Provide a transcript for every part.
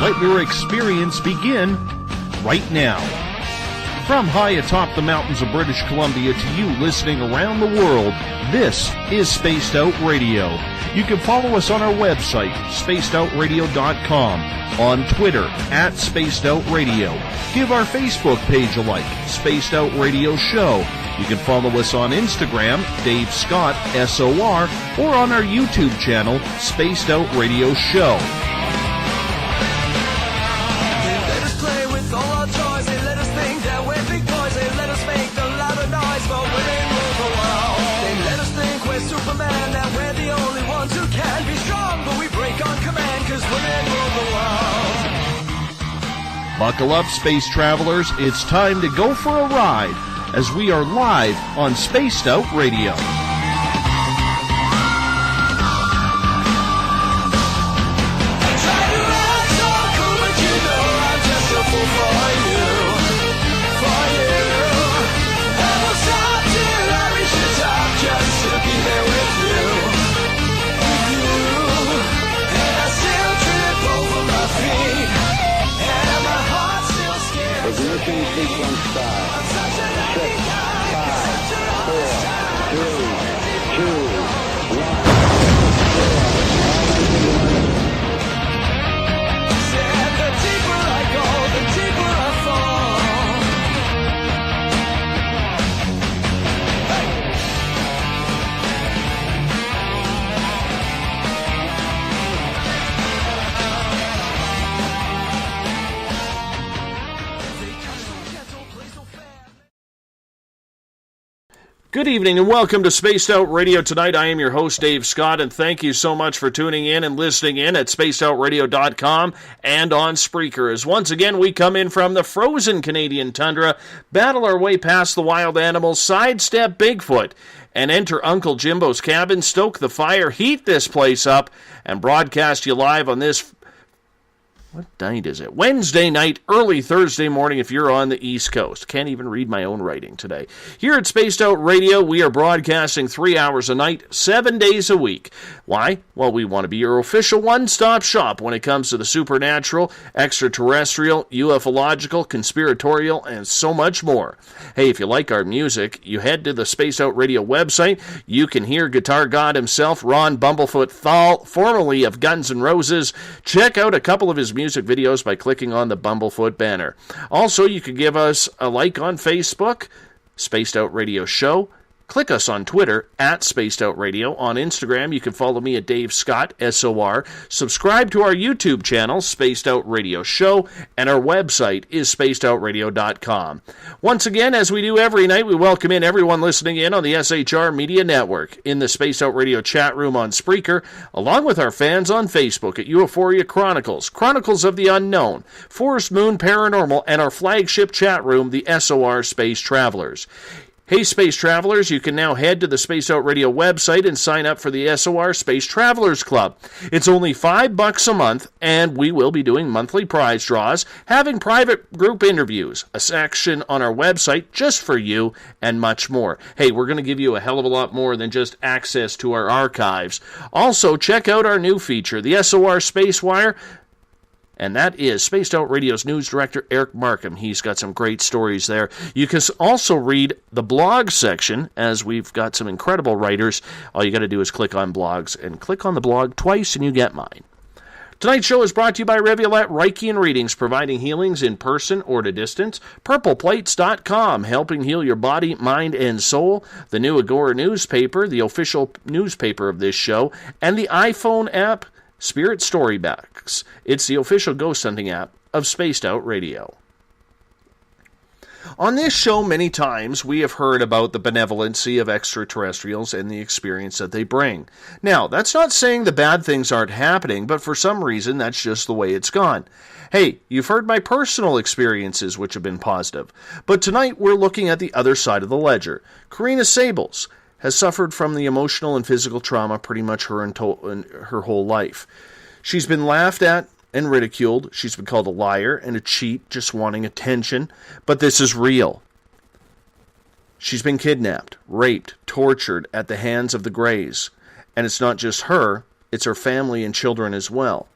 Let your experience begin right now. From high atop the mountains of British Columbia to you listening around the world, this is Spaced Out Radio. You can follow us on our website, spacedoutradio.com, on Twitter, @SpacedOutRadio. Give our Facebook page a like, Spaced Out Radio Show. You can follow us on Instagram, Dave Scott, SOR, or on our YouTube channel, Spaced Out Radio Show. Buckle up, space travelers. It's time to go for a ride as we are live on Spaced Out Radio. Sequence start. 6, 5, 4, 3, 2, 1. Said the deeper I go, the deeper I fall. Hey. Good evening and welcome to Spaced Out Radio. Tonight I am your host, Dave Scott, and thank you so much for tuning in and listening in at spacedoutradio.com and on Spreaker. As once again we come in from the frozen Canadian tundra, battle our way past the wild animals, sidestep Bigfoot, and enter Uncle Jimbo's cabin, stoke the fire, heat this place up, and broadcast you live on this... What night is it? Wednesday night, early Thursday morning if you're on the East Coast. Can't even read my own writing today. Here at Spaced Out Radio, we are broadcasting 3 hours a night, 7 days a week. Why? Well, we want to be your official one-stop shop when it comes to the supernatural, extraterrestrial, ufological, conspiratorial, and so much more. Hey, if you like our music, you head to the Spaced Out Radio website. You can hear guitar god himself, Ron Bumblefoot THAL, formerly of Guns N' Roses. Check out a couple of his music videos by clicking on the Bumblefoot banner. Also, you can give us a like on Facebook, Spaced Out Radio Show. Click us on Twitter, @SpacedOutRadio. On Instagram, you can follow me at Dave Scott, SOR. Subscribe to our YouTube channel, Spaced Out Radio Show, and our website is spacedoutradio.com. Once again, as we do every night, we welcome in everyone listening in on the SHR Media Network, in the Spaced Out Radio chat room on Spreaker, along with our fans on Facebook at Euphoria Chronicles, Chronicles of the Unknown, Forest Moon Paranormal, and our flagship chat room, the SOR Space Travelers. Hey, Space Travelers, you can now head to the Space Out Radio website and sign up for the SOR Space Travelers Club. It's only $5 a month, and we will be doing monthly prize draws, having private group interviews, a section on our website just for you, and much more. Hey, we're going to give you a hell of a lot more than just access to our archives. Also, check out our new feature, the SOR Space Wire, and that is Spaced Out Radio's news director, Eric Markham. He's got some great stories there. You can also read the blog section, as we've got some incredible writers. All you got to do is click on blogs, and click on the blog twice, and you get mine. Tonight's show is brought to you by Reviolette Reiki and Readings, providing healings in person or to distance. PurplePlates.com, helping heal your body, mind, and soul. The new Agora newspaper, the official newspaper of this show, and the iPhone app, Spirit Storybacks. It's the official ghost hunting app of Spaced Out Radio. On this show, many times, we have heard about the benevolency of extraterrestrials and the experience that they bring. Now, that's not saying the bad things aren't happening, but for some reason, that's just the way it's gone. Hey, you've heard my personal experiences, which have been positive. But tonight, we're looking at the other side of the ledger. Corina Saebels has suffered from the emotional and physical trauma pretty much her whole life. She's been laughed at and ridiculed. She's been called a liar and a cheat, just wanting attention. But this is real. She's been kidnapped, raped, tortured at the hands of the Greys. And it's not just her, it's her family and children as well.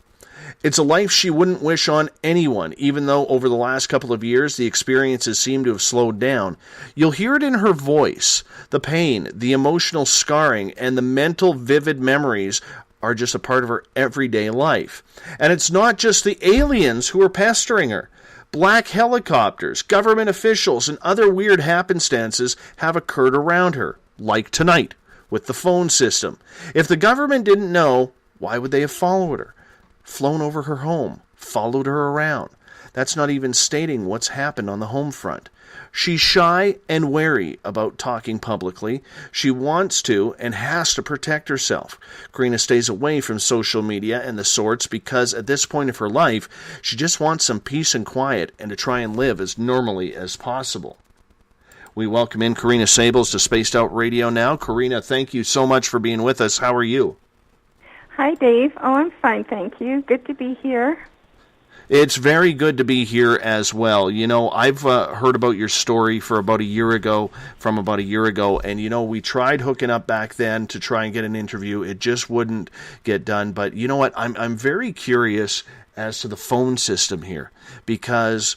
It's a life she wouldn't wish on anyone, even though over the last couple of years the experiences seem to have slowed down. You'll hear it in her voice. The pain, the emotional scarring, and the mental vivid memories are just a part of her everyday life. And it's not just the aliens who are pestering her. Black helicopters, government officials, and other weird happenstances have occurred around her, like tonight with the phone system. If the government didn't know, why would they have followed her? Flown over her home, followed her around. That's not even stating what's happened on the home front. She's shy and wary about talking publicly. She wants to and has to protect herself. Corina stays away from social media and the sorts because at this point of her life, she just wants some peace and quiet and to try and live as normally as possible. We welcome in Corina Saebels to Spaced Out Radio now. Corina, thank you so much for being with us. How are you? Hi, Dave. Oh, I'm fine, thank you. Good to be here. It's very good to be here as well. You know, I've heard about your story from about a year ago, and, you know, we tried hooking up back then to try and get an interview. It just wouldn't get done. But you know what? I'm very curious as to the phone system here, because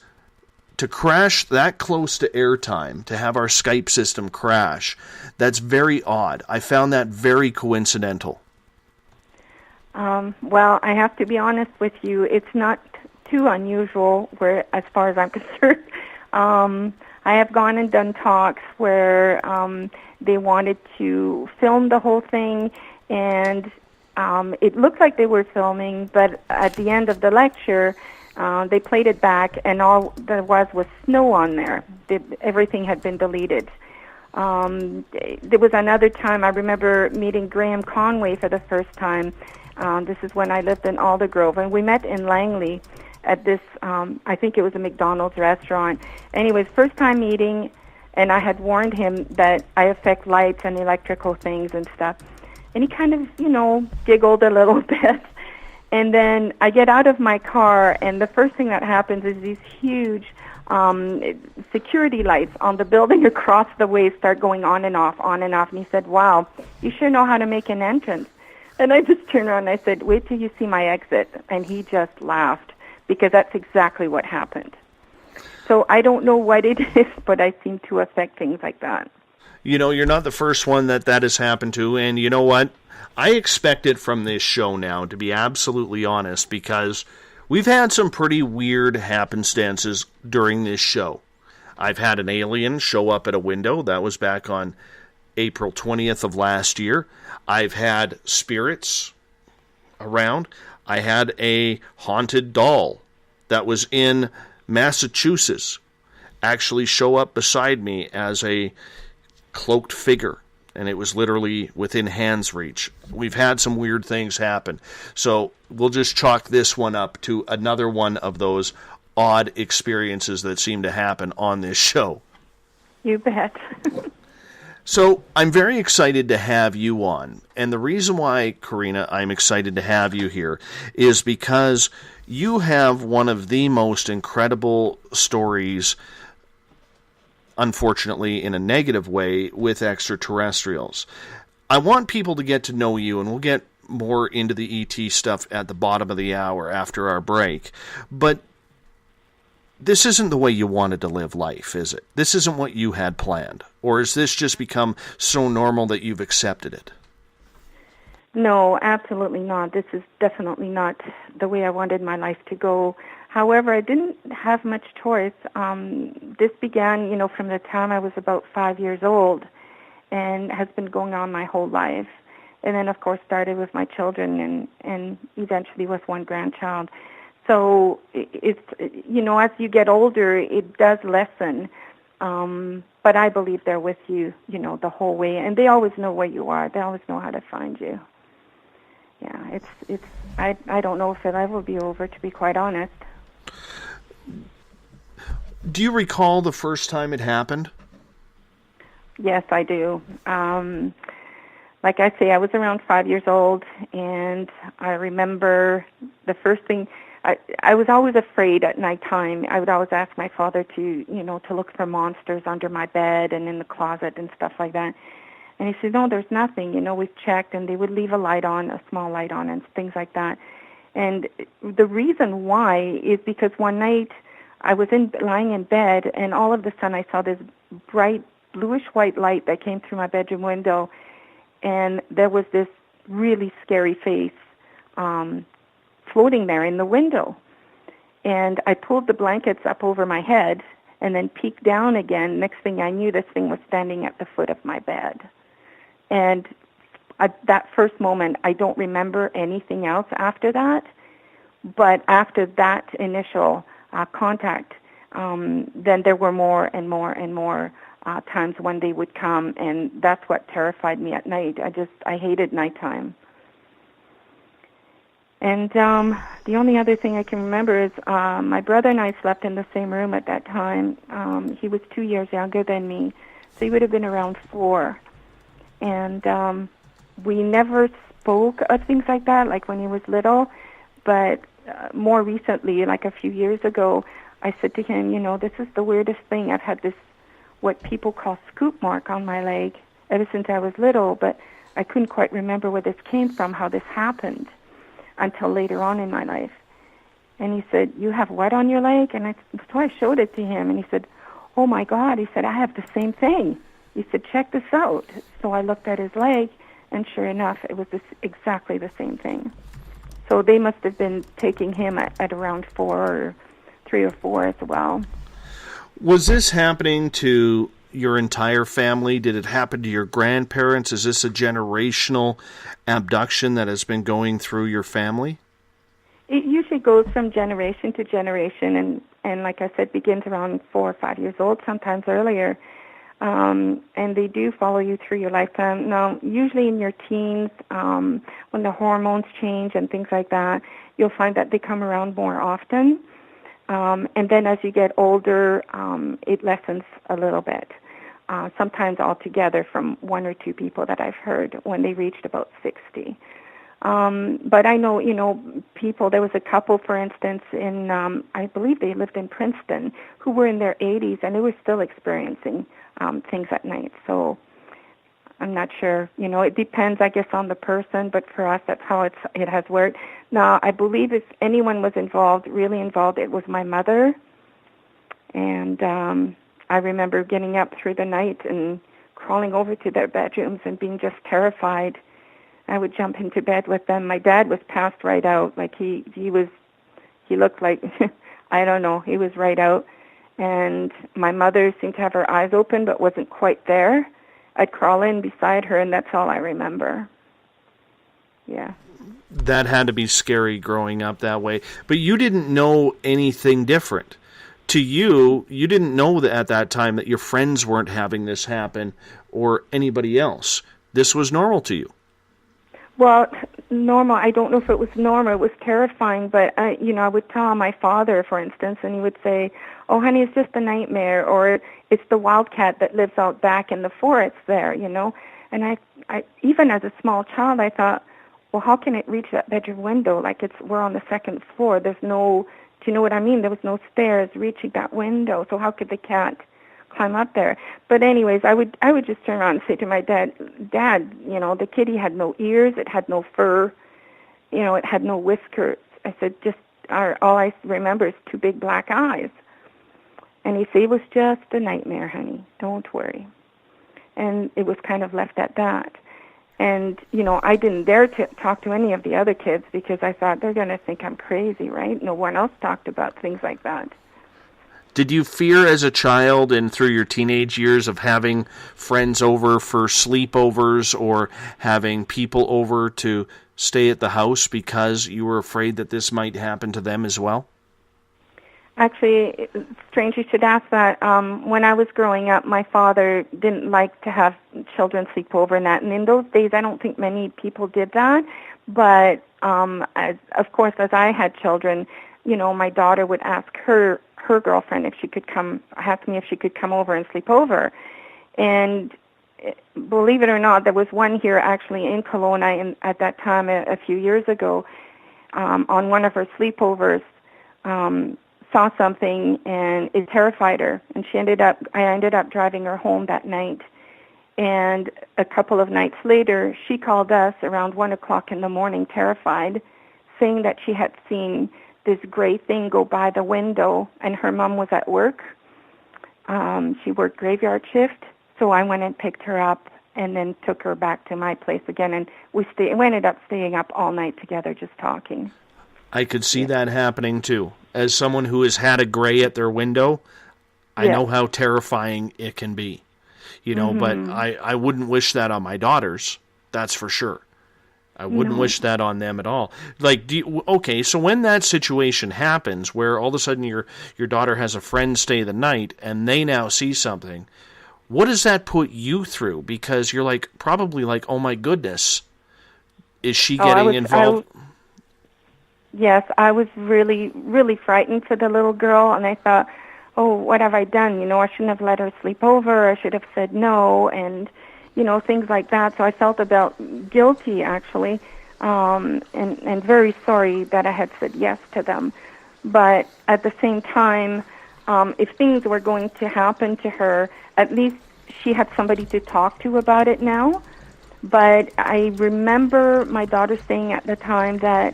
to crash that close to airtime, to have our Skype system crash, that's very odd. I found that very coincidental. Well, I have to be honest with you. It's not too unusual as far as I'm concerned. I have gone and done talks where they wanted to film the whole thing, and it looked like they were filming, but at the end of the lecture, they played it back, and all there was snow on there. Everything had been deleted. There was another time I remember meeting Graham Conway for the first time. This is when I lived in Aldergrove, and we met in Langley at this, I think it was a McDonald's restaurant. Anyways, first time meeting, and I had warned him that I affect lights and electrical things and stuff. And he kind of, you know, giggled a little bit. And then I get out of my car, and the first thing that happens is these huge security lights on the building across the way start going on and off, on and off. And he said, "Wow, you sure know how to make an entrance." And I just turned around and I said, "Wait till you see my exit." And he just laughed, because that's exactly what happened. So I don't know what it is, but I seem to affect things like that. You know, you're not the first one that has happened to, and you know what? I expect it from this show now, to be absolutely honest, because we've had some pretty weird happenstances during this show. I've had an alien show up at a window. That was back on April 20th of last year. I've had spirits around. I had a haunted doll that was in Massachusetts actually show up beside me as a cloaked figure, and it was literally within hand's reach. We've had some weird things happen, so we'll just chalk this one up to another one of those odd experiences that seem to happen on this show. You bet. So I'm very excited to have you on. And the reason why, Corina, I'm excited to have you here is because you have one of the most incredible stories, unfortunately in a negative way, with extraterrestrials. I want people to get to know you, and we'll get more into the ET stuff at the bottom of the hour after our break. But this isn't the way you wanted to live life, is it? This isn't what you had planned. Or has this just become so normal that you've accepted it? No, absolutely not. This is definitely not the way I wanted my life to go. However, I didn't have much choice. This began, from the time I was about 5 years old, and has been going on my whole life. And then, of course, started with my children and eventually with one grandchild. So it's, as you get older, it does lessen. But I believe they're with you, the whole way. And they always know where you are. They always know how to find you. Yeah, I don't know if it ever will be over, to be quite honest. Do you recall the first time it happened? Yes, I do. Like I say, I was around 5 years old, and I remember the first thing. I was always afraid at nighttime. I would always ask my father to look for monsters under my bed and in the closet and stuff like that. And he said, "No, there's nothing. We've checked," and they would leave a light on, a small light on, and things like that. And the reason why is because one night I was lying in bed, and all of a sudden I saw this bright bluish-white light that came through my bedroom window, and there was this really scary face floating there in the window. And I pulled the blankets up over my head and then peeked down again. Next thing I knew, this thing was standing at the foot of my bed. And that first moment, I don't remember anything else after that. But after that initial contact, then there were more and more and more times when they would come, and that's what terrified me at night. I hated nighttime. And the only other thing I can remember is my brother and I slept in the same room at that time. He was 2 years younger than me, so he would have been around 4. And we never spoke of things like that, like when he was little. But more recently, like a few years ago, I said to him, this is the weirdest thing. I've had this, what people call scoop mark on my leg ever since I was little, but I couldn't quite remember where this came from, how this happened, until later on in my life. And he said, you have what on your leg? And so I showed it to him, and he said, oh my God, he said, I have the same thing. He said, check this out. So I looked at his leg, and sure enough, it was exactly the same thing. So they must have been taking him at around 3 or 4 as well. Was this happening to your entire family? Did it happen to your grandparents? Is this a generational abduction that has been going through your family? It usually goes from generation to generation, and like I said, begins around 4 or 5 years old, sometimes earlier. And they do follow you through your lifetime. Now, usually in your teens, when the hormones change and things like that, you'll find that they come around more often. And then as you get older, it lessens a little bit. Sometimes altogether from 1 or 2 people that I've heard when they reached about 60. But I know, people, there was a couple, for instance, in, I believe they lived in Princeton, who were in their 80s, and they were still experiencing things at night. So I'm not sure. It depends, I guess, on the person, but for us, that's how it has worked. Now, I believe if anyone was really involved, it was my mother. And I remember getting up through the night and crawling over to their bedrooms and being just terrified. I would jump into bed with them. My dad was passed right out. Like he looked like, I don't know, he was right out. And my mother seemed to have her eyes open but wasn't quite there. I'd crawl in beside her, and that's all I remember. Yeah. That had to be scary growing up that way. But you didn't know anything different. To you didn't know that at that time that your friends weren't having this happen or anybody else. This was normal to you. Well, normal, I don't know if it was normal. It was terrifying, but, I would tell my father, for instance, and he would say, oh, honey, it's just a nightmare, or it's the wildcat that lives out back in the forest there, And I even as a small child, I thought, well, how can it reach that bedroom window? Like we're on the second floor. There's no, do you know what I mean? There was no stairs reaching that window, so how could the cat climb up there? But anyways, I would just turn around and say to my dad, the kitty had no ears, it had no fur, it had no whiskers. I said, all I remember is 2 big black eyes. And he'd say, it was just a nightmare, honey, don't worry. And it was kind of left at that. And, I didn't dare to talk to any of the other kids because I thought they're going to think I'm crazy, right? No one else talked about things like that. Did you fear as a child and through your teenage years of having friends over for sleepovers or having people over to stay at the house because you were afraid that this might happen to them as well? Actually, it's strange you should ask that. When I was growing up, my father didn't like to have children sleep over and that. And in those days, I don't think many people did that. But, of course, as I had children, my daughter would ask her girlfriend if she could ask me if she could come over and sleep over. And believe it or not, there was one here actually in Kelowna at that time a few years ago on one of her sleepovers. Saw something and it terrified her, and I ended up driving her home that night. And a couple of nights later, she called us around 1 o'clock in the morning, terrified, saying that she had seen this gray thing go by the window, and her mom was at work. She worked graveyard shift, so I went and picked her up and then took her back to my place again, and we ended up staying up all night together just talking. I could see that happening too. As someone who has had a gray at their window, I know how terrifying it can be. You know, but I wouldn't wish that on my daughters. That's for sure. I wouldn't wish that on them at all. Like, okay, so when that situation happens where all of a sudden your daughter has a friend stay the night and they now see something, what does that put you through? Because you're like, probably like, oh my goodness, is she getting involved? Yes, I was really, really frightened for the little girl, and I thought, oh, what have I done? You know, I shouldn't have let her sleep over. I should have said no, and, you know, things like that. So I felt about guilty, actually, and very sorry that I had said yes to them. But at the same time, if things were going to happen to her, at least she had somebody to talk to about it now. But I remember my daughter saying at the time that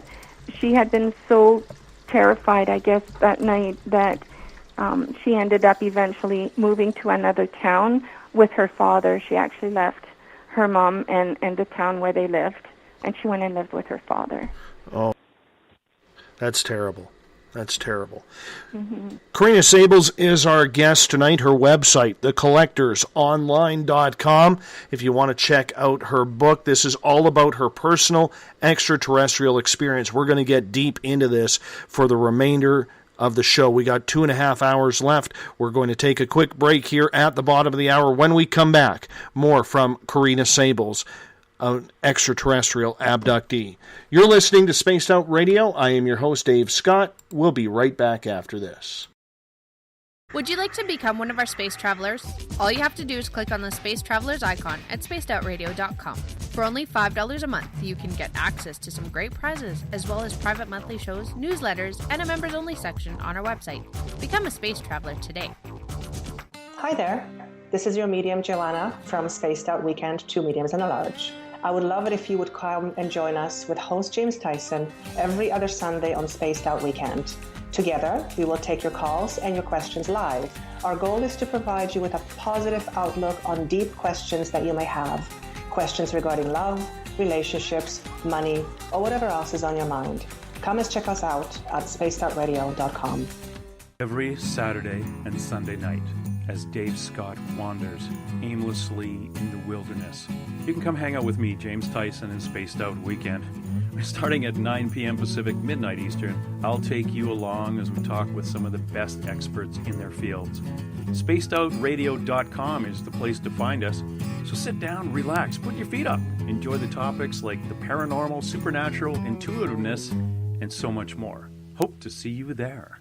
she had been so terrified, I guess, that night that she ended up eventually moving to another town with her father. She actually left her mom and the town where they lived, and she went and lived with her father. Oh, that's terrible. That's terrible. Corina Saebels is our guest tonight. Her website, thecollectorsonline.com. If you want to check out her book, this is all about her personal extraterrestrial experience. We're going to get deep into this for the remainder of the show. We got 2.5 hours left. We're going to take a quick break here at the bottom of the hour. When we come back, more from Corina Saebels, an extraterrestrial abductee. You're listening to Spaced Out Radio. I am your host, Dave Scott. We'll be right back after this. Would you like to become one of our space travelers? All you have to do is click on the Space Travelers icon at spacedoutradio.com. For only $5 a month, you can get access to some great prizes, as well as private monthly shows, newsletters, and a members-only section on our website. Become a space traveler today. Hi there. This is your medium, Joanna, from Spaced Out Weekend, 2 Mediums and a Large. I would love it if you would come and join us with host James Tyson every other Sunday on Spaced Out Weekend. Together, we will take your calls and your questions live. Our goal is to provide you with a positive outlook on deep questions that you may have. Questions regarding love, relationships, money, or whatever else is on your mind. Come and check us out at spacedoutradio.com. Every Saturday and Sunday night, as Dave Scott wanders aimlessly in the wilderness, you can come hang out with me, James Tyson, in Spaced Out Weekend. Starting at 9 p.m. Pacific, midnight Eastern, I'll take you along as we talk with some of the best experts in their fields. SpacedOutRadio.com is the place to find us. So sit down, relax, put your feet up. Enjoy the topics like the paranormal, supernatural, intuitiveness, and so much more. Hope to see you there.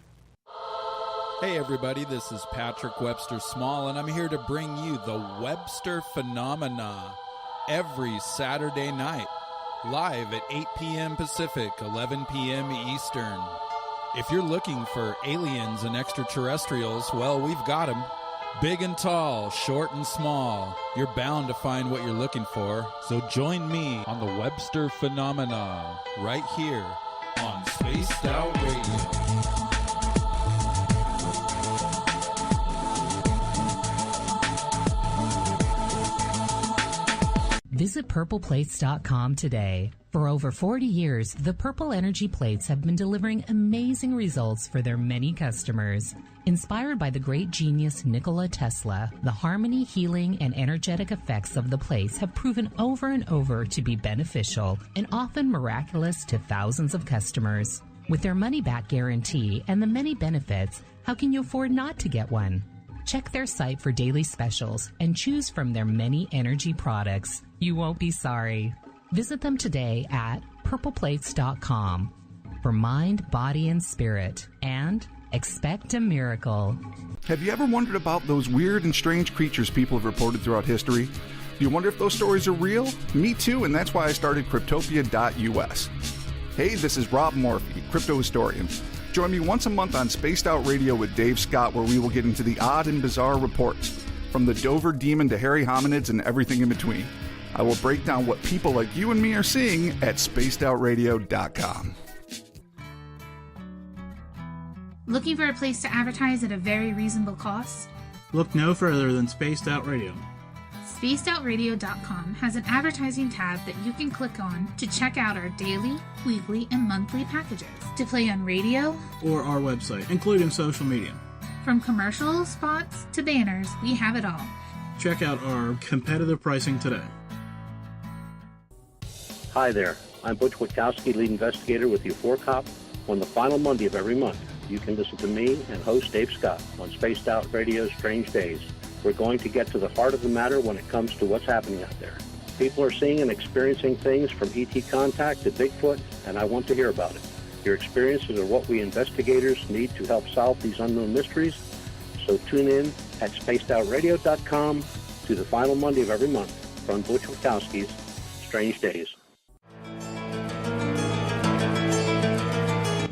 Hey everybody, this is Patrick Webster Small, and I'm here to bring you the Webster Phenomena every Saturday night, live at 8 p.m. Pacific, 11 p.m. Eastern. If you're looking for aliens and extraterrestrials, well, we've got them. Big and tall, short and small. You're bound to find what you're looking for, so join me on the Webster Phenomena right here on Spaced Out Radio. Visit purpleplates.com today. For over 40 years, the Purple Energy Plates have been delivering amazing results for their many customers. Inspired by the great genius Nikola Tesla, the harmony, healing, and energetic effects of the plates have proven over and over to be beneficial and often miraculous to thousands of customers. With their money-back guarantee and the many benefits, how can you afford not to get one? Check their site for daily specials and choose from their many energy products. You won't be sorry. Visit them today at purpleplates.com for mind, body, and spirit, and expect a miracle. Have you ever wondered about those weird and strange creatures people have reported throughout history? Do you wonder if those stories are real? Me too, and that's why I started Cryptopia.us. Hey, this is Rob Morphy, crypto historian. Join me once a month on Spaced Out Radio with Dave Scott, where we will get into the odd and bizarre reports, from the Dover Demon to hairy hominids and everything in between. I will break down what people like you and me are seeing at spacedoutradio.com. Looking for a place to advertise at a very reasonable cost? Look no further than Spaced Out Radio. SpacedOutRadio.com has an advertising tab that you can click on to check out our daily, weekly, and monthly packages to play on radio or our website, including social media. From commercial spots to banners, we have it all. Check out our competitive pricing today. Hi there, I'm Butch Witkowski, lead investigator with U4 Cop. On the final Monday of every month, you can listen to me and host Dave Scott on Spaced Out Radio's Strange Days. We're going to get to the heart of the matter when it comes to what's happening out there. People are seeing and experiencing things from ET contact to Bigfoot, and I want to hear about it. Your experiences are what we investigators need to help solve these unknown mysteries. So tune in at spacedoutradio.com to the final Monday of every month from Butch Witkowski's Strange Days.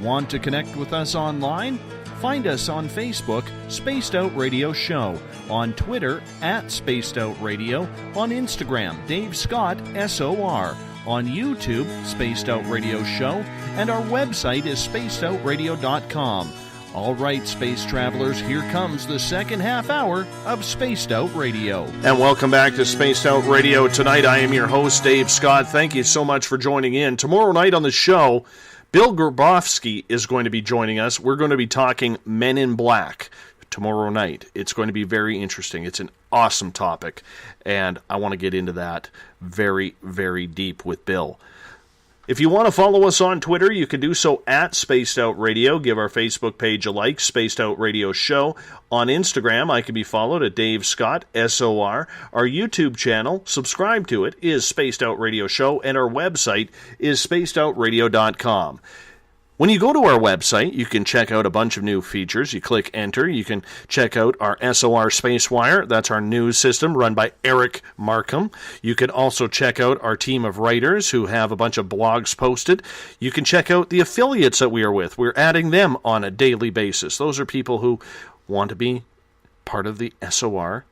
Want to connect with us online? Find us on Facebook, Spaced Out Radio Show, on Twitter, @Spaced Out Radio, on Instagram, Dave Scott, SOR, on YouTube, Spaced Out Radio Show, and our website is spacedoutradio.com. All right, space travelers, here comes the second half hour of Spaced Out Radio. And welcome back to Spaced Out Radio. Tonight, I am your host, Dave Scott. Thank you so much for joining in. Tomorrow night on the show, Bill Grabowski is going to be joining us. We're going to be talking Men in Black tomorrow night. It's going to be very interesting. It's an awesome topic, and I want to get into that very, very deep with Bill. If you want to follow us on Twitter, you can do so at Spaced Out Radio. Give our Facebook page a like, Spaced Out Radio Show. On Instagram, I can be followed at Dave Scott, SOR. Our YouTube channel, subscribe to it, is Spaced Out Radio Show, and our website is spacedoutradio.com. When you go to our website, you can check out a bunch of new features. You click Enter. You can check out our SOR Spacewire. That's our news system run by Eric Markham. You can also check out our team of writers who have a bunch of blogs posted. You can check out the affiliates that we are with. We're adding them on a daily basis. Those are people who want to be part of the SOR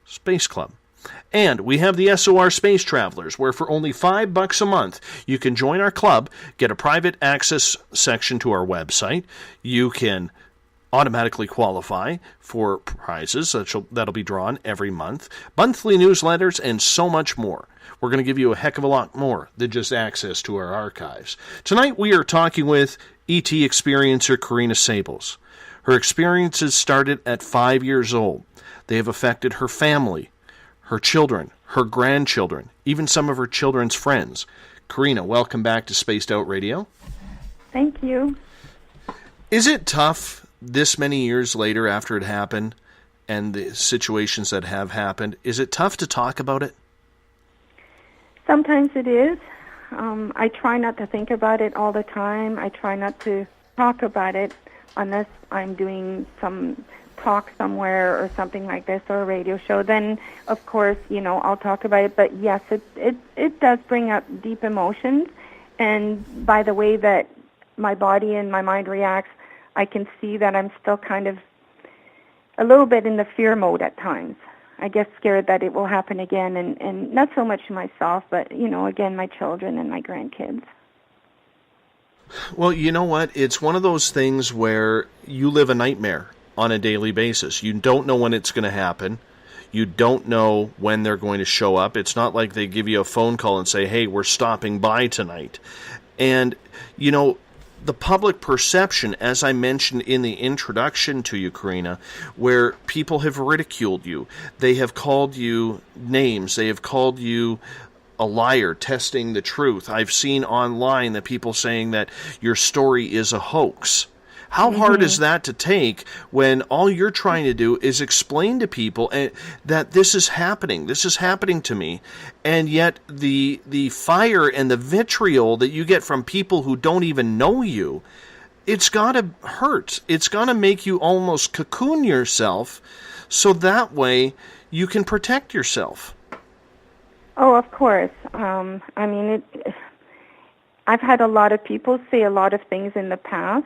Space Club. And we have the SOR Space Travelers, where for only $5 a month, you can join our club, get a private access section to our website. You can automatically qualify for prizes that'll be drawn every month, monthly newsletters, and so much more. We're going to give you a heck of a lot more than just access to our archives. Tonight we are talking with ET experiencer Corina Saebels. Her experiences started at 5 years old. They have affected her family, her children, her grandchildren, even some of her children's friends. Carina, welcome back to Spaced Out Radio. Thank you. Is it tough this many years later after it happened and the situations that have happened? Is it tough to talk about it? Sometimes it is. I try not to think about it all the time. I try not to talk about it unless I'm doing some talk somewhere or something like this, or a radio show. Then of course, I'll talk about it. But yes, it does bring up deep emotions, and by the way that my body and my mind reacts, I can see that I'm still kind of a little bit in the fear mode at times. I get scared that it will happen again, and not so much myself, but again, my children and my grandkids. Well, you know what? It's one of those things where you live a nightmare on a daily basis. You don't know when it's going to happen. You don't know when they're going to show up. It's not like they give you a phone call and say, hey, we're stopping by tonight. And, the public perception, as I mentioned in the introduction to you, Carina, where people have ridiculed you. They have called you names. They have called you a liar, testing the truth. I've seen online that people saying that your story is a hoax. How hard is that to take when all you're trying to do is explain to people that this is happening to me, and yet the fire and the vitriol that you get from people who don't even know you, it's got to hurt. It's got to make you almost cocoon yourself so that way you can protect yourself. Oh, of course. I've had a lot of people say a lot of things in the past.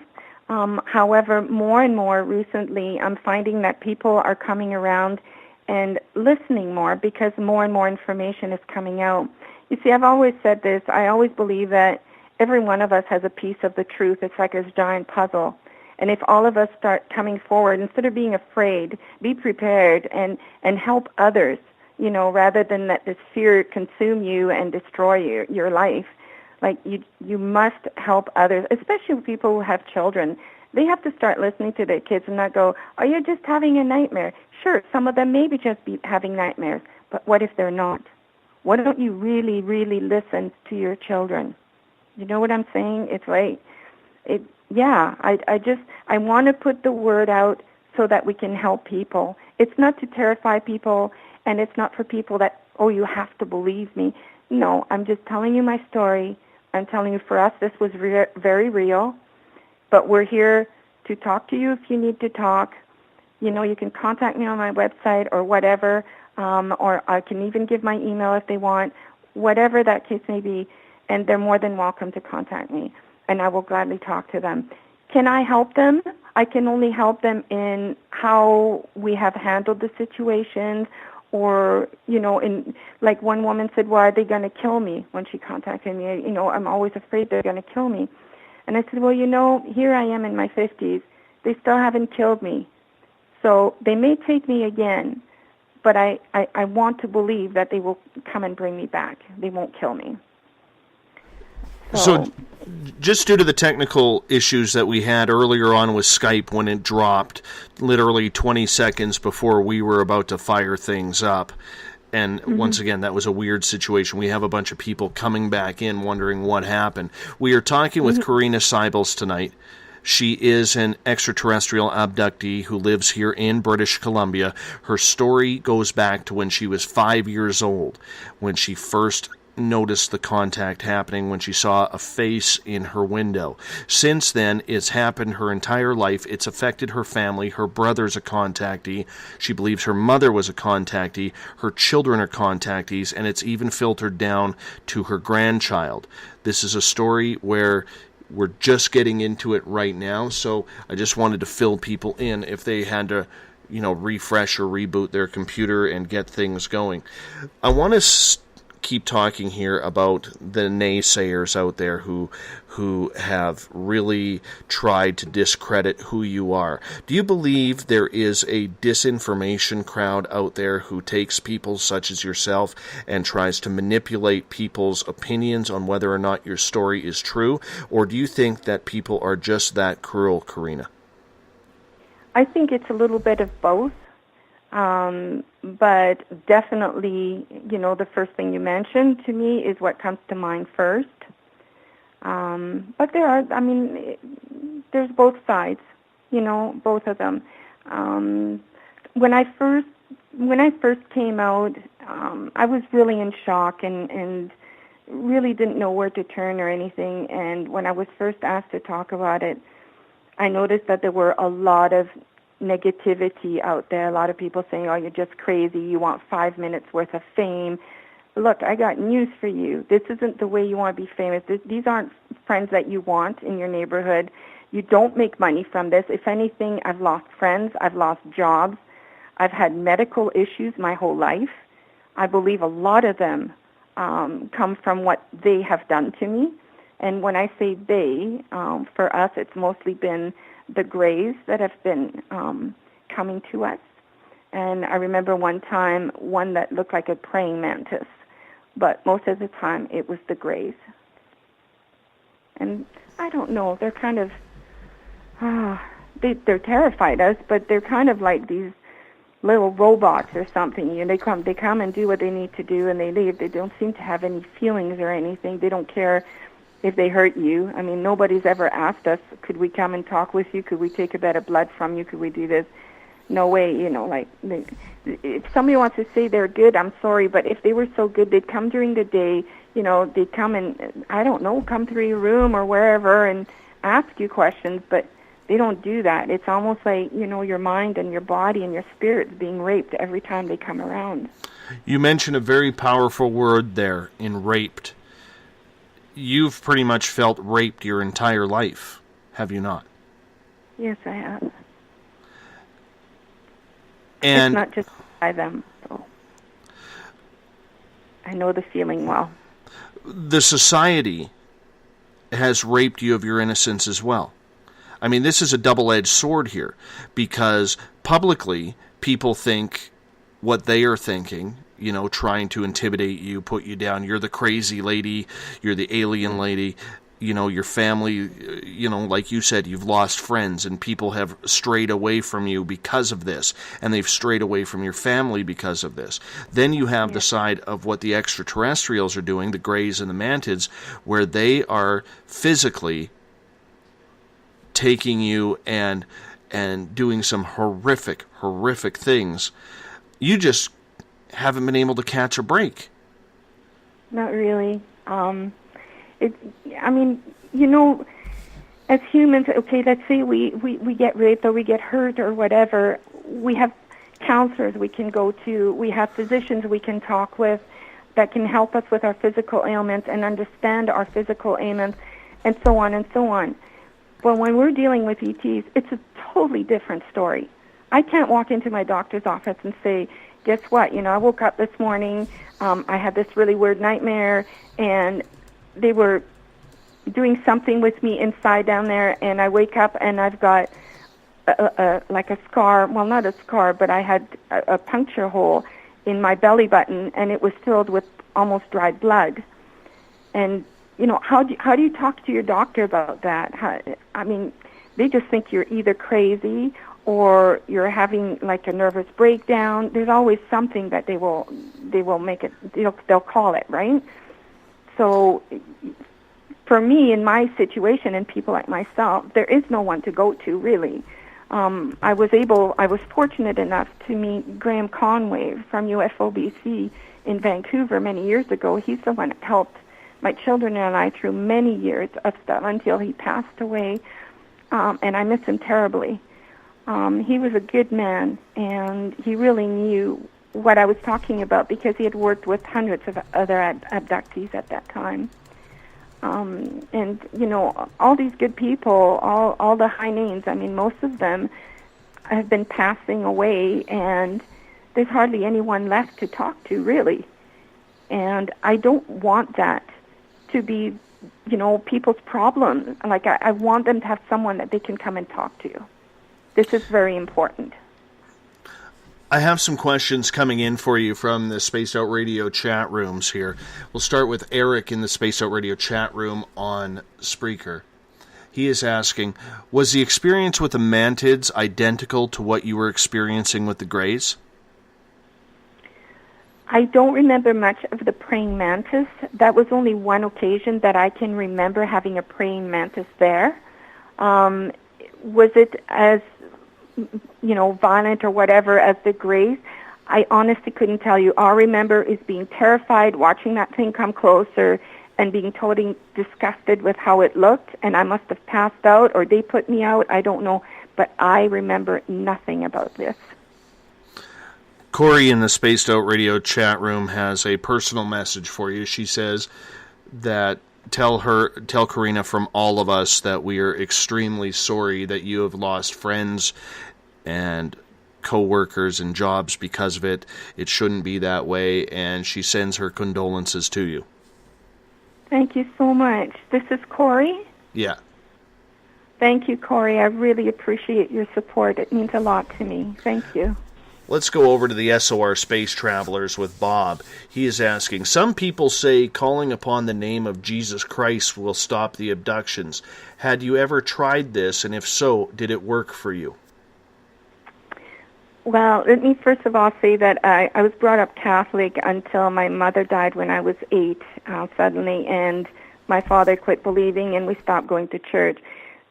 However, more and more recently, I'm finding that people are coming around and listening more because more and more information is coming out. You see, I've always said this. I always believe that every one of us has a piece of the truth. It's like this giant puzzle. And if all of us start coming forward, instead of being afraid, be prepared and help others, you know, rather than let this fear consume you and destroy your life. Like, you must help others, especially people who have children. They have to start listening to their kids and not go, oh, you're just having a nightmare. Sure, some of them may be just be having nightmares, but what if they're not? Why don't you really, really listen to your children? You know what I'm saying? It's like, I want to put the word out so that we can help people. It's not to terrify people, and it's not for people that, oh, you have to believe me. No, I'm just telling you my story. I'm telling you, for us, this was very real, but we're here to talk to you if you need to talk. You know, you can contact me on my website or whatever, or I can even give my email if they want, whatever that case may be, and they're more than welcome to contact me, and I will gladly talk to them. Can I help them? I can only help them in how we have handled the situations, or, you know, in, like one woman said, why are they going to kill me when she contacted me? You know, I'm always afraid they're going to kill me. And I said, well, you know, here I am in my 50s. They still haven't killed me. So they may take me again, but I want to believe that they will come and bring me back. They won't kill me. So just due to the technical issues that we had earlier on with Skype when it dropped literally 20 seconds before we were about to fire things up, and once again, that was a weird situation. We have a bunch of people coming back in wondering what happened. We are talking with Corina Saebels tonight. She is an extraterrestrial abductee who lives here in British Columbia. Her story goes back to when she was 5 years old, when she first noticed the contact happening, when she saw a face in her window. Since then, it's happened her entire life. It's affected her family. Her brother's a contactee. She believes her mother was a contactee. Her children are contactees, and it's even filtered down to her grandchild. This is a story where we're just getting into it right now, so I just wanted to fill people in if they had to, you know, refresh or reboot their computer and get things going. I want to keep talking here about the naysayers out there who have really tried to discredit who you are. Do you believe there is a disinformation crowd out there who takes people such as yourself and tries to manipulate people's opinions on whether or not your story is true? Or do you think that people are just that cruel, Corina? I think it's a little bit of both. But definitely, you know, the first thing you mentioned to me is what comes to mind first. But there are, I mean, there's both sides, you know, both of them. When I first came out, I was really in shock and really didn't know where to turn or anything. And when I was first asked to talk about it, I noticed that there were a lot of negativity out there. A lot of people saying, oh, you're just crazy. You want 5 minutes worth of fame. Look, I got news for you. This isn't the way you want to be famous. These aren't friends that you want in your neighborhood. You don't make money from this. If anything, I've lost friends. I've lost jobs. I've had medical issues my whole life. I believe a lot of them come from what they have done to me. And when I say they, for us, it's mostly been the Greys that have been coming to us. And I remember one time, one that looked like a praying mantis, but most of the time it was the Greys. And I don't know, they're kind of, they're terrified us, but they're kind of like these little robots or something. You know, they come and do what they need to do and they leave. They don't seem to have any feelings or anything. They don't care if they hurt you. I mean, nobody's ever asked us, could we come and talk with you? Could we take a bit of blood from you? Could we do this? No way, you know, like, if somebody wants to say they're good, I'm sorry, but if they were so good, they'd come during the day, you know, they'd come and, I don't know, come through your room or wherever and ask you questions, but they don't do that. It's almost like, you know, your mind and your body and your spirit's being raped every time they come around. You mentioned a very powerful word there in raped. You've pretty much felt raped your entire life, have you not? Yes, I have. And it's not just by them, so I know the feeling well. The society has raped you of your innocence as well. I mean, this is a double-edged sword here, because publicly people think what they are thinking, you know, trying to intimidate you, put you down. You're the crazy lady, you're the alien lady, you know, your family, you know, like you said, you've lost friends and people have strayed away from you because of this, and they've strayed away from your family because of this. Then you have the side of what the extraterrestrials are doing, the Greys and the Mantids, where they are physically taking you and doing some horrific things. You just haven't been able to catch a break. Not really. I mean, you know, as humans, okay, let's say we get raped or we get hurt or whatever, we have counselors we can go to, we have physicians we can talk with that can help us with our physical ailments and understand our physical ailments, and so on and so on. But when we're dealing with ETs, it's a totally different story. I can't walk into my doctor's office and say, guess what, you know, I woke up this morning, I had this really weird nightmare, and they were doing something with me inside down there, and I wake up and I've got like a scar, well, not a scar, but I had a puncture hole in my belly button, and it was filled with almost dried blood. And, you know, how do you talk to your doctor about that? I mean, they just think you're either crazy or you're having like a nervous breakdown. There's always something that they will make it, they'll call it, right? So for me, in my situation, and people like myself, there is no one to go to, really. I was fortunate enough to meet Graham Conway from UFOBC in Vancouver many years ago. He's the one that helped my children and I through many years of stuff until he passed away, and I miss him terribly. He was a good man, and he really knew what I was talking about because he had worked with hundreds of other abductees at that time. And, you know, all these good people, all the high names, I mean, most of them have been passing away, and there's hardly anyone left to talk to, really. And I don't want that to be, you know, people's problem. Like, I want them to have someone that they can come and talk to. This is very important. I have some questions coming in for you from the Spaced Out Radio chat rooms here. We'll start with Eric in the Spaced Out Radio chat room on Spreaker. He is asking, was the experience with the Mantids identical to what you were experiencing with the Greys? I don't remember much of the praying mantis. That was only one occasion that I can remember having a praying mantis there. Was it as, you know, violent or whatever as the Greys? I honestly couldn't tell you. All I remember is being terrified, watching that thing come closer, and being totally disgusted with how it looked, and I must have passed out, or they put me out, I don't know, but I remember nothing about this. Corey in the Spaced Out Radio chat room has a personal message for you. She says that tell Corina from all of us that we are extremely sorry that you have lost friends and co-workers and jobs because of it. It shouldn't be that way, and she sends her condolences to you. Thank you so much. This is Corey? Yeah. Thank you, Corey. I really appreciate your support. It means a lot to me. Thank you. Let's go over to the SOR Space Travelers with Bob. He is asking, some people say calling upon the name of Jesus Christ will stop the abductions. Had you ever tried this, and if so, did it work for you? Well, let me first of all say that I was brought up Catholic until my mother died when I was 8 suddenly, and my father quit believing, and we stopped going to church.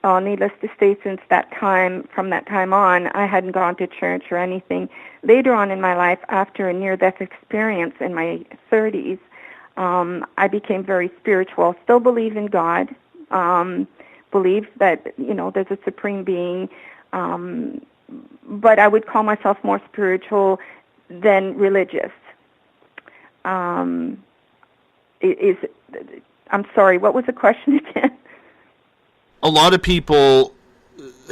Needless to say, from that time on, I hadn't gone to church or anything. Later on in my life, after a near-death experience in my 30s, I became very spiritual. Still believe in God, believe that, you know, there's a supreme being, but I would call myself more spiritual than religious. I'm sorry, what was the question again? A lot of people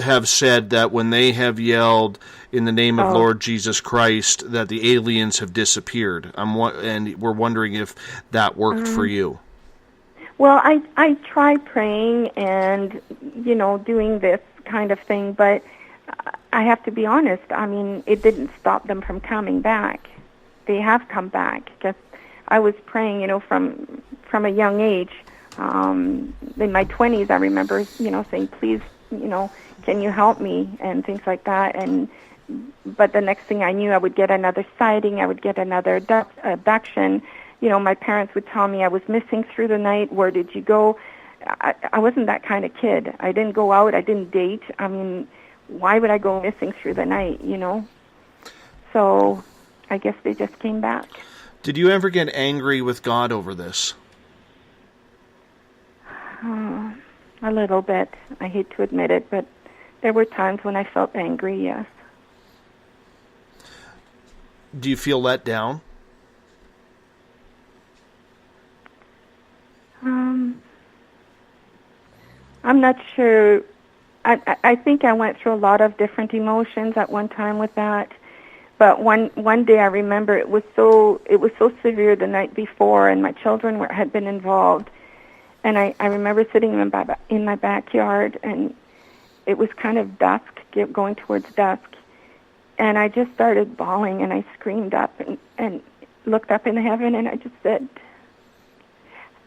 have said that when they have yelled in the name of Lord Jesus Christ, that the aliens have disappeared. And we're wondering if that worked for you. Well, I try praying and, you know, doing this kind of thing. But I have to be honest. I mean, it didn't stop them from coming back. They have come back. Just I was praying, from a young age. In my 20s, I remember, saying, please, can you help me, and things like that. But the next thing I knew, I would get another sighting. I would get another abduction. My parents would tell me I was missing through the night. Where did you go? I wasn't that kind of kid. I didn't go out. I didn't date. I mean, why would I go missing through the night, So I guess they just came back. Did you ever get angry with God over this? A little bit. I hate to admit it, but there were times when I felt angry, yes. Do you feel let down? I'm not sure. I think I went through a lot of different emotions at one time with that. But one day I remember it was so severe the night before, and my children had been involved. And I remember sitting in my backyard, and it was kind of dusk, going towards dusk. And I just started bawling, and I screamed up and looked up in heaven, and I just said,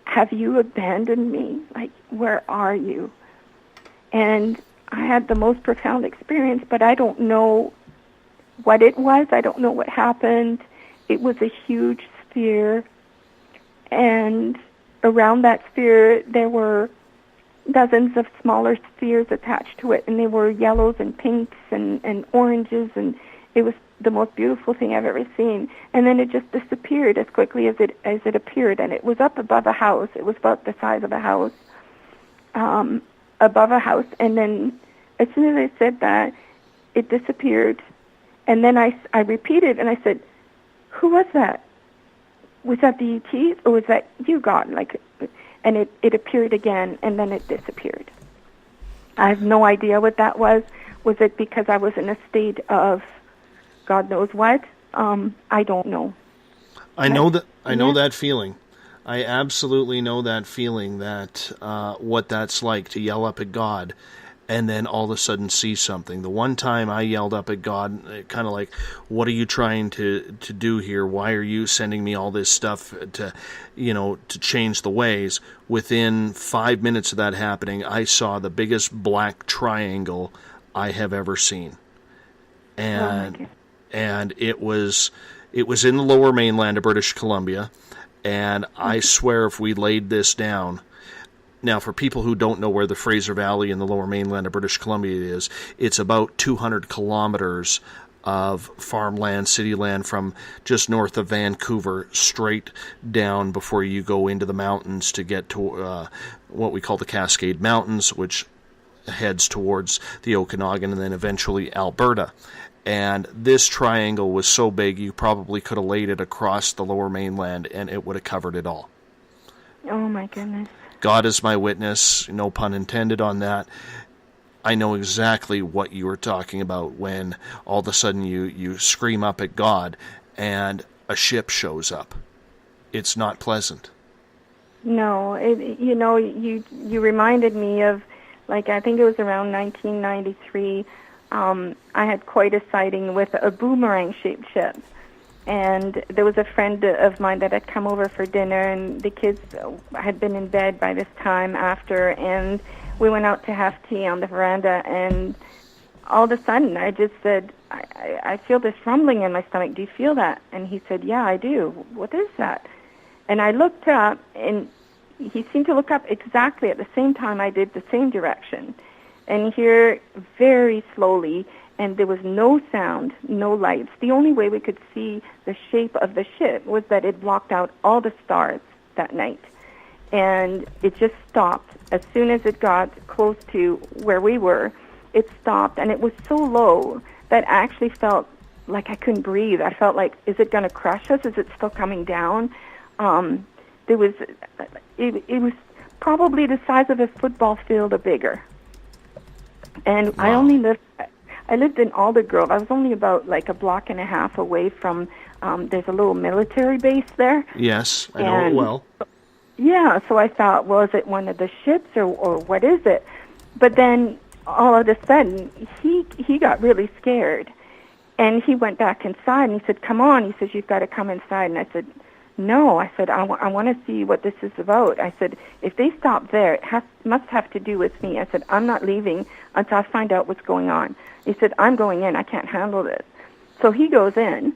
have you abandoned me? Like, where are you? And I had the most profound experience, but I don't know what it was. I don't know what happened. It was a huge sphere, and around that sphere there were dozens of smaller spheres attached to it, and they were yellows and pinks and oranges, and it was the most beautiful thing I've ever seen. And then it just disappeared as quickly as it appeared, and it was up above a house. It was about the size of a house, above a house. And then as soon as I said that, it disappeared. And then I repeated, and I said, who was that? Was that the ETs, or was that you, God? And it appeared again, and then it disappeared. I have no idea what that was. Was it because I was in a state of God knows what? I don't know. I know that feeling. I absolutely know that feeling, that what that's like to yell up at God and then all of a sudden see something. The one time I yelled up at God, kind of like, what are you trying to do here? Why are you sending me all this stuff to change the ways? Within 5 minutes of that happening, I saw the biggest black triangle I have ever seen. And it was in the lower mainland of British Columbia, and I swear if we laid this down. Now, for people who don't know where the Fraser Valley in the lower mainland of British Columbia is, it's about 200 kilometers of farmland, city land from just north of Vancouver straight down before you go into the mountains to get to what we call the Cascade Mountains, which heads towards the Okanagan and then eventually Alberta. And this triangle was so big you probably could have laid it across the lower mainland and it would have covered it all. Oh my goodness. God is my witness, no pun intended on that. I know exactly what you were talking about when all of a sudden you scream up at God and a ship shows up. It's not pleasant. No, you reminded me of, I think it was around 1993, I had quite a sighting with a boomerang-shaped ship. And there was a friend of mine that had come over for dinner, and the kids had been in bed by this time after, and we went out to have tea on the veranda, and all of a sudden I just said, I feel this rumbling in my stomach. Do you feel that? And he said, yeah, I do. What is that? And I looked up, and he seemed to look up exactly at the same time I did, the same direction. And here, very slowly, and there was no sound, no lights. The only way we could see the shape of the ship was that it blocked out all the stars that night. And it just stopped. As soon as it got close to where we were, it stopped. And it was so low that I actually felt like I couldn't breathe. I felt like, is it going to crush us? Is it still coming down? It was probably the size of a football field or bigger. And wow. I lived in Aldergrove. I was only about a block and a half away from, there's a little military base there. Yes, I know it well. Yeah, so I thought, well, is it one of the ships or what is it? But then all of a sudden, he got really scared. And he went back inside, and he said, come on. He says, you've got to come inside. And I said, no. I said, I want to see what this is about. I said, if they stop there, it must have to do with me. I said, I'm not leaving until I find out what's going on. He said, I'm going in. I can't handle this. So he goes in.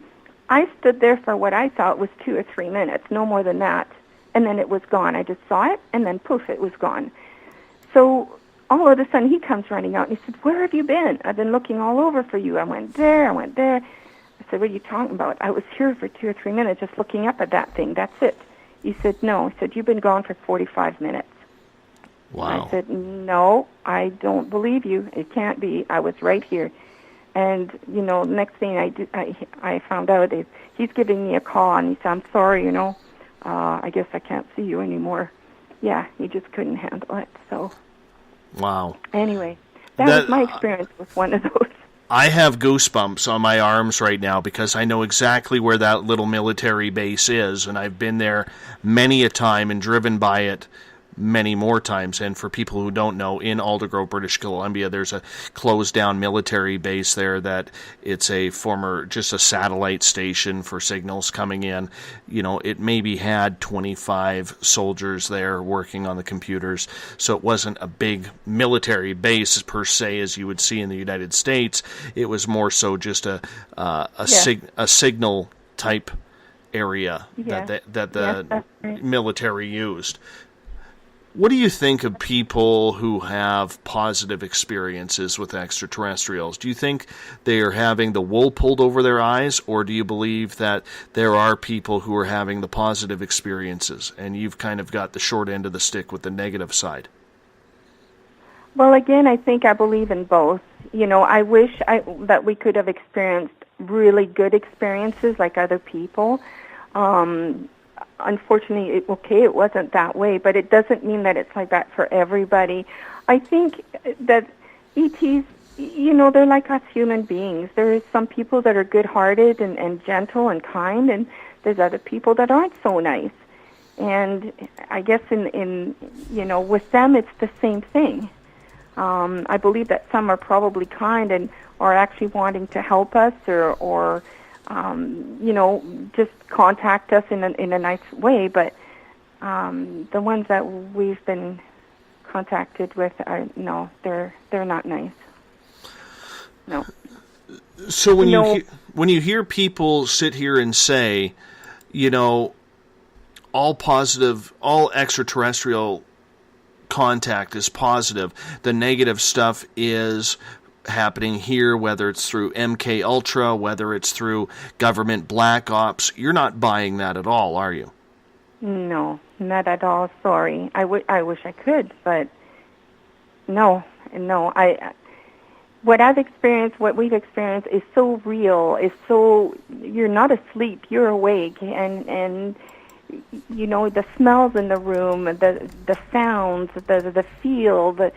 I stood there for what I thought was 2 or 3 minutes, no more than that. And then it was gone. I just saw it, and then poof, it was gone. So all of a sudden, he comes running out, and he said, where have you been? I've been looking all over for you. I went there, I went there. I said, what are you talking about? I was here for 2 or 3 minutes just looking up at that thing. That's it. He said, no. He said, you've been gone for 45 minutes. Wow. I said, no, I don't believe you. It can't be. I was right here. And, you know, next thing I found out is he's giving me a call, and he said, I'm sorry, you know, I guess I can't see you anymore. Yeah, he just couldn't handle it, so. Wow. Anyway, that was my experience with one of those. I have goosebumps on my arms right now because I know exactly where that little military base is, and I've been there many a time and driven by it many more times. And for people who don't know, in Aldergrove, British Columbia, there's a closed down military base there that it's a former, just a satellite station for signals coming in. You know, it maybe had 25 soldiers there working on the computers, so it wasn't a big military base per se as you would see in the United States. It was more so just a signal type area that the military used. What do you think of people who have positive experiences with extraterrestrials? Do you think they are having the wool pulled over their eyes, or do you believe that there are people who are having the positive experiences and you've kind of got the short end of the stick with the negative side? Well, again, I believe in both. You know, I wish that we could have experienced really good experiences like other people. Unfortunately, it wasn't that way, but it doesn't mean that it's like that for everybody. I think that ETs, you know, they're like us human beings. There is some people that are good-hearted and gentle and kind, and there's other people that aren't so nice. And I guess in you know, with them, it's the same thing. I believe that some are probably kind and are actually wanting to help us or you know, just contact us in a nice way. But the ones that we've been contacted with are they're not nice. No. So when you hear people sit here and say, you know, all extraterrestrial contact is positive, the negative stuff is happening here, whether it's through MK Ultra, whether it's through government black ops, you're not buying that at all, are you? No, not at all. Sorry. I wish I could, but no. What we've experienced is so real. Is so, you're not asleep, you're awake, and you know, the smells in the room, the sounds, the feel,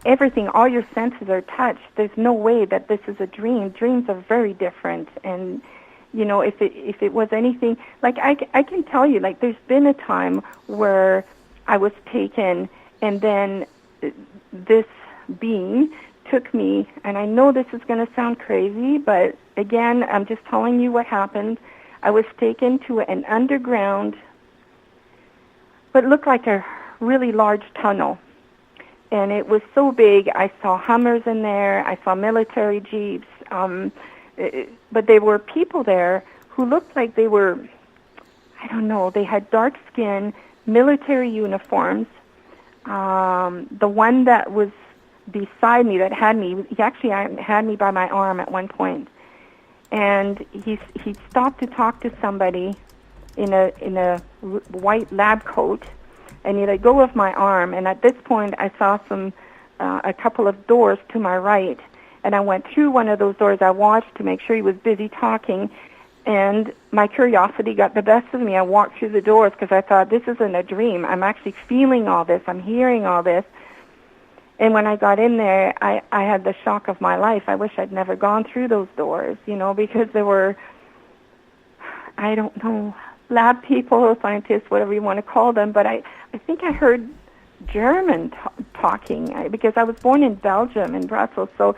everything, all your senses are touched. There's no way that this is a dream. Dreams are very different. And, you know, if it was anything, like I can tell you, like there's been a time where I was taken and then this being took me, and I know this is going to sound crazy, but again, I'm just telling you what happened. I was taken to an underground, what looked like a really large tunnel. And it was so big, I saw Hummers in there, I saw military jeeps, but there were people there who looked like they were, I don't know, they had dark skin, military uniforms. The one that was beside me, that had me, he actually had me by my arm at one point. And he stopped to talk to somebody in a white lab coat, and he let go of my arm, and at this point I saw a couple of doors to my right, and I went through one of those doors. I watched to make sure he was busy talking, and my curiosity got the best of me. I walked through the doors because I thought, this isn't a dream. I'm actually feeling all this. I'm hearing all this. And when I got in there, I had the shock of my life. I wish I'd never gone through those doors, you know, because there were, I don't know, lab people, scientists, whatever you want to call them, but I think I heard German talking, because I was born in Belgium, in Brussels. So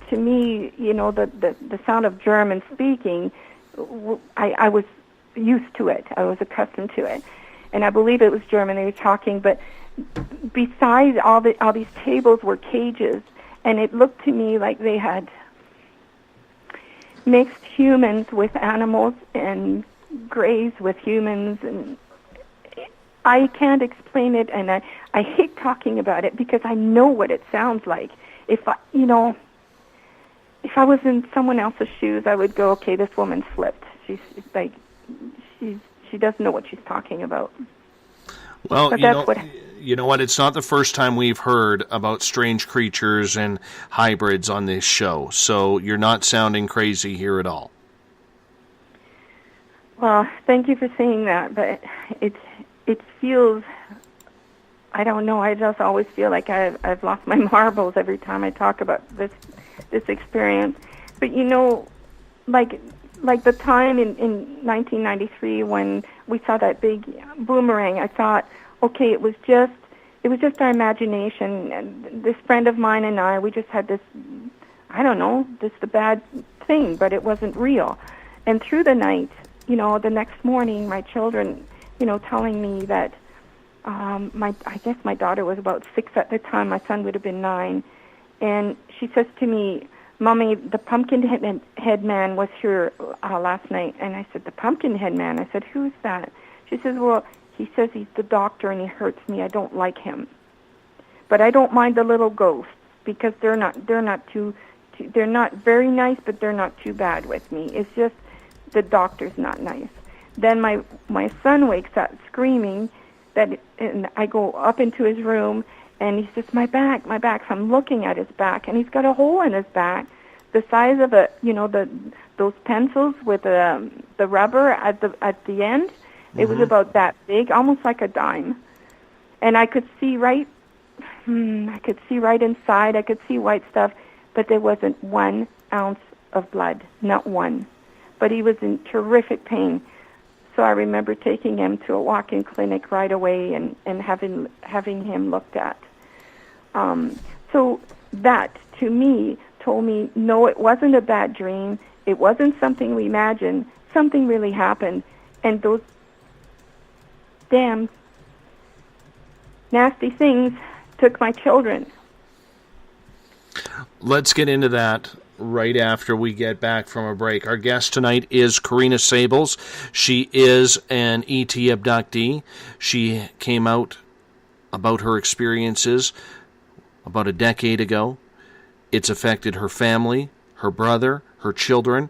to me, the sound of German speaking, I was used to it. I was accustomed to it. And I believe it was German they were talking. But besides all these tables were cages, and it looked to me like they had mixed humans with animals and greys with humans, and I can't explain it, and I hate talking about it because I know what it sounds like. If I was in someone else's shoes, I would go, okay, this woman's flipped. She doesn't know what she's talking about. Well, you know what? It's not the first time we've heard about strange creatures and hybrids on this show, so you're not sounding crazy here at all. Well, thank you for saying that, but it feels, I don't know, I just always feel like I've lost my marbles every time I talk about this experience. But like the time in 1993 when we saw that big boomerang, I thought, okay, it was just our imagination. And this friend of mine and I, we just had this, I don't know, just a bad thing, but it wasn't real. And through the night, the next morning, my children, telling me that I guess my daughter was about 6 at the time, my son would have been 9, and she says to me, Mommy, the Pumpkinhead Man was here last night. And I said, the Pumpkinhead Man? I said, who's that? She says, well, he says he's the doctor and he hurts me. I don't like him. But I don't mind the little ghosts because they're not very nice, but they're not too bad with me. It's just the doctor's not nice. Then my son wakes up screaming, and I go up into his room, and he says, my back. So I'm looking at his back, and he's got a hole in his back the size of those pencils with the rubber at the end. Mm-hmm. It was about that big, almost like a dime. And I could see right inside. I could see white stuff, but there wasn't 1 ounce of blood, not one. But he was in terrific pain. So I remember taking him to a walk-in clinic right away and having him looked at. So that, to me, told me, no, it wasn't a bad dream. It wasn't something we imagined. Something really happened. And those damn nasty things took my children. Let's get into that right after we get back from a break. Our guest tonight is Corina Saebels. She is an ET abductee. She came out about her experiences about a decade ago. It's affected her family, her brother, her children,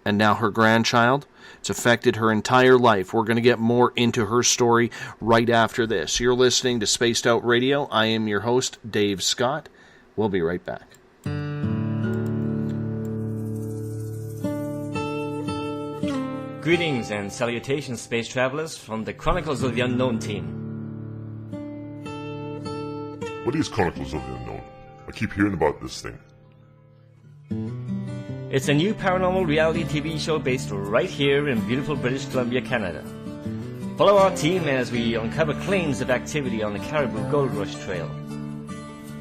and now her grandchild. It's affected her entire life. We're going to get more into her story right after this. You're listening to Spaced Out Radio. I am your host, Dave Scott. We'll be right back. Greetings and salutations, space travelers, from the Chronicles of the Unknown team. What is Chronicles of the Unknown? I keep hearing about this thing. It's a new paranormal reality TV show based right here in beautiful British Columbia, Canada. Follow our team as we uncover claims of activity on the Caribou Gold Rush Trail.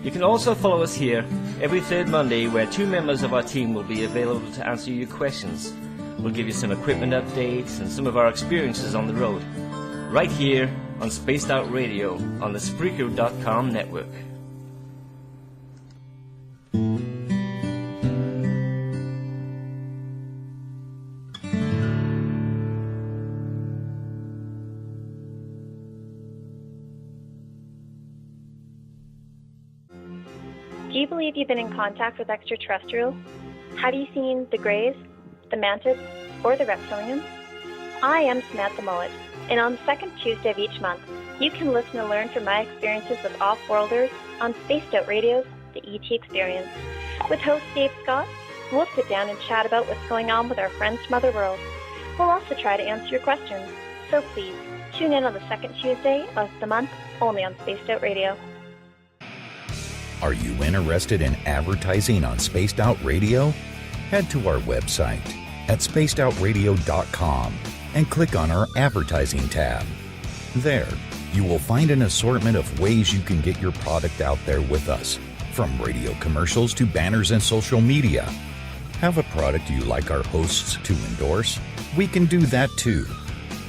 You can also follow us here every third Monday, where 2 members of our team will be available to answer your questions. We'll give you some equipment updates and some of our experiences on the road, right here on Spaced Out Radio on the Spreaker.com network. Do you believe you've been in contact with extraterrestrials? Have you seen the Greys, the Mantids, or the Reptilians? I am Samantha Mullet, and on the second Tuesday of each month, you can listen and learn from my experiences with off-worlders on Spaced Out Radio's The ET Experience. With host Dave Scott, we'll sit down and chat about what's going on with our friends from other worlds. We'll also try to answer your questions, so please tune in on the second Tuesday of the month, only on Spaced Out Radio. Are you interested in advertising on Spaced Out Radio? Head to our website at spacedoutradio.com and click on our advertising tab. There, You will find an assortment of ways you can get your product out there with us, from radio commercials to banners and social media. Have a product you like our hosts to endorse? We can do that too.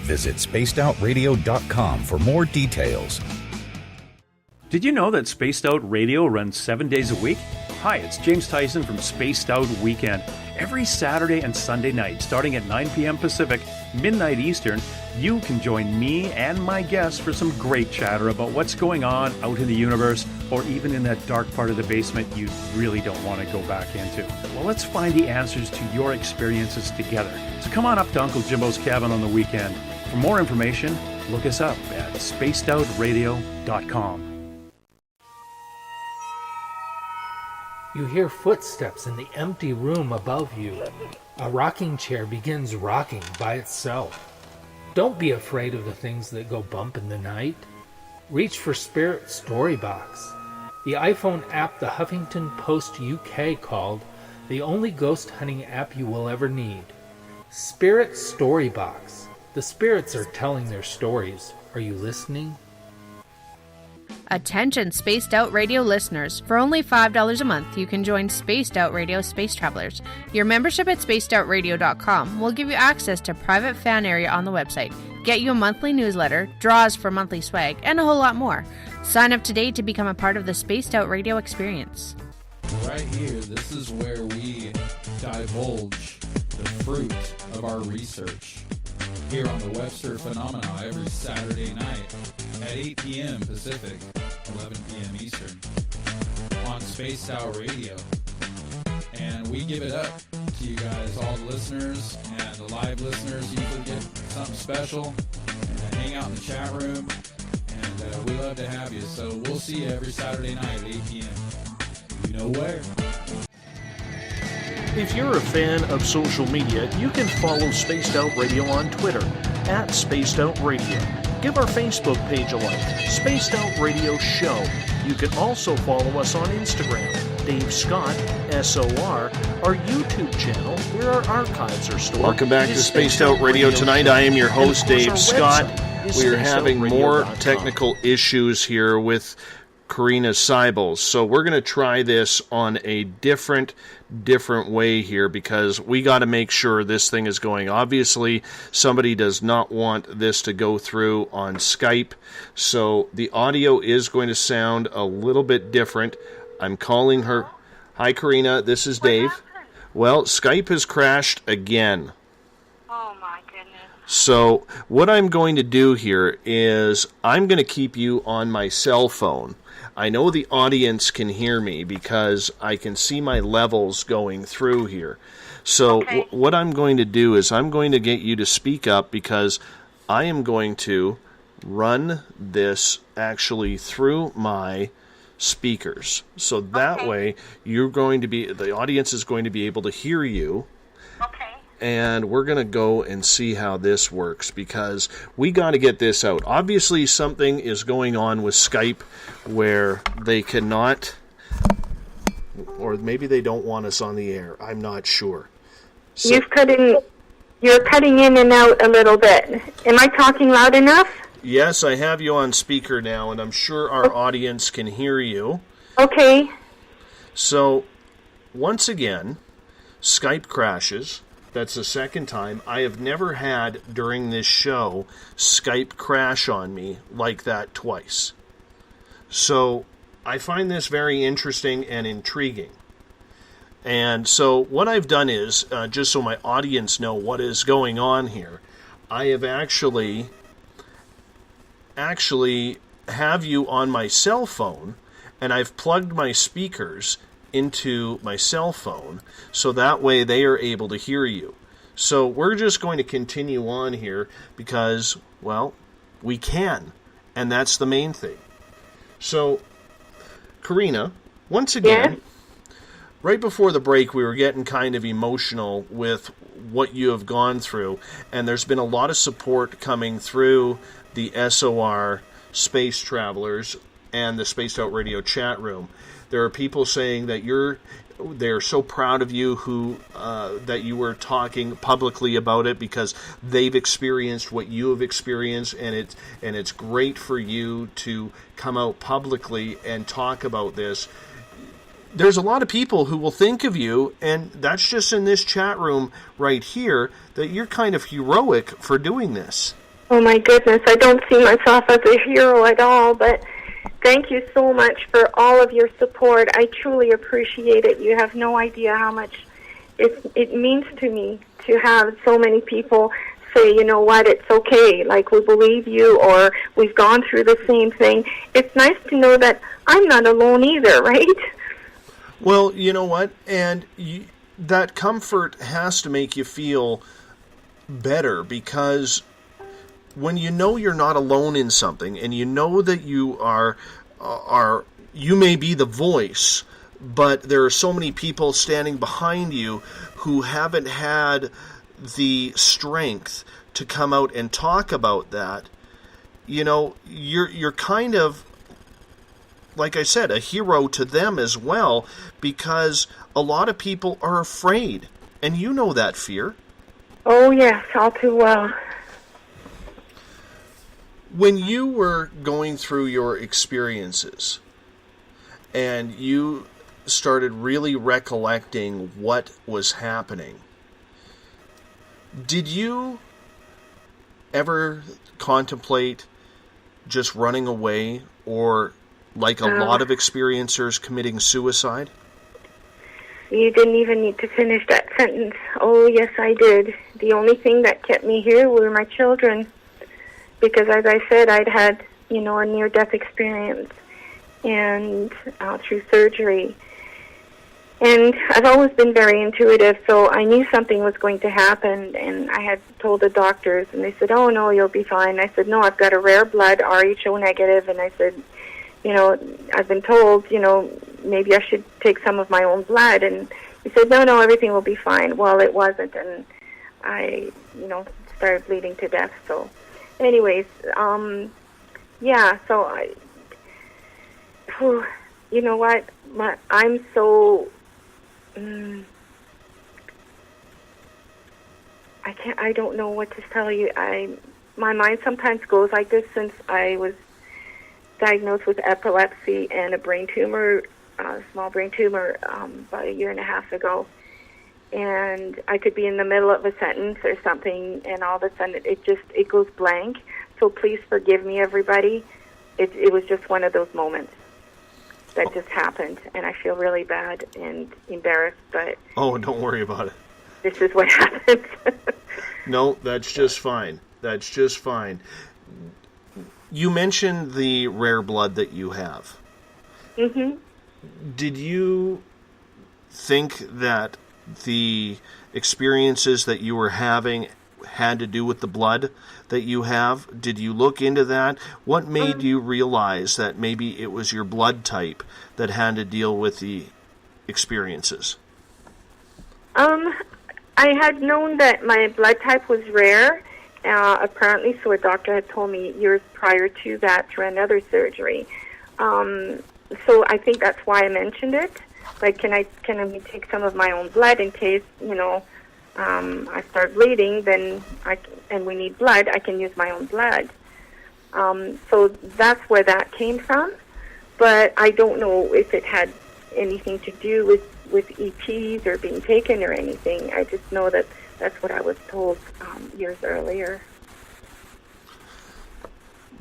Visit spacedoutradio.com for more details. Did you know that Spaced Out Radio runs 7 days a week? Hi, it's James Tyson from Spaced Out Weekend. Every Saturday and Sunday night, starting at 9 p.m. Pacific, midnight Eastern, you can join me and my guests for some great chatter about what's going on out in the universe, or even in that dark part of the basement you really don't want to go back into. Well, let's find the answers to your experiences together. So come on up to Uncle Jimbo's cabin on the weekend. For more information, look us up at spacedoutradio.com. You hear footsteps in the empty room above you. A rocking chair begins rocking by itself. Don't be afraid of the things that go bump in the night. Reach for Spirit Storybox, the iPhone app the Huffington Post UK called the only ghost hunting app you will ever need. Spirit Storybox. The spirits are telling their stories. Are you listening? Attention Spaced Out Radio listeners. For only $5 a month, you can join Spaced Out Radio Space Travelers. Your membership at spacedoutradio.com will give you access to private fan area on the website, get you a monthly newsletter, draws for monthly swag, and a whole lot more. Sign up today to become a part of the Spaced Out Radio experience. Right here, this is where we divulge the fruit of our research. Here on the Webster Phenomena every Saturday night at 8 p.m. Pacific, 11 p.m. Eastern on Spaced Out Radio. And we give it up to you guys, all the listeners and the live listeners. You usually get something special and hang out in the chat room. And we love to have you. So we'll see you every Saturday night at 8 p.m. You know where. If you're a fan of social media, you can follow Spaced Out Radio on Twitter at Spaced Out Radio. Give our Facebook page a like, Spaced Out Radio Show. You can also follow us on Instagram, Dave Scott, SOR, our YouTube channel, where our archives are stored. Welcome back to Spaced Out Radio tonight. I am your host, Dave Scott. We are having more technical issues here with Corina Saebels. So we're going to try this on a different way here, because we got to make sure this thing is going. Obviously, somebody does not want this to go through on Skype, so the audio is going to sound a little bit different. I'm calling her. Hi, Corina. This is Dave. Well, Skype has crashed again. Oh, my goodness. So what I'm going to do here is I'm going to keep you on my cell phone. I know the audience can hear me because I can see my levels going through here. So what I'm going to do is I'm going to get you to speak up, because I am going to run this actually through my speakers. So that way the audience is going to be able to hear you. And we're going to go and see how this works, because we got to get this out. Obviously, something is going on with Skype where they cannot, or maybe they don't want us on the air. I'm not sure. So, you're cutting in and out a little bit. Am I talking loud enough? Yes, I have you on speaker now, and I'm sure our audience can hear you. Okay. So, once again, Skype crashes. That's the second time. I have never had, during this show, Skype crash on me like that twice. So I find this very interesting and intriguing. And so what I've done is, just so my audience know what is going on here, I have actually have you on my cell phone, and I've plugged my speakers into my cell phone, so that way they are able to hear you. So we're just going to continue on here because, well, we can, and that's the main thing. So, Corina, once again, right before the break, we were getting kind of emotional with what you have gone through, and there's been a lot of support coming through the SOR Space Travelers and the Spaced Out Radio chat room. There are people saying that they're so proud of you that you were talking publicly about it, because they've experienced what you have experienced, and it's great for you to come out publicly and talk about this. There's a lot of people who will think of you, and that's just in this chat room right here, that you're kind of heroic for doing this. Oh my goodness, I don't see myself as a hero at all, but thank you so much for all of your support. I truly appreciate it. You have no idea how much it means to me to have so many people say, you know what, it's okay, like, we believe you, or we've gone through the same thing. It's nice to know that I'm not alone either, right? Well, you know what? And that comfort has to make you feel better, because when you know you're not alone in something, and you know that you you may be the voice, but there are so many people standing behind you who haven't had the strength to come out and talk about that, you know, you're kind of, like I said, a hero to them as well, because a lot of people are afraid, and you know that fear. Oh, yes, all too well. When you were going through your experiences, and you started really recollecting what was happening, did you ever contemplate just running away, or like a lot of experiencers, committing suicide? You didn't even need to finish that sentence. Oh, yes, I did. The only thing that kept me here were my children. Because, as I said, I'd had, you know, a near-death experience, and through surgery. And I've always been very intuitive, so I knew something was going to happen, and I had told the doctors, and they said, oh, no, you'll be fine. I said, no, I've got a rare blood, RHO negative, and I said, you know, I've been told, you know, maybe I should take some of my own blood. And he said, no, everything will be fine. Well, it wasn't, and I, you know, started bleeding to death. So, anyways, yeah, so you know what, I'm so, I don't know what to tell you. My mind sometimes goes like this since I was diagnosed with epilepsy and a brain tumor, small brain tumor, about 1.5 years ago. And I could be in the middle of a sentence or something, and all of a sudden it goes blank. So please forgive me, everybody. It was just one of those moments that just happened, and I feel really bad and embarrassed, but... Oh, don't worry about it. This is what happens. No, that's just fine. That's just fine. You mentioned the rare blood that you have. Mm-hmm. Did you think that the experiences that you were having had to do with the blood that you have? Did you look into that? What made you realize that maybe it was your blood type that had to deal with the experiences? I had known that my blood type was rare, apparently, so a doctor had told me years prior to that through another surgery. So I think that's why I mentioned it. Like, can I take some of my own blood in case, you know, I start bleeding, then and we need blood, I can use my own blood. So that's where that came from. But I don't know if it had anything to do with ETs or being taken or anything. I just know that that's what I was told years earlier.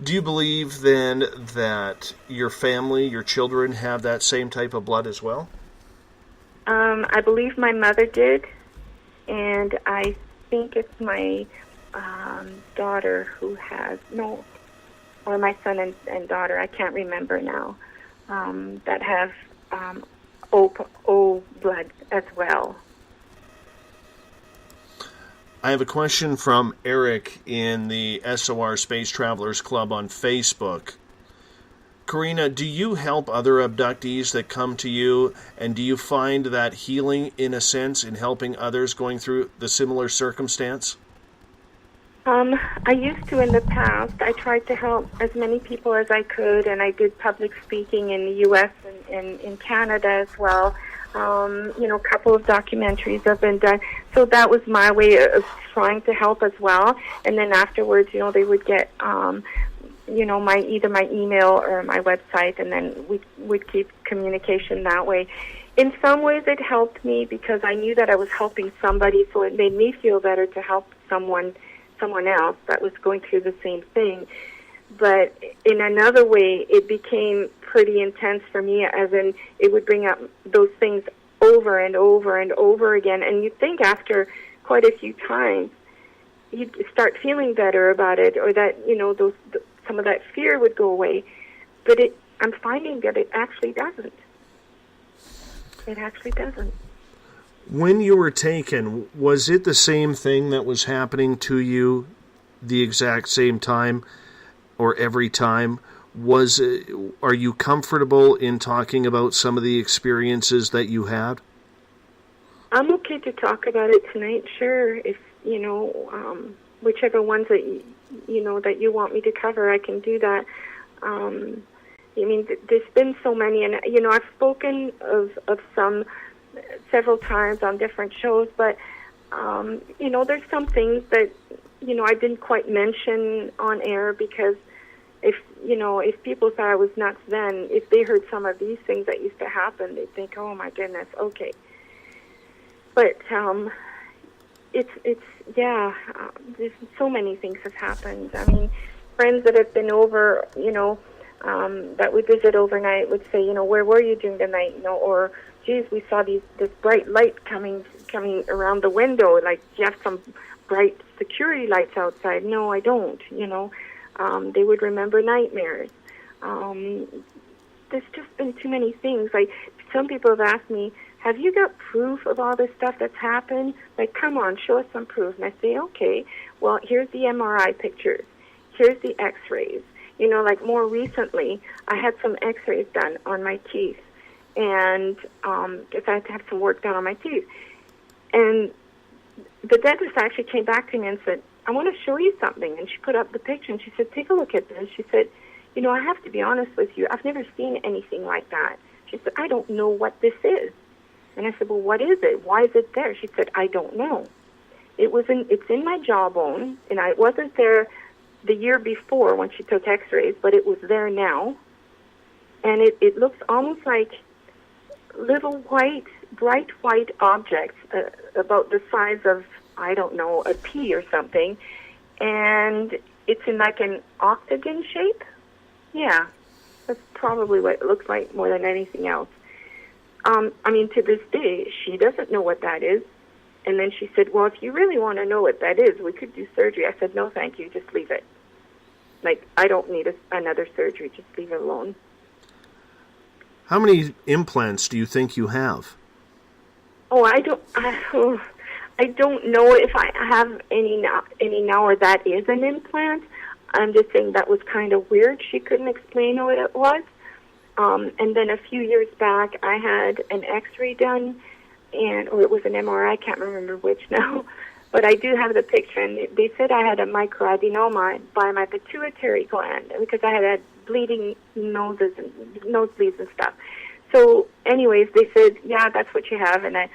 Do you believe then that your family, your children, have that same type of blood as well? I believe my mother did, and I think it's my daughter who has, or my son and daughter, I can't remember now, that have O blood as well. I have a question from Eric in the SOR Space Travelers Club on Facebook. Corina, do you help other abductees that come to you, and do you find that healing, in a sense, in helping others going through the similar circumstance? I used to in the past. I tried to help as many people as I could, and I did public speaking in the U.S. and in Canada as well. A couple of documentaries have been done. So that was my way of trying to help as well. And then afterwards, they would get, either my email or my website, and then we'd keep communication that way. In some ways, it helped me because I knew that I was helping somebody, so it made me feel better to help someone else that was going through the same thing. But in another way, it became pretty intense for me, as in it would bring up those things over and over and over again. And you'd think after quite a few times, you'd start feeling better about it, or that, some of that fear would go away. But I'm finding that it actually doesn't. It actually doesn't. When you were taken, was it the same thing that was happening to you the exact same time or every time? Are you comfortable in talking about some of the experiences that you had? I'm okay to talk about it tonight, sure. If, whichever ones that, that you want me to cover, I can do that. There's been so many, and, I've spoken of some several times on different shows, but, there's some things that, I didn't quite mention on air because if people thought I was nuts then, if they heard some of these things that used to happen, they'd think, oh my goodness, okay. But, there's so many things have happened. I mean, friends that have been over, that would visit overnight would say, where were you during the night? Or, geez, we saw this bright light coming around the window. Like, do you have some bright security lights outside? No, I don't. They would remember nightmares. There's just been too many things. Like, some people have asked me, have you got proof of all this stuff that's happened? Like, come on, show us some proof. And I say, okay, well, here's the MRI pictures. Here's the x-rays. Like more recently, I had some x-rays done on my teeth, and because I had to have some work done on my teeth. And the dentist actually came back to me and said, I want to show you something. And she put up the picture, and she said, take a look at this. She said, I have to be honest with you. I've never seen anything like that. She said, I don't know what this is. And I said, well, what is it? Why is it there? She said, I don't know. It's in my jawbone, and I wasn't there the year before when she took x-rays, but it was there now. And it looks almost like little bright white objects about the size of, I don't know, a pea or something. And it's in like an octagon shape. Yeah, that's probably what it looks like more than anything else. To this day, she doesn't know what that is. And then she said, well, if you really want to know what that is, we could do surgery. I said, no, thank you, just leave it. Like, I don't need another surgery, just leave it alone. How many implants do you think you have? Oh, I don't know if I have any now or that is an implant. I'm just saying that was kind of weird. She couldn't explain what it was. And then a few years back, I had an x-ray done, or it was an MRI, I can't remember which now, but I do have the picture, and they said I had a microadenoma by my pituitary gland, because I had bleeding nosebleeds and stuff. So anyways, they said, yeah, that's what you have, and I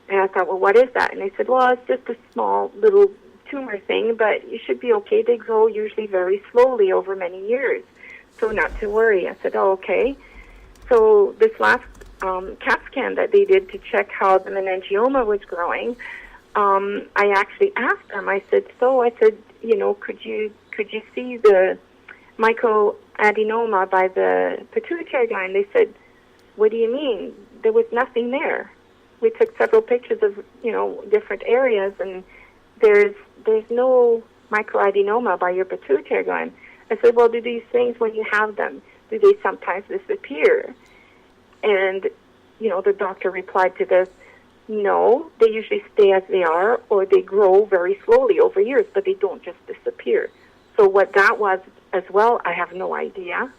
thought, well, what is that? And they said, well, it's just a small little tumor thing, but you should be okay. They grow usually very slowly over many years, so not to worry. I said, oh, okay. So this last CAT scan that they did to check how the meningioma was growing, I actually asked them. I said, could you see the microadenoma by the pituitary gland? They said, what do you mean? There was nothing there. We took several pictures of different areas, and there's no microadenoma by your pituitary gland. I said, well, do these things, when you have them, do they sometimes disappear? And, the doctor replied to this, no, they usually stay as they are, or they grow very slowly over years, but they don't just disappear. So what that was as well, I have no idea.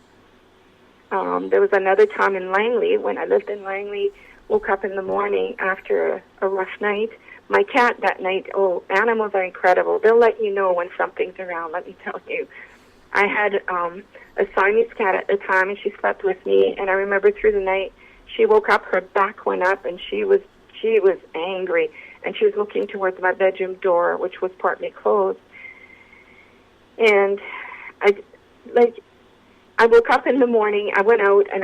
There was another time in Langley, when I lived in Langley, woke up in the morning after a rough night. My cat that night, animals are incredible. They'll let you know when something's around, let me tell you. I had a Siamese cat at the time, and she slept with me, and I remember through the night she woke up, her back went up, and she was angry, and she was looking towards my bedroom door, which was partly closed. And I woke up in the morning. I went out and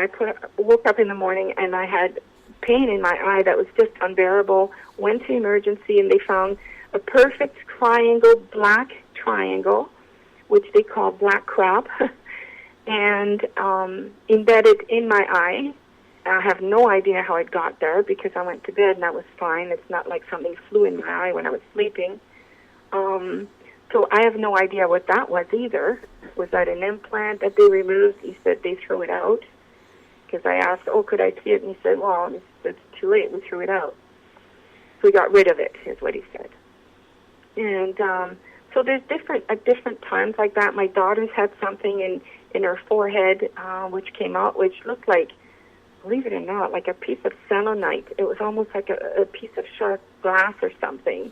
woke up in the morning, and I had pain in my eye that was just unbearable. Went to emergency, and they found a perfect triangle, black triangle, which they call black crab, and embedded in my eye. I have no idea how it got there because I went to bed and I was fine. It's not like something flew in my eye when I was sleeping. So I have no idea what that was either. Was that an implant that they removed? He said they threw it out. Because I asked, could I see it? And he said, well, it's too late. We threw it out. So we got rid of it, is what he said. And so there's at different times like that. My daughter's had something in her forehead, which came out, which looked like, believe it or not, like a piece of selenite. It was almost like a piece of sharp glass or something.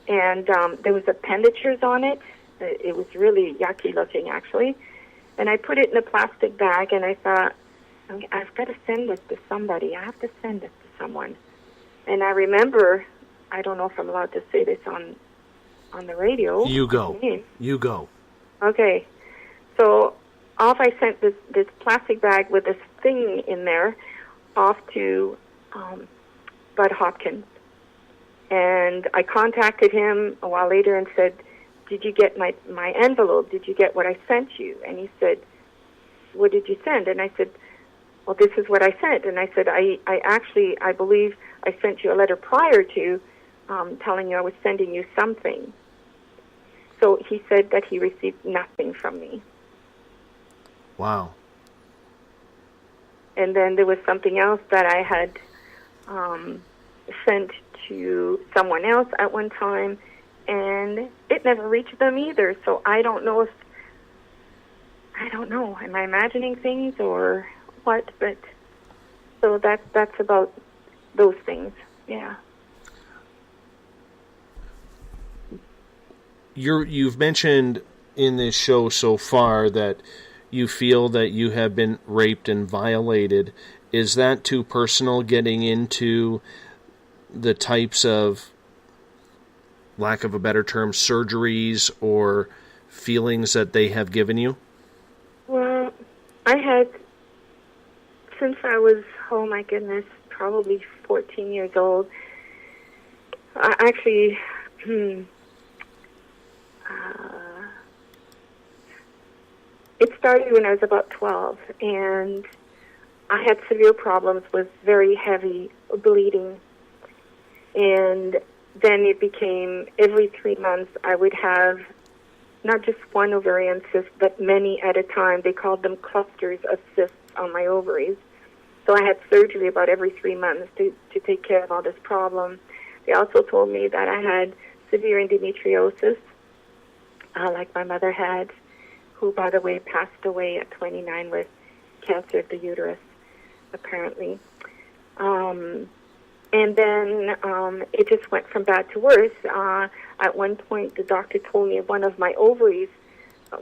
And there was appendages on it. It was really yucky looking, actually. And I put it in a plastic bag, and I thought, I've got to send this to somebody. I have to send this to someone. And I remember, I don't know if I'm allowed to say this on the radio. You go. You go. Okay. So off I sent this plastic bag with this thing in there off to Bud Hopkins. And I contacted him a while later and said, did you get my envelope? Did you get what I sent you? And he said, what did you send? And I said, well, this is what I sent. And I said, I believe I sent you a letter prior to telling you I was sending you something. So he said that he received nothing from me. Wow. And then there was something else that I had sent to someone else at one time, and it never reached them either. So I don't know. Am I imagining things or what? But so that's about those things. Yeah. You've mentioned in this show so far that you feel that you have been raped and violated. Is that too personal, getting into the types of, lack of a better term, surgeries or feelings that they have given you? Well, I had, since I was, oh my goodness, probably 14 years old, I actually, it started when I was about 12, and I had severe problems with very heavy bleeding. And then it became every 3 months I would have not just one ovarian cyst, but many at a time. They called them clusters of cysts on my ovaries. So I had surgery about every 3 months to take care of all this problem. They also told me that I had severe endometriosis, like my mother had, who, by the way, passed away at 29 with cancer of the uterus, apparently. And then it just went from bad to worse. At one point, the doctor told me one of my ovaries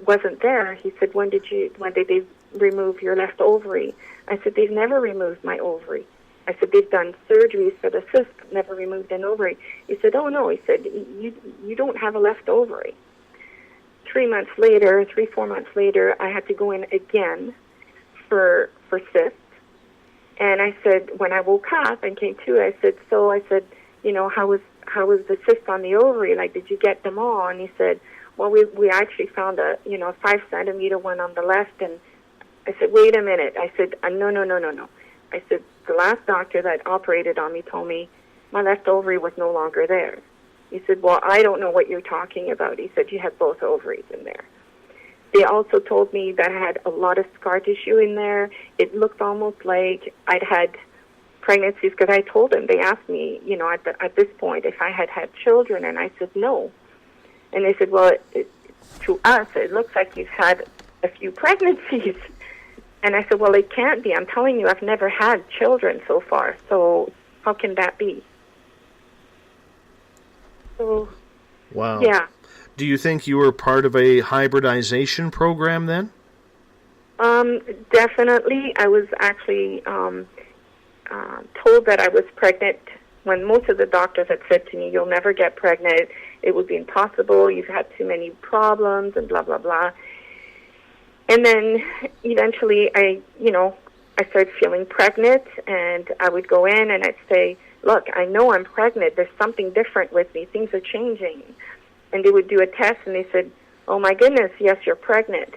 wasn't there. He said, when did they remove your left ovary? I said, they've never removed my ovary. I said, they've done surgeries for the cyst, but never removed an ovary. He said, oh, no. He said, you don't have a left ovary. 4 months later, I had to go in again for cysts. And I said, when I woke up and came to, I said, how was the cyst on the ovary? Like, did you get them all? And he said, well, we actually found a 5 centimeter one on the left. And I said, wait a minute. I said, no. I said, the last doctor that operated on me told me my left ovary was no longer there. He said, well, I don't know what you're talking about. He said, you had both ovaries in there. They also told me that I had a lot of scar tissue in there. It looked almost like I'd had pregnancies, because I told them, they asked me, at this point, if I had had children, and I said no. And they said, well, to us, it looks like you've had a few pregnancies. And I said, well, it can't be. I'm telling you, I've never had children so far, so how can that be? So, wow. Yeah. Do you think you were part of a hybridization program then? Definitely. I was actually told that I was pregnant when most of the doctors had said to me, "You'll never get pregnant. It would be impossible. You've had too many problems," and blah, blah, blah. And then eventually I started feeling pregnant, and I would go in and I'd say, "Look, I know I'm pregnant. There's something different with me. Things are changing." And they would do a test, and they said, "Oh, my goodness, yes, you're pregnant."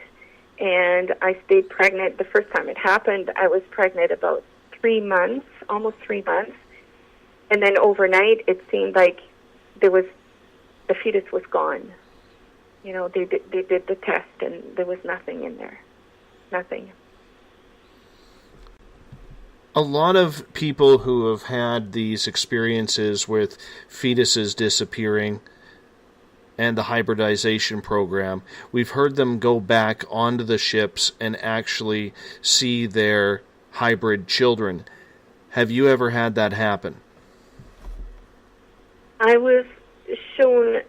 And I stayed pregnant. The first time it happened, I was pregnant about 3 months, almost 3 months. And then overnight, it seemed like the fetus was gone. They did the test, and there was nothing in there. Nothing. A lot of people who have had these experiences with fetuses disappearing and the hybridization program, we've heard them go back onto the ships and actually see their hybrid children. Have you ever had that happen? I was shown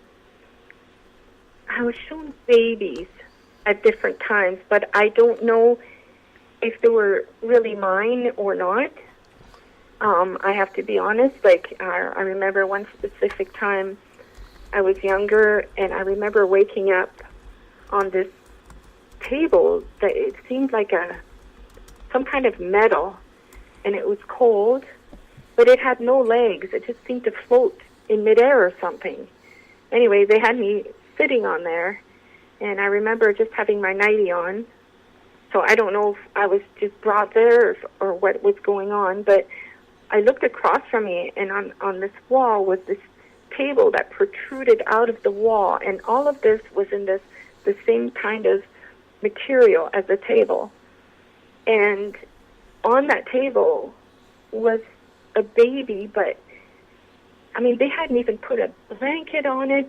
babies at different times, but I don't know if they were really mine or not. I have to be honest. I remember one specific time I was younger, and I remember waking up on this table that it seemed like some kind of metal, and it was cold, but it had no legs. It just seemed to float in midair or something. Anyway, they had me sitting on there, and I remember just having my nightie on. So I don't know if I was just brought there or what was going on, but I looked across from me, and on this wall was this table that protruded out of the wall, and all of this was in the same kind of material as the table. And on that table was a baby, but they hadn't even put a blanket on it.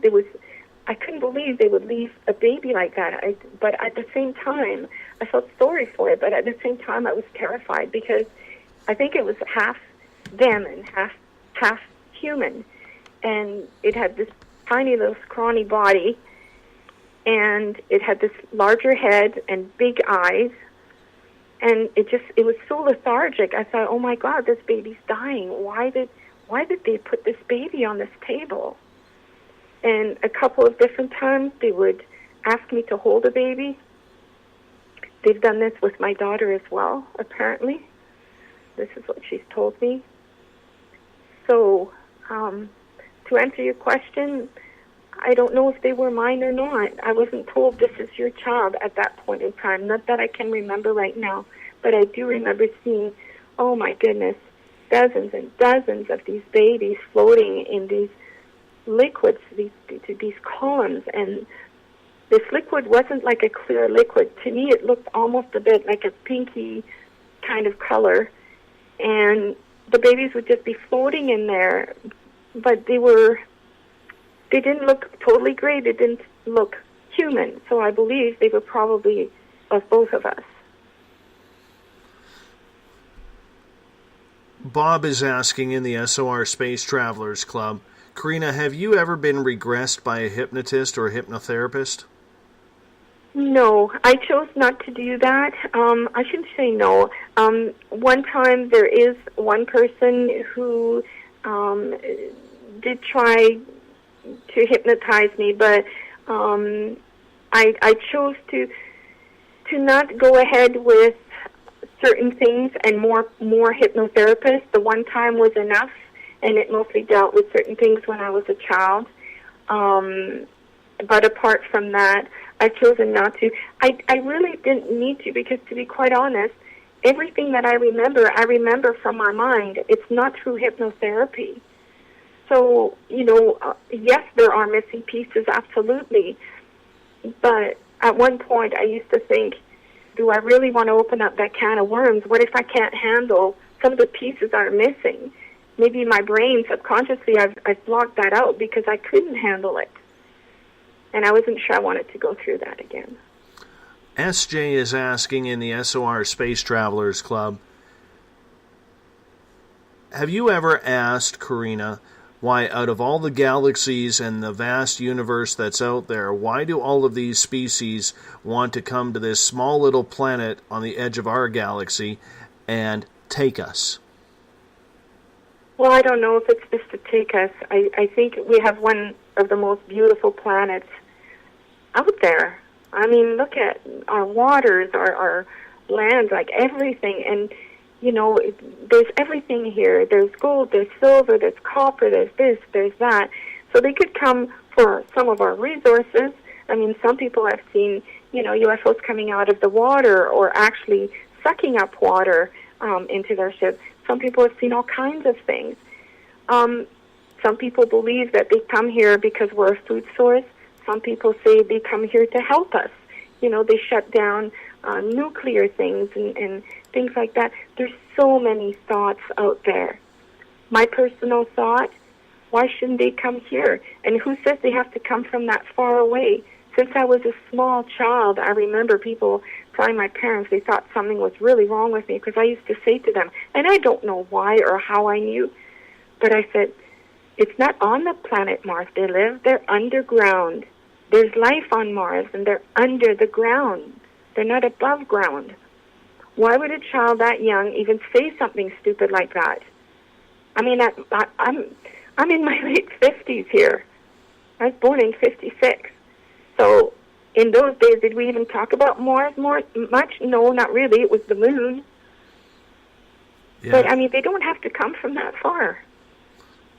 I couldn't believe they would leave a baby like that. But at the same time, I felt sorry for it, but at the same time I was terrified because I think it was half them and half human. And it had this tiny little scrawny body, and it had this larger head and big eyes, and it was so lethargic. I thought, oh my God, this baby's dying. Why did they put this baby on this table? And a couple of different times they would ask me to hold a baby. They've done this with my daughter as well, apparently. This is what she's told me. So, to answer your question, I don't know if they were mine or not. I wasn't told this is your child at that point in time. Not that I can remember right now, but I do remember seeing, oh my goodness, dozens and dozens of these babies floating in these liquids, these columns, and this liquid wasn't like a clear liquid. To me, it looked almost a bit like a pinky kind of color, and the babies would just be floating in there, but they didn't look totally gray. They didn't look human, so I believe they were probably of both of us. Bob is asking in the SOR Space Travelers Club, Carina, have you ever been regressed by a hypnotist or a hypnotherapist? No, I chose not to do that. I shouldn't say no. One time there is one person who did try to hypnotize me, but I chose to not go ahead with certain things and more hypnotherapists. The one time was enough, and it mostly dealt with certain things when I was a child. But apart from that, I've chosen not to. I really didn't need to, because to be quite honest, everything that I remember from my mind. It's not through hypnotherapy. So, yes, there are missing pieces, absolutely. But at one point I used to think, do I really want to open up that can of worms? What if I can't handle some of the pieces that are missing? Maybe my brain, subconsciously, I've blocked that out because I couldn't handle it. And I wasn't sure I wanted to go through that again. SJ is asking in the SOR Space Travelers Club, have you ever asked, Carina, why out of all the galaxies and the vast universe that's out there, why do all of these species want to come to this small little planet on the edge of our galaxy and take us? Well, I don't know if it's just to take us. I think we have one of the most beautiful planets out there. I mean, look at our waters, our land, like everything. And, you know, there's everything here. There's gold, there's silver, there's copper, there's this, there's that. So they could come for some of our resources. I mean, some people have seen, you know, UFOs coming out of the water or actually sucking up water into their ships. Some people have seen all kinds of things. Some people believe that they come here because we're a food source. Some people say they come here to help us. You know, they shut down nuclear things and things like that. There's so many thoughts out there. My personal thought, why shouldn't they come here? And who says they have to come from that far away? Since I was a small child, I remember people telling my parents they thought something was really wrong with me because I used to say to them, and I don't know why or how I knew, but I said, it's not on the planet Mars they live, they're underground. There's life on Mars, and they're under the ground. They're not above ground. Why would a child that young even say something stupid like that? I mean, I'm in my late 50s here. I was born in 56. So in those days, did we even talk about Mars much? No, not really. It was the moon. Yeah. But, I mean, they don't have to come from that far.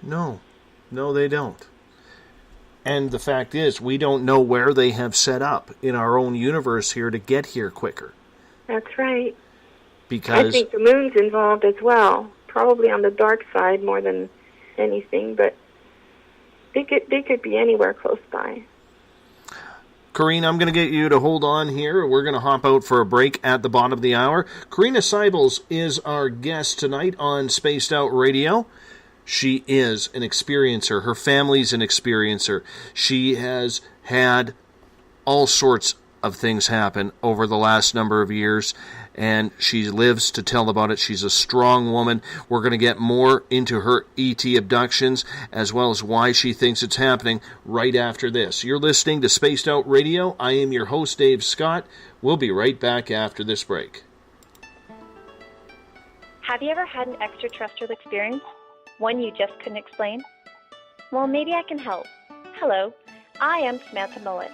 No, they don't. And the fact is, we don't know where they have set up in our own universe here to get here quicker. That's right. Because I think the moon's involved as well, probably on the dark side more than anything, but they could be anywhere close by. Carina, I'm going to get you to hold on here. We're going to hop out for a break at the bottom of the hour. Corina Saebels is our guest tonight on Spaced Out Radio. She is an experiencer. Her family's an experiencer. She has had all sorts of things happen over the last number of years, and she lives to tell about it. She's a strong woman. We're going to get more into her ET abductions, as well as why she thinks it's happening right after this. You're listening to Spaced Out Radio. I am your host, Dave Scott. We'll be right back after this break. Have you ever had an extraterrestrial experience? One you just couldn't explain? Well, maybe I can help. Hello, I am Samantha Mullet.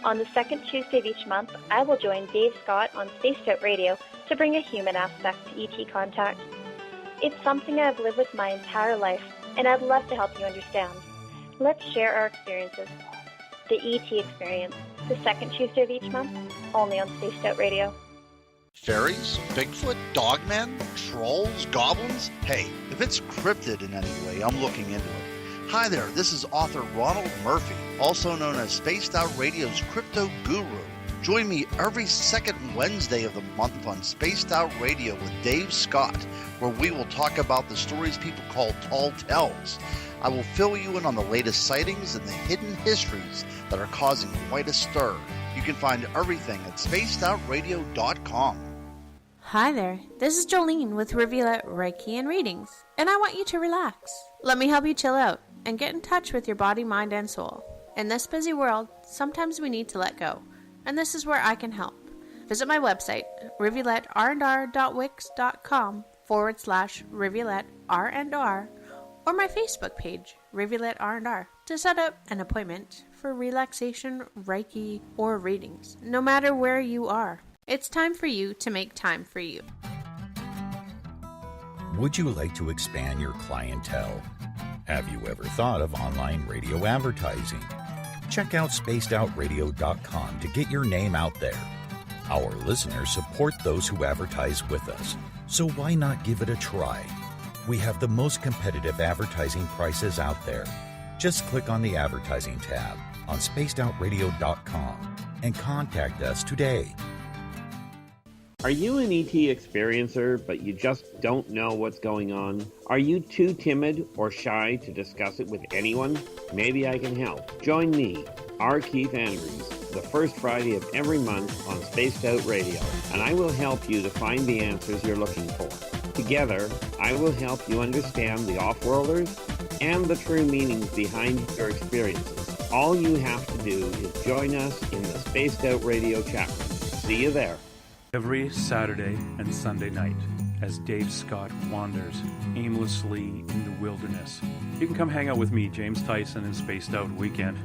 On the second Tuesday of each month, I will join Dave Scott on Spaced Out Radio to bring a human aspect to ET contact. It's something I've lived with my entire life, and I'd love to help you understand. Let's share our experiences. The ET Experience, the second Tuesday of each month, only on Spaced Out Radio. Fairies? Bigfoot? Dogmen? Trolls? Goblins? Hey, if it's cryptid in any way, I'm looking into it. Hi there, this is author Ronald Murphy, also known as Spaced Out Radio's Crypto Guru. Join me every second Wednesday of the month on Spaced Out Radio with Dave Scott, where we will talk about the stories people call tall tales. I will fill you in on the latest sightings and the hidden histories that are causing quite a stir. You can find everything at spacedoutradio.com. Hi there, this is Jolene with Rivulet Reiki and Readings, and I want you to relax. Let me help you chill out and get in touch with your body, mind, and soul. In this busy world, sometimes we need to let go, and this is where I can help. Visit my website, rivuletrndr.wix.com/rivuletrndr, or my Facebook page, Rivulet R&R, to set up an appointment for relaxation, Reiki, or readings, no matter where you are. It's time for you to make time for you. Would you like to expand your clientele? Have you ever thought of online radio advertising? Check out spacedoutradio.com to get your name out there. Our listeners support those who advertise with us, so why not give it a try? We have the most competitive advertising prices out there. Just click on the advertising tab on spacedoutradio.com and contact us today. Are you an ET experiencer, but you just don't know what's going on? Are you too timid or shy to discuss it with anyone? Maybe I can help. Join me, R. Keith Andrews, the first Friday of every month on Spaced Out Radio, and I will help you to find the answers you're looking for. Together, I will help you understand the off-worlders and the true meanings behind your experiences. All you have to do is join us in the Spaced Out Radio chat room. See you there. Every Saturday and Sunday night as Dave Scott wanders aimlessly in the wilderness. You can come hang out with me, James Tyson, in Spaced Out Weekend.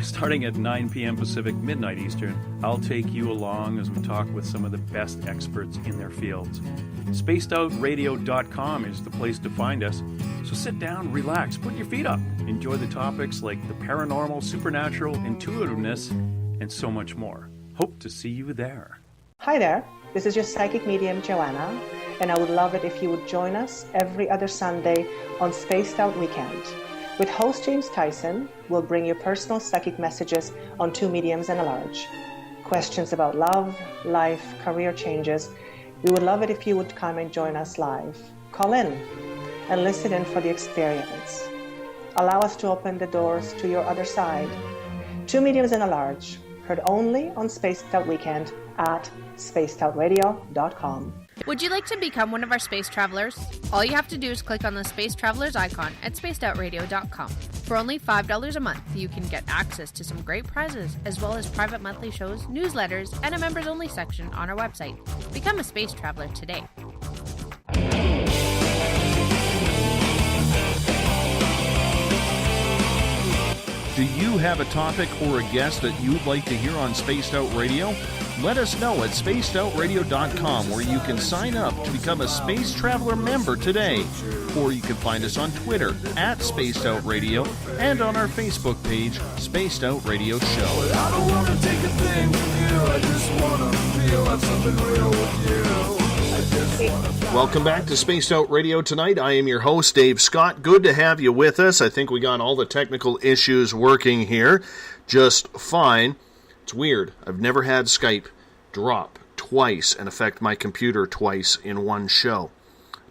Starting at 9 p.m. Pacific, midnight Eastern, I'll take you along as we talk with some of the best experts in their fields. SpacedOutRadio.com is the place to find us. So sit down, relax, put your feet up. Enjoy the topics like the paranormal, supernatural, intuitiveness, and so much more. Hope to see you there. Hi there, this is your psychic medium Joanna, and I would love it if you would join us every other Sunday on Spaced Out Weekend. With host James Tyson, we'll bring you personal psychic messages on two mediums and a large. Questions about love, life, career changes. We would love it if you would come and join us live. Call in and listen in for the experience. Allow us to open the doors to your other side. Two mediums and a large, heard only on Spaced Out Weekend at spacedoutradio.com. Would you like to become one of our space travelers? All you have to do is click on the Space Travelers icon at spacedoutradio.com. For only $5 a month, you can get access to some great prizes, as well as private monthly shows, newsletters, and a members-only section on our website. Become a space traveler today. Do you have a topic or a guest that you'd like to hear on Spaced Out Radio? Let us know at spacedoutradio.com, where you can sign up to become a Space Traveler member today. Or you can find us on Twitter at Spaced Out Radio and on our Facebook page, Spaced Out Radio Show. I don't want to take a thing from you. I just want to feel like something real with you. Welcome back to Spaced Out Radio tonight. I am your host, Dave Scott. Good to have you with us. I think we got all the technical issues working here just fine. It's weird. I've never had Skype drop twice and affect my computer twice in one show.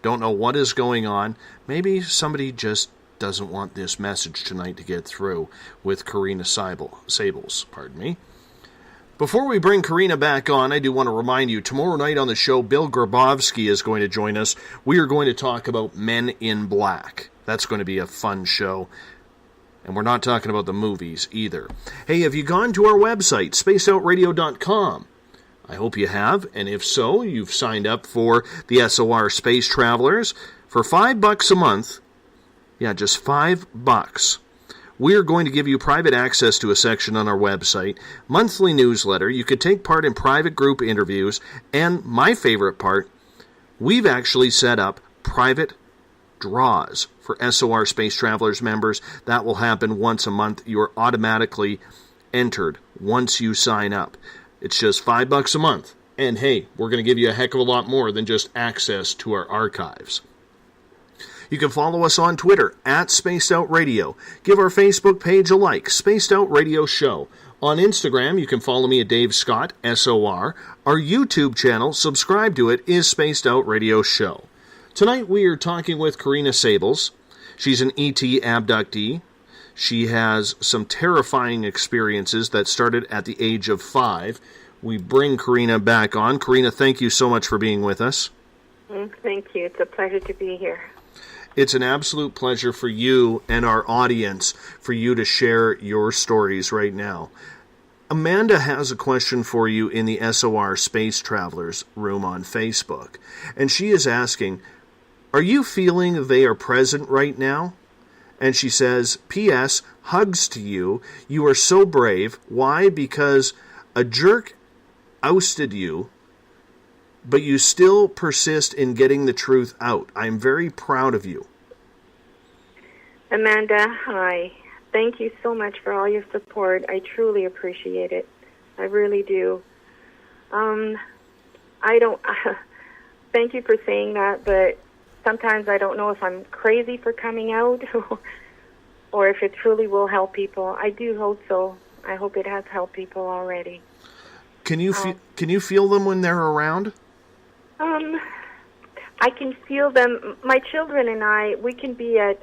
Don't know what is going on. Maybe somebody just doesn't want this message tonight to get through with Corina Saebels. Pardon me. Before we bring Carina back on, I do want to remind you, tomorrow night on the show, Bill Grabowski is going to join us. We are going to talk about Men in Black. That's going to be a fun show. And we're not talking about the movies either. Hey, have you gone to our website, spacedoutradio.com? I hope you have, and if so, you've signed up for the SOR Space Travelers for $5 a month. Yeah, just $5. We're going to give you private access to a section on our website, monthly newsletter. You could take part in private group interviews, and my favorite part, we've actually set up private draws for SOR Space Travelers members. That will happen once a month. You're automatically entered once you sign up. It's just $5 a month. And hey, we're going to give you a heck of a lot more than just access to our archives. You can follow us on Twitter at Spaced Out Radio. Give our Facebook page a like, Spaced Out Radio Show. On Instagram, you can follow me at Dave Scott, SOR. Our YouTube channel, subscribe to it, is Spaced Out Radio Show. Tonight we are talking with Corina Saebels. She's an ET abductee. She has some terrifying experiences that started at the age of 5. We bring Carina back on. Carina, thank you so much for being with us. Thank you. It's a pleasure to be here. It's an absolute pleasure for you and our audience for you to share your stories right now. Amanda has a question for you in the SOR Space Travelers room on Facebook. And she is asking, are you feeling they are present right now? And she says, P.S., hugs to you. You are so brave. Why? Because a jerk ousted you, but you still persist in getting the truth out. I'm very proud of you. Amanda, hi. Thank you so much for all your support. I truly appreciate it. I really do. Thank you for saying that, but sometimes I don't know if I'm crazy for coming out or if it truly will help people. I do hope so. I hope it has helped people already. Can you feel them when they're around? I can feel them. My children and I, we can be at,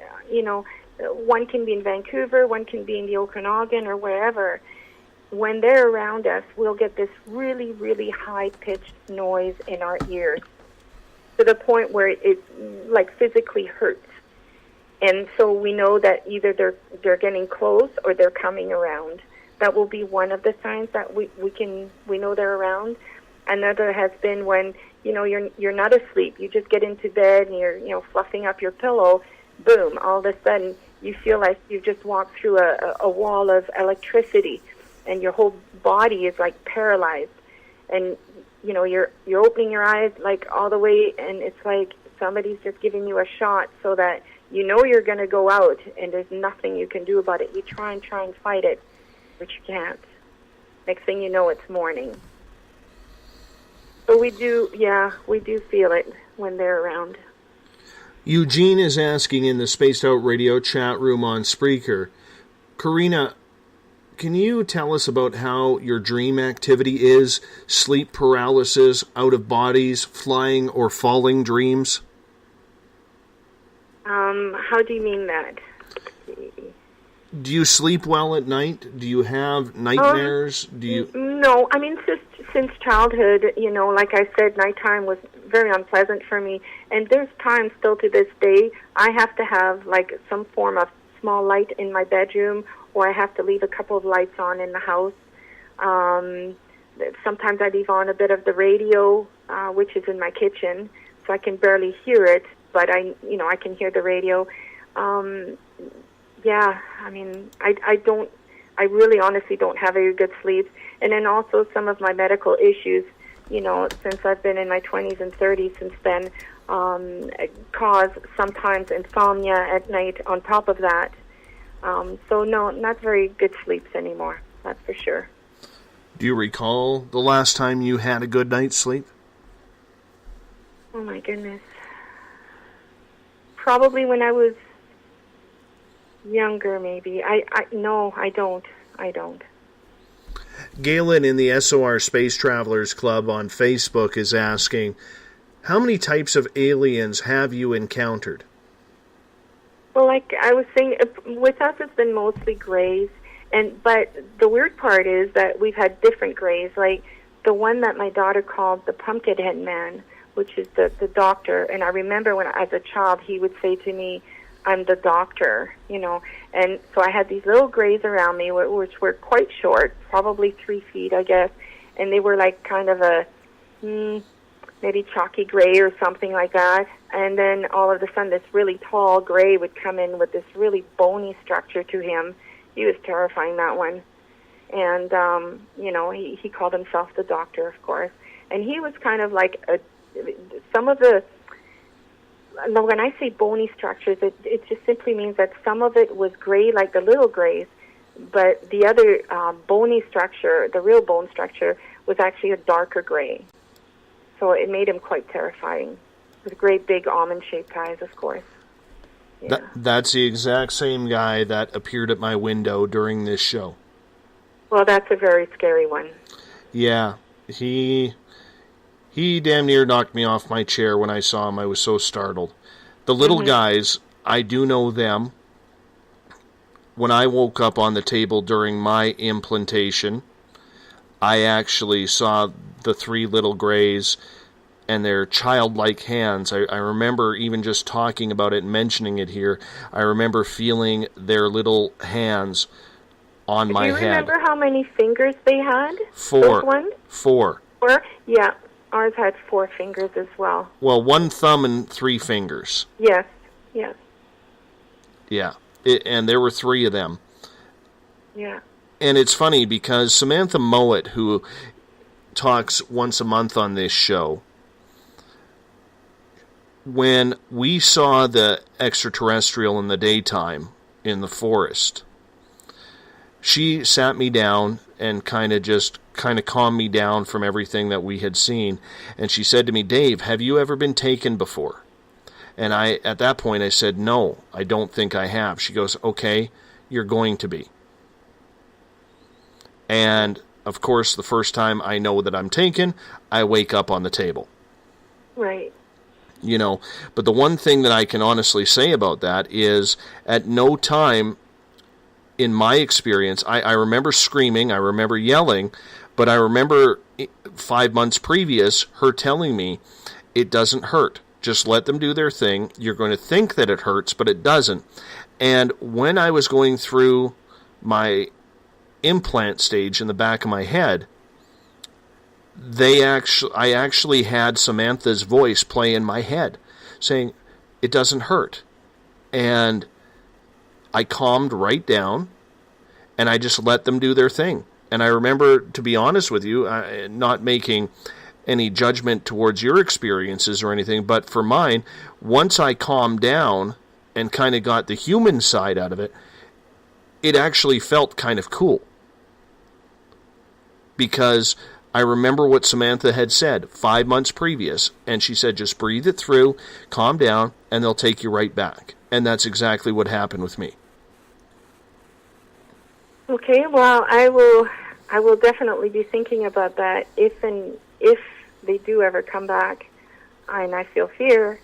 one can be in Vancouver, one can be in the Okanagan or wherever. When they're around us, we'll get this really, really high-pitched noise in our ears to the point where it like physically hurts. And so we know that either they're getting close or they're coming around. That will be one of the signs that we know they're around. Another has been when, you're not asleep. You just get into bed and you're, fluffing up your pillow. Boom, all of a sudden you feel like you've just walked through a wall of electricity and your whole body is like paralyzed. And, you're opening your eyes like all the way, and it's like somebody's just giving you a shot so that you're going to go out, and there's nothing you can do about it. You try and fight it, but you can't. Next thing you know, it's morning. So we do feel it when they're around. Eugene is asking in the Spaced Out Radio chat room on Spreaker, Corina, can you tell us about how your dream activity is? Sleep paralysis, out of bodies, flying or falling dreams? How do you mean that? Do you sleep well at night? Do you have nightmares? No, I mean, since childhood, like I said, nighttime was very unpleasant for me. And there's times still to this day, I have to have like some form of small light in my bedroom, or I have to leave a couple of lights on in the house. Sometimes I leave on a bit of the radio, which is in my kitchen, so I can barely hear it, but I can hear the radio. Yeah, I mean, I really honestly don't have very good sleep. And then also some of my medical issues, since I've been in my 20s and 30s since then, cause sometimes insomnia at night on top of that. So no, not very good sleeps anymore, that's for sure. Do you recall the last time you had a good night's sleep? Oh my goodness. Probably when I was younger, maybe. No, I don't. Galen in the SOR Space Travelers Club on Facebook is asking, how many types of aliens have you encountered? Well, like I was saying, with us it's been mostly grays, but the weird part is that we've had different grays. Like the one that my daughter called the Pumpkinhead Man, which is the doctor, and I remember when as a child he would say to me, I'm the doctor, and so I had these little grays around me, which were quite short, probably 3 feet, I guess, and they were like kind of a maybe chalky gray or something like that, and then all of a sudden this really tall gray would come in with this really bony structure to him. He was terrifying, that one, and he called himself the doctor, of course, and he was kind of like when I say bony structures, it just simply means that some of it was gray, like the little grays, but the other bony structure, the real bone structure, was actually a darker gray. So it made him quite terrifying, with great big almond-shaped eyes, of course. Yeah. That's the exact same guy that appeared at my window during this show. Well, that's a very scary one. Yeah, he damn near knocked me off my chair when I saw him. I was so startled. The little guys, I do know them. When I woke up on the table during my implantation, I actually saw the 3 little grays and their childlike hands. I remember even just talking about it and mentioning it here. I remember feeling their little hands on my head. Do you remember how many fingers they had? 4. Those ones? 4. 4? Yeah. Ours had 4 fingers as well. Well, 1 thumb and 3 fingers. Yes. Yeah. And there were 3 of them. Yeah. And it's funny because Samantha Mowat, who talks once a month on this show, when we saw the extraterrestrial in the daytime in the forest, she sat me down and kind of calmed me down from everything that we had seen. And she said to me, Dave, have you ever been taken before? And at that point I said, no, I don't think I have. She goes, okay, you're going to be. And of course, the first time I know that I'm taken, I wake up on the table. Right. But the one thing that I can honestly say about that is at no time in my experience, I remember screaming, I remember yelling, but I remember 5 months previous her telling me, it doesn't hurt. Just let them do their thing. You're going to think that it hurts, but it doesn't. And when I was going through my implant stage in the back of my head, I actually had Samantha's voice play in my head saying, "It doesn't hurt." And I calmed right down, and I just let them do their thing. And I remember, to be honest with you, not making any judgment towards your experiences or anything, but for mine, once I calmed down and kind of got the human side out of it, it actually felt kind of cool. Because I remember what Samantha had said 5 months previous, and she said, just breathe it through, calm down, and they'll take you right back. And that's exactly what happened with me. Okay, well, I will definitely be thinking about that if they do ever come back and I feel fear,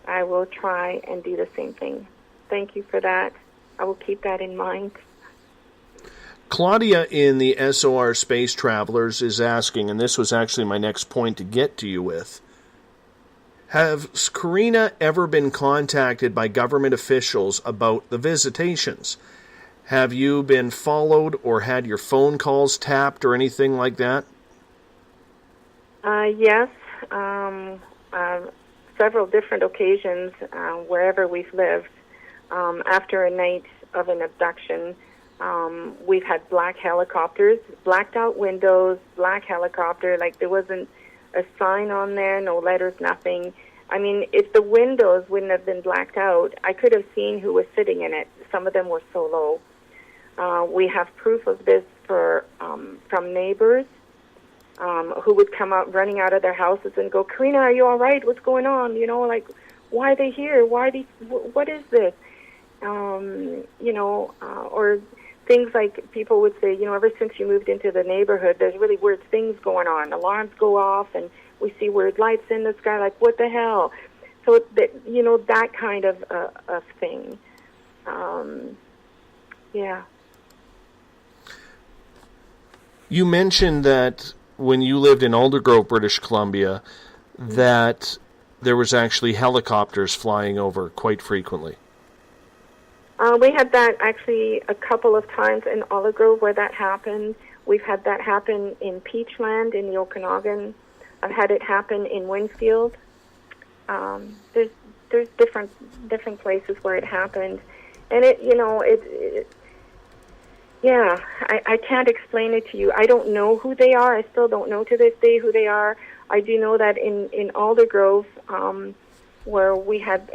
I will try and do the same thing. Thank you for that. I will keep that in mind. Claudia in the SOR Space Travelers is asking, and this was actually my next point to get to you with, has Carina ever been contacted by government officials about the visitations? Have you been followed or had your phone calls tapped or anything like that? Yes, several different occasions wherever we've lived. After a night of an abduction, we've had black helicopters, blacked out windows, black helicopter, like there wasn't a sign on there, no letters, nothing. I mean, if the windows wouldn't have been blacked out, I could have seen who was sitting in it. Some of them were so low. We have proof of this from neighbors who would come out running out of their houses and go, "Carina, are you all right? What's going on? You know, like, why are they here? What is this?" Or things like people would say, ever since you moved into the neighborhood, there's really weird things going on. Alarms go off, and we see weird lights in the sky. Like, what the hell? So that kind of thing. Yeah. You mentioned that when you lived in Aldergrove, British Columbia, that there was actually helicopters flying over quite frequently. We had that actually a couple of times in Aldergrove where that happened. We've had that happen in Peachland in the Okanagan. I've had it happen in Winfield. There's different places where it happened, and I can't explain it to you. I don't know who they are. I still don't know to this day who they are. I do know that in Aldergrove, where we had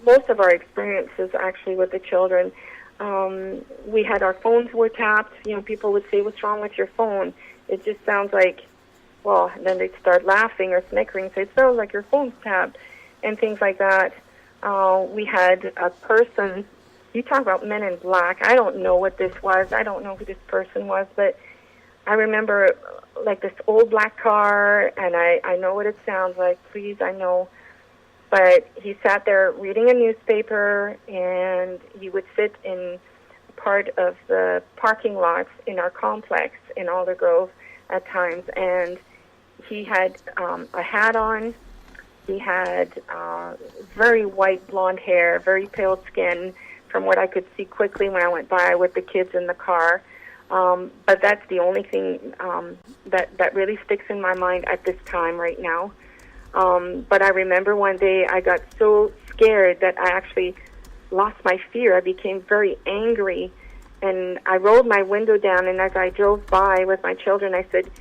most of our experiences actually with the children, we had our phones were tapped. People would say, "What's wrong with your phone?" It just sounds like, well, and then they'd start laughing or snickering, say, "It sounds like your phone's tapped," and things like that. We had a person, you talk about men in black, I don't know what this was. I don't know who this person was, but I remember like this old black car, and I know what it sounds like. Please, I know. But he sat there reading a newspaper, and he would sit in part of the parking lots in our complex in Aldergrove at times, and he had a hat on. He had very white blonde hair, very pale skin, from what I could see quickly when I went by with the kids in the car. But that's the only thing that really sticks in my mind at this time right now. But I remember one day I got so scared that I actually lost my fear. I became very angry, and I rolled my window down, and as I drove by with my children, I said,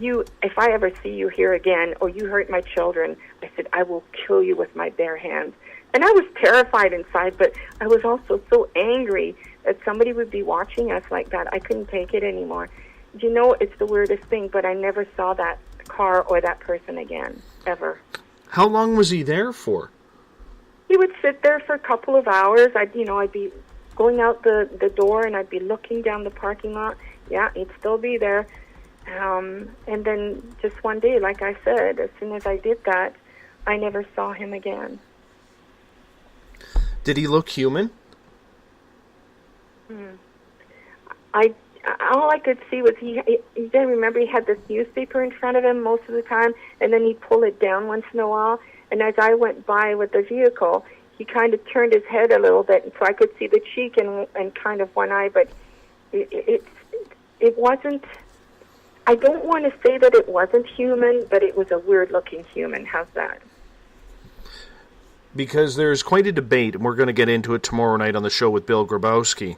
if I ever see you here again, or you hurt my children, I said, I will kill you with my bare hands. And I was terrified inside, but I was also so angry that somebody would be watching us like that. I couldn't take it anymore. It's the weirdest thing, but I never saw that car or that person again, ever. How long was he there for? He would sit there for a couple of hours. I'd be going out the door, and I'd be looking down the parking lot. Yeah, he'd still be there. And then just one day, like I said, as soon as I did that, I never saw him again. Did he look human? All I could see was he didn't remember he had this newspaper in front of him most of the time, and then he'd pull it down once in a while. And as I went by with the vehicle, he kind of turned his head a little bit, so I could see the cheek and kind of one eye, but it wasn't. I don't want to say that it wasn't human, but it was a weird-looking human. How's that? Because there's quite a debate, and we're going to get into it tomorrow night on the show with Bill Grabowski,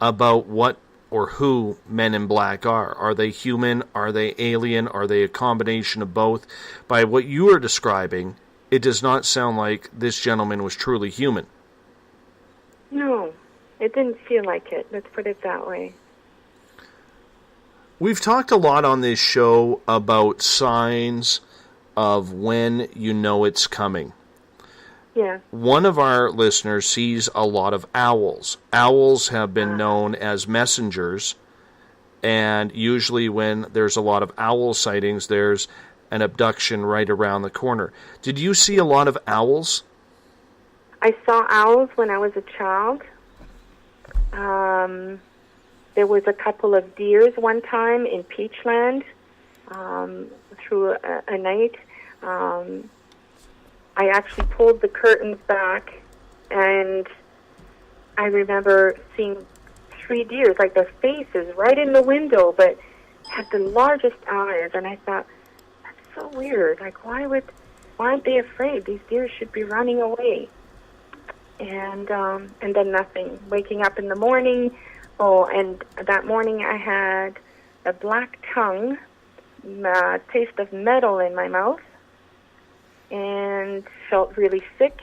about what or who Men in Black are. Are they human? Are they alien? Are they a combination of both? By what you are describing, it does not sound like this gentleman was truly human. No, it didn't feel like it. Let's put it that way. We've talked a lot on this show about signs of when you know it's coming. Yeah. One of our listeners sees a lot of owls. Owls have been known as messengers, and usually when there's a lot of owl sightings, there's an abduction right around the corner. Did you see a lot of owls? I saw owls when I was a child. There was a couple of deers one time in Peachland through a night. I actually pulled the curtains back, and I remember seeing 3 deers, like their faces right in the window, but had the largest eyes. And I thought, that's so weird. Like, why aren't they afraid? These deer should be running away. And then nothing. Waking up in the morning. Oh, and that morning I had a black tongue, taste of metal in my mouth, and felt really sick,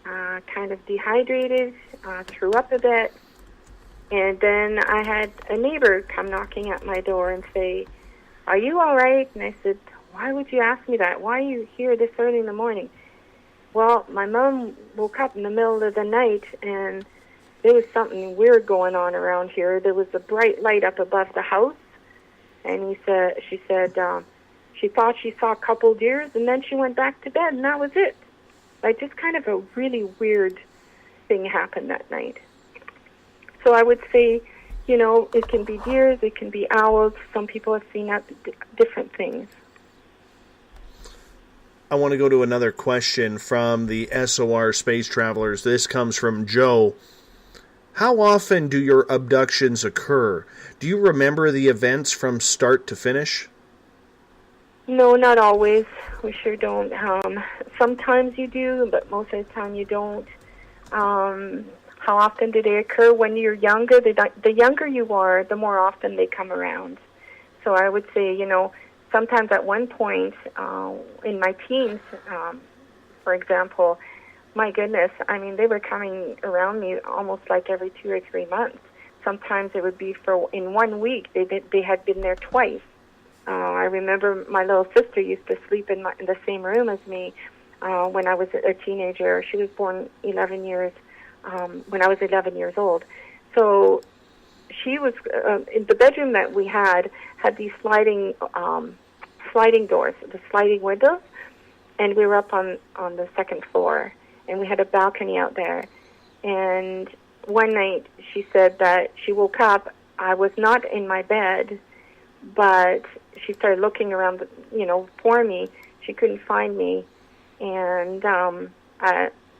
kind of dehydrated, threw up a bit. And then I had a neighbor come knocking at my door and say, "Are you all right?" And I said, "Why would you ask me that? Why are you here this early in the morning?" "Well, my mom woke up in the middle of the night, and there was something weird going on around here. There was a bright light up above the house." And she said, she thought she saw a couple deers, and then she went back to bed, and that was it. Like, just kind of a really weird thing happened that night. So I would say, you know, it can be deers, it can be owls. Some people have seen different things. I want to go to another question from the SOR Space Travelers. This comes from Joe. How often do your abductions occur? Do you remember the events from start to finish? No, not always. We sure don't. Sometimes you do, but most of the time you don't. How often do they occur? When you're younger, the younger you are, the more often they come around. So I would say, you know, sometimes at one point in my teens, for example, my goodness, I mean, they were coming around me almost like every 2 or 3 months. Sometimes it would be in 1 week. They had been there twice. I remember my little sister used to sleep in the same room as me when I was a teenager. She was born when I was 11 years old. So she was in the bedroom that we had these sliding doors, the sliding windows, and we were up on the second floor, and we had a balcony out there. And one night she said that she woke up. I was not in my bed, but she started looking around, for me. She couldn't find me, and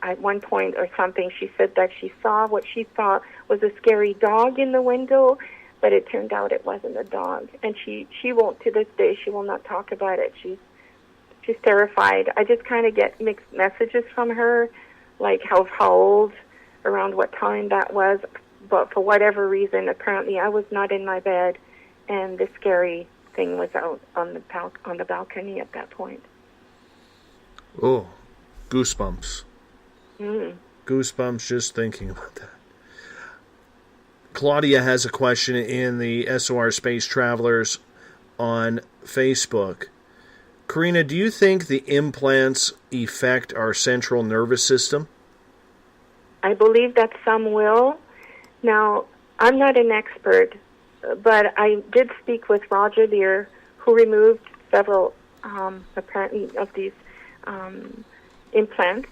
at one point or something, she said that she saw what she thought was a scary dog in the window, but it turned out it wasn't a dog. And she won't, to this day, she will not talk about it. She's terrified. I just kind of get mixed messages from her, like how old, around what time that was. But for whatever reason, apparently I was not in my bed, and the scary thing was out on the balcony at that point. Oh, goosebumps. Mm. Goosebumps just thinking about that. Claudia has a question in the SOR Space Travelers on Facebook. Carina, do you think the implants affect our central nervous system? I believe that some will. Now, I'm not an expert, but I did speak with Roger Lear, who removed several, apparently, of these implants.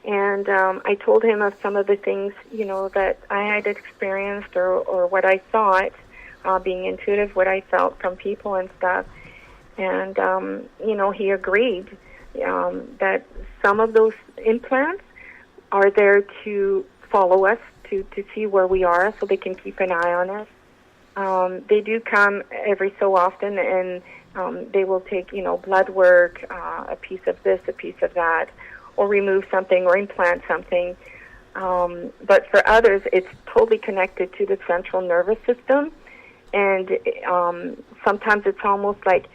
And I told him of some of the things, that I had experienced or what I thought, being intuitive, what I felt from people and stuff. And, he agreed that some of those implants are there to follow us, to see where we are, so they can keep an eye on us. They do come every so often, and they will take, blood work, a piece of this, a piece of that, or remove something or implant something. But for others, it's totally connected to the central nervous system. And sometimes it's almost like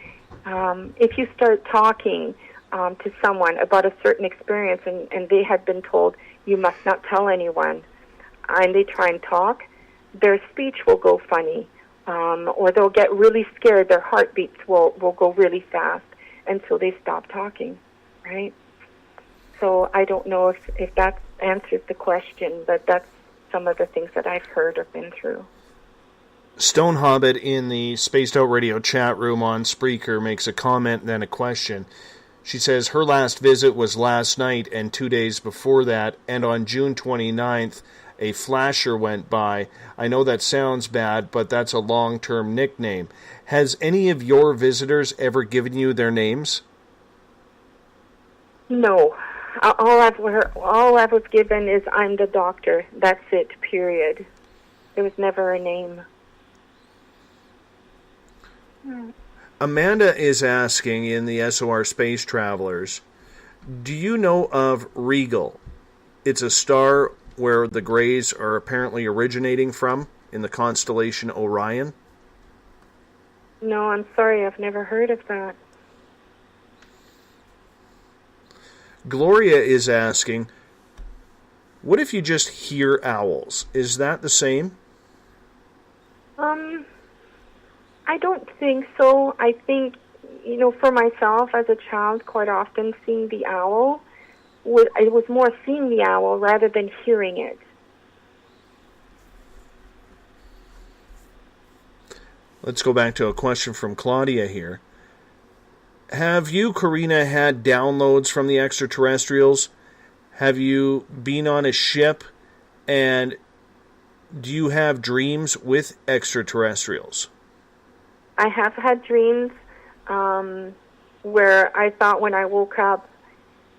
if you start talking to someone about a certain experience and they had been told, you must not tell anyone, and they try and talk, their speech will go funny. Or they'll get really scared, their heartbeats will go really fast, and so they stop talking, right? So I don't know if that answers the question, but that's some of the things that I've heard or been through. Stone Hobbit in the Spaced Out Radio chat room on Spreaker makes a comment and then a question. She says her last visit was last night and 2 days before that, and on June 29th, a flasher went by. I know that sounds bad, but that's a long-term nickname. Has any of your visitors ever given you their names? No. All I was given is I'm the doctor. That's it, period. There was never a name. Amanda is asking in the SOR Space Travelers, do you know of Regal? It's a star where the Greys are apparently originating from in the constellation Orion. No, I'm sorry, I've never heard of that. Gloria is asking, what if you just hear owls? Is that the same? I don't think so. I think, for myself as a child, quite often seeing the owl, it was more seeing the owl rather than hearing it. Let's go back to a question from Claudia here. Have you, Corina, had downloads from the extraterrestrials? Have you been on a ship? And do you have dreams with extraterrestrials? I have had dreams where I thought when I woke up,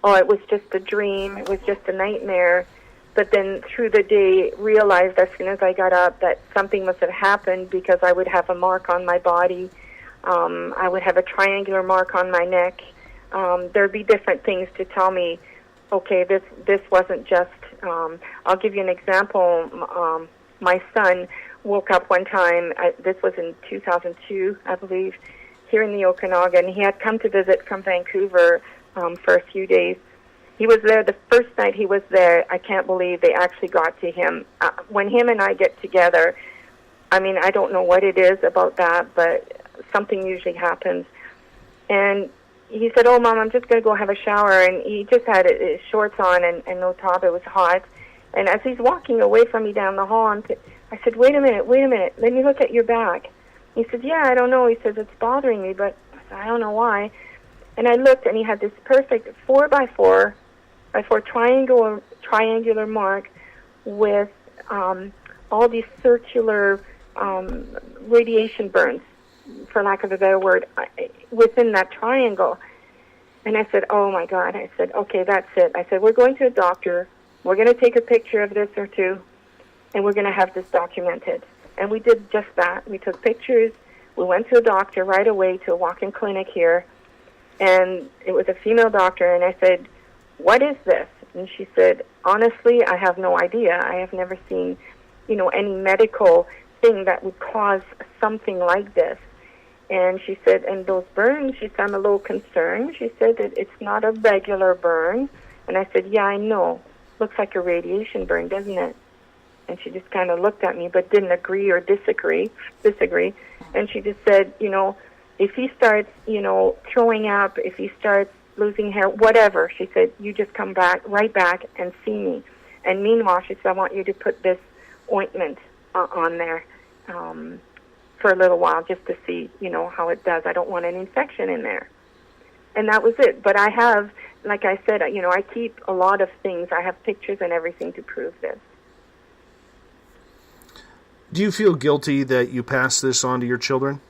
it was just a dream, it was just a nightmare, but then through the day realized as soon as I got up that something must have happened because I would have a mark on my body, I would have a triangular mark on my neck. There'd be different things to tell me, okay, this wasn't just, I'll give you an example. My son woke up one time, this was in 2002, I believe, here in the Okanagan. He had come to visit from Vancouver for a few days. He was there the first night he was there. I can't believe they actually got to him. When him and I get together, I mean, I don't know what it is about that, but something usually happens. And he said, oh, Mom, I'm just going to go have a shower. And he just had his shorts on and no top. It was hot. And as he's walking away from me down the hall, I said, wait a minute, let me look at your back. He said, yeah, I don't know. He says, it's bothering me, but I don't know why. And I looked, and he had this perfect 4x4 triangular mark with all these circular radiation burns, for lack of a better word, within that triangle. And I said, oh, my God. I said, okay, that's it. I said, we're going to a doctor. We're going to take a picture of this or two, and we're going to have this documented. And we did just that. We took pictures. We went to a doctor right away, to a walk-in clinic here, and it was a female doctor, and I said, what is this? And she said, honestly, I have no idea. I have never seen, any medical thing that would cause something like this. And she said, and those burns, she said, I'm a little concerned. She said that it's not a regular burn. And I said, yeah, I know. Looks like a radiation burn, doesn't it? And she just kind of looked at me, but didn't agree or disagree. And she just said, if he starts, throwing up, if he starts losing hair, whatever, she said, you just come right back and see me. And meanwhile, she said, I want you to put this ointment on there for a little while just to see, how it does. I don't want an infection in there. And that was it. But I have, like I said, I keep a lot of things. I have pictures and everything to prove this. Do you feel guilty that you passed this on to your children?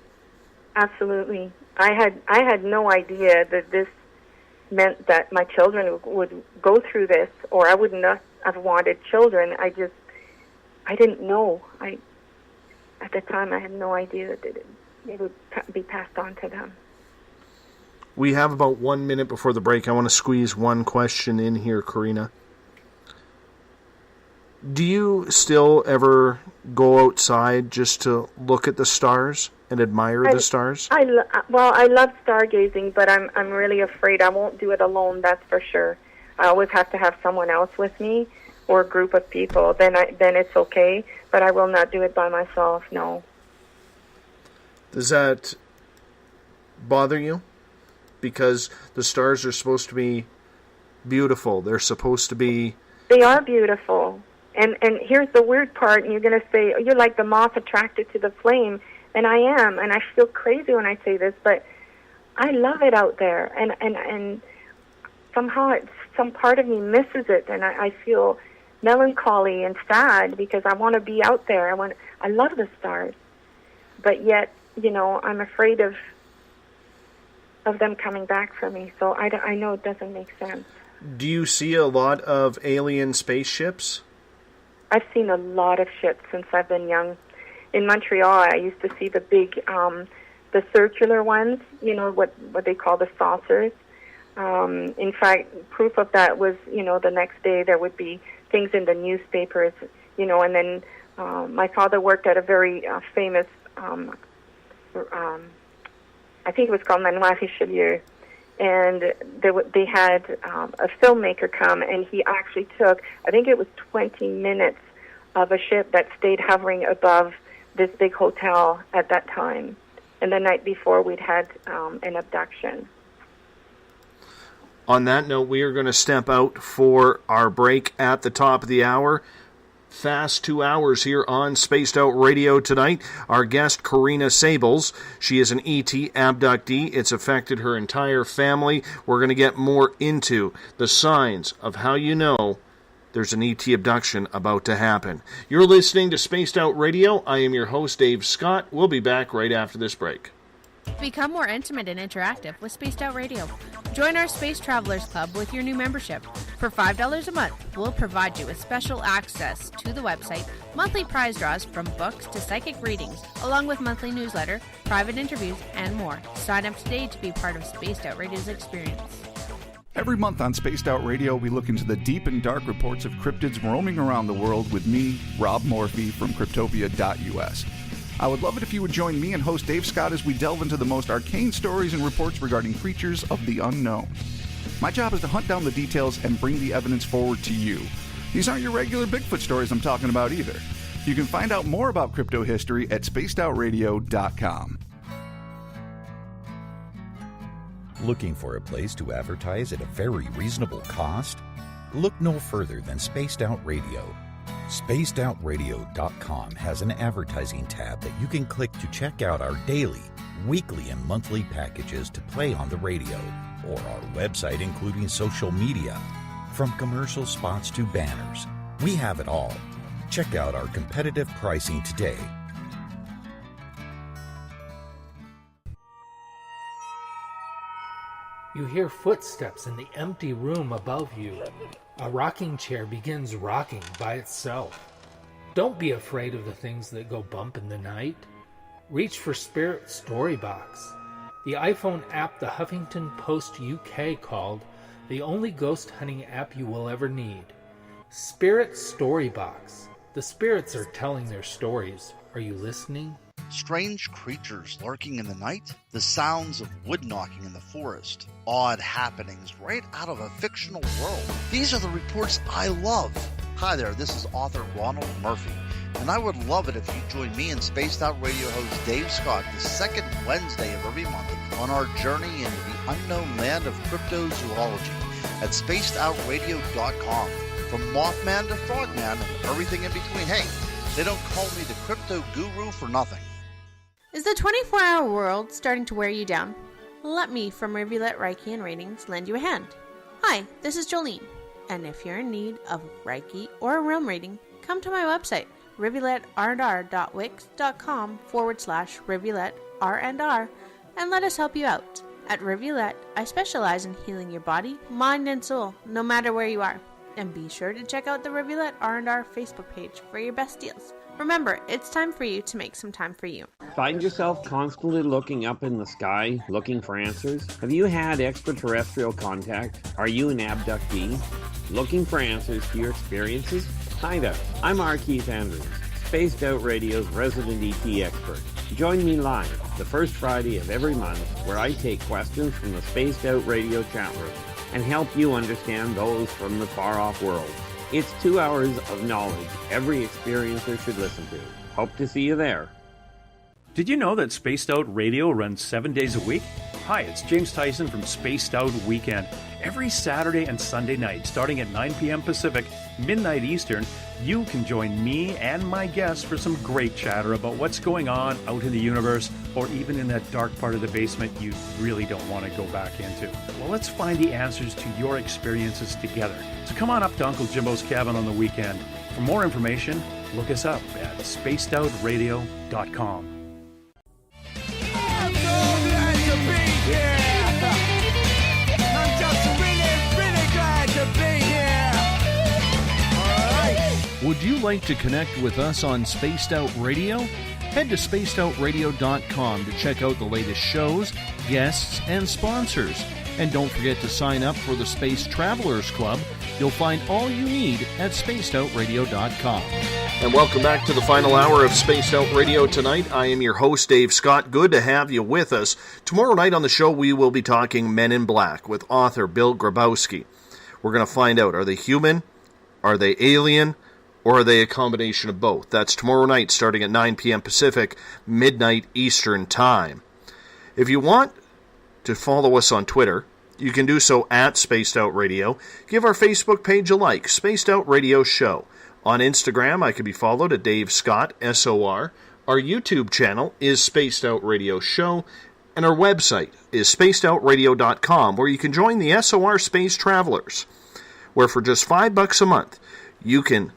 Absolutely. I had no idea that this meant that my children would go through this, or I wouldn't have wanted children. I didn't know. at the time I had no idea that it would be passed on to them. We have about 1 minute before the break. I want to squeeze one question in here, Corina. Do you still ever go outside just to look at the stars and admire the stars? I love stargazing, but I'm really afraid I won't do it alone, that's for sure. I always have to have someone else with me or a group of people. Then it's okay, but I will not do it by myself, no. Does that bother you? Because the stars are supposed to be beautiful. They're supposed to be... They are beautiful. And here's the weird part, and you're going to say, you're like the moth attracted to the flame, and I am, and I feel crazy when I say this, but I love it out there, and somehow some part of me misses it, and I feel melancholy and sad because I want to be out there. I love the stars, but yet, I'm afraid of them coming back for me, so I know it doesn't make sense. Do you see a lot of alien spaceships? I've seen a lot of ships since I've been young. In Montreal, I used to see the big, the circular ones, what they call the saucers. In fact, proof of that was, the next day there would be things in the newspapers, and then my father worked at a very famous, I think it was called Manoir Richelieu, and they had a filmmaker come, and he actually took, I think it was 20 minutes of a ship that stayed hovering above this big hotel at that time. And the night before, we'd had an abduction. On that note, we are going to step out for our break at the top of the hour. Fast 2 hours here on Spaced Out Radio tonight. Our guest, Corina Saebels. She is an ET abductee. It's affected her entire family. We're going to get more into the signs of how you know there's an ET abduction about to happen. You're listening to Spaced Out Radio. I am your host, Dave Scott. We'll be back right after this break. Become more intimate and interactive with Spaced Out Radio. Join our Space Travelers Club with your new membership. For $5 a month, we'll provide you with special access to the website, monthly prize draws from books to psychic readings, along with monthly newsletter, private interviews, and more. Sign up today to be part of Spaced Out Radio's experience. Every month on Spaced Out Radio, we look into the deep and dark reports of cryptids roaming around the world with me, Rob Morphy, from Cryptopia.us. I would love it if you would join me and host Dave Scott as we delve into the most arcane stories and reports regarding creatures of the unknown. My job is to hunt down the details and bring the evidence forward to you. These aren't your regular Bigfoot stories I'm talking about either. You can find out more about crypto history at spacedoutradio.com. Looking for a place to advertise at a very reasonable cost? Look no further than Spaced Out Radio. SpacedOutRadio.com has an advertising tab that you can click to check out our daily, weekly, and monthly packages to play on the radio, or our website including social media. From commercial spots to banners, we have it all. Check out our competitive pricing today. You hear footsteps in the empty room above you. A rocking chair begins rocking by itself. Don't be afraid of the things that go bump in the night. Reach for Spirit Storybox, the iPhone app the Huffington Post UK called the only ghost hunting app you will ever need. Spirit Storybox. The spirits are telling their stories. Are you listening? Strange creatures lurking in the night, the sounds of wood knocking in the forest, odd happenings right out of a fictional world. These are the reports I love. Hi there, this is author Ronald Murphy, and I would love it if you join me and Spaced Out Radio host Dave Scott the second Wednesday of every month on our journey into the unknown land of cryptozoology at spacedoutradio.com. From Mothman to Frogman and everything in between. Hey, they don't call me the crypto guru for nothing. Is the 24-hour world starting to wear you down? Let me from Rivulet Reiki and Ratings lend you a hand. Hi, this is Jolene, and if you're in need of Reiki or a realm reading, come to my website, rivuletrr.wix.com/rivuletrr&r, and let us help you out. At Rivulet, I specialize in healing your body, mind, and soul, no matter where you are. And be sure to check out the Rivulet R&R Facebook page for your best deals. Remember, it's time for you to make some time for you. Find yourself constantly looking up in the sky, looking for answers? Have you had extraterrestrial contact? Are you an abductee? Looking for answers to your experiences? Hi there, I'm R. Keith Andrews, Spaced Out Radio's resident ET expert. Join me live the first Friday of every month where I take questions from the Spaced Out Radio chat room and help you understand those from the far-off world. It's 2 hours of knowledge every experiencer should listen to. Hope to see you there. Did you know that Spaced Out Radio runs 7 days a week? Hi, it's James Tyson from Spaced Out Weekend. Every Saturday and Sunday night, starting at 9 p.m. Pacific, midnight Eastern, you can join me and my guests for some great chatter about what's going on out in the universe, or even in that dark part of the basement you really don't want to go back into. Well, let's find the answers to your experiences together. So come on up to Uncle Jimbo's cabin on the weekend. For more information, look us up at spacedoutradio.com. Would you like to connect with us on Spaced Out Radio? Head to spacedoutradio.com to check out the latest shows, guests, and sponsors. And don't forget to sign up for the Space Travelers Club. You'll find all you need at spacedoutradio.com. And welcome back to the final hour of Spaced Out Radio tonight. I am your host, Dave Scott. Good to have you with us. Tomorrow night on the show, we will be talking Men in Black with author Bill Grabowski. We're going to find out, are they human? Are they alien? Or are they a combination of both? That's tomorrow night starting at 9 p.m. Pacific, midnight Eastern Time. If you want to follow us on Twitter, you can do so at Spaced Out Radio. Give our Facebook page a like, Spaced Out Radio Show. On Instagram, I can be followed at Dave Scott, SOR. Our YouTube channel is Spaced Out Radio Show. And our website is spacedoutradio.com, where you can join the SOR Space Travelers, where for just $5 a month, you can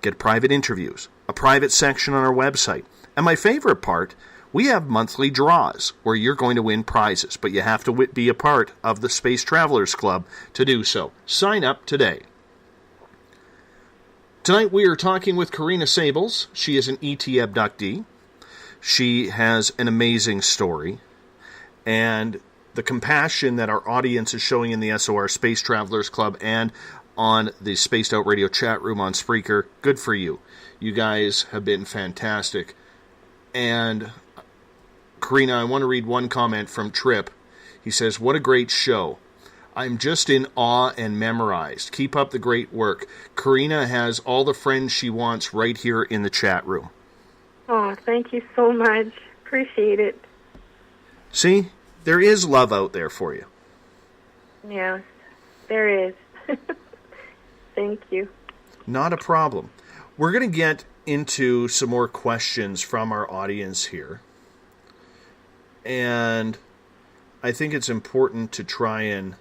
get private interviews, a private section on our website. And my favorite part, we have monthly draws where you're going to win prizes, but you have to be a part of the Space Travelers Club to do so. Sign up today. Tonight we are talking with Corina Saebels. She is an ET abductee. She has an amazing story. And the compassion that our audience is showing in the SOR Space Travelers Club and on the Spaced Out Radio chat room on Spreaker, good for you. You guys have been fantastic. And Carina, I want to read one comment from Trip. He says, what a great show. I'm just in awe and memorized. Keep up the great work. Carina has all the friends she wants right here in the chat room. Oh, thank you so much. Appreciate it. See, there is love out there for you. Yes, there is. Thank you. Not a problem. We're going to get into some more questions from our audience here. And I think it's important to try and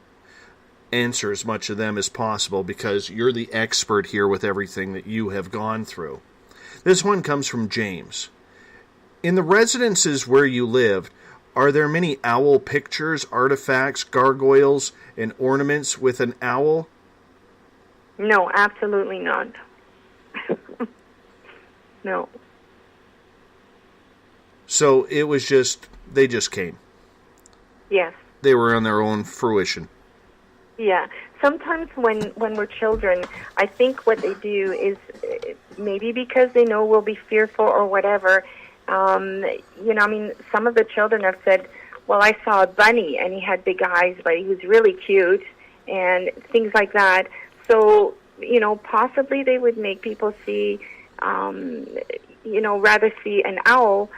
answer as much of them as possible because you're the expert here with everything that you have gone through. This one comes from James. In the residences where you lived, are there many owl pictures, artifacts, gargoyles, and ornaments with an owl? No, absolutely not. No. So it was just, they just came. Yes. They were on their own fruition. Yeah. Sometimes when we're children, I think what they do is maybe because they know we'll be fearful or whatever. Some of the children have said, well, I saw a bunny and he had big eyes, but he was really cute and things like that. So, possibly they would make people see, rather see an owl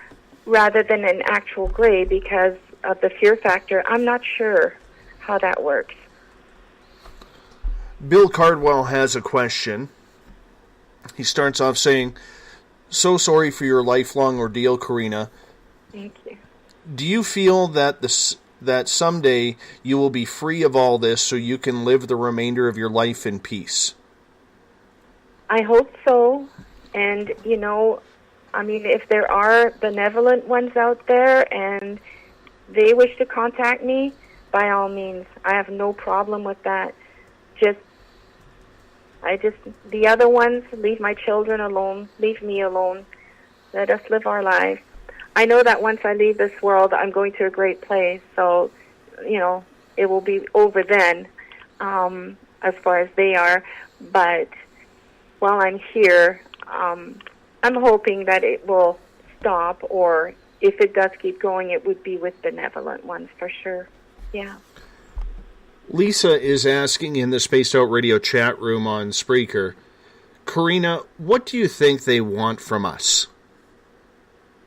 rather than an actual gray because of the fear factor. I'm not sure how that works. Bill Cardwell has a question. He starts off saying, so sorry for your lifelong ordeal, Carina. Thank you. Do you feel that that someday you will be free of all this so you can live the remainder of your life in peace? I hope so. And, if there are benevolent ones out there and they wish to contact me, by all means, I have no problem with that. Just, The other ones, leave my children alone, leave me alone. Let us live our lives. I know that once I leave this world, I'm going to a great place, so, it will be over then, as far as they are. But while I'm here, I'm hoping that it will stop, or if it does keep going, it would be with benevolent ones for sure. Yeah. Lisa is asking in the Spaced Out Radio chat room on Spreaker, Corina, what do you think they want from us?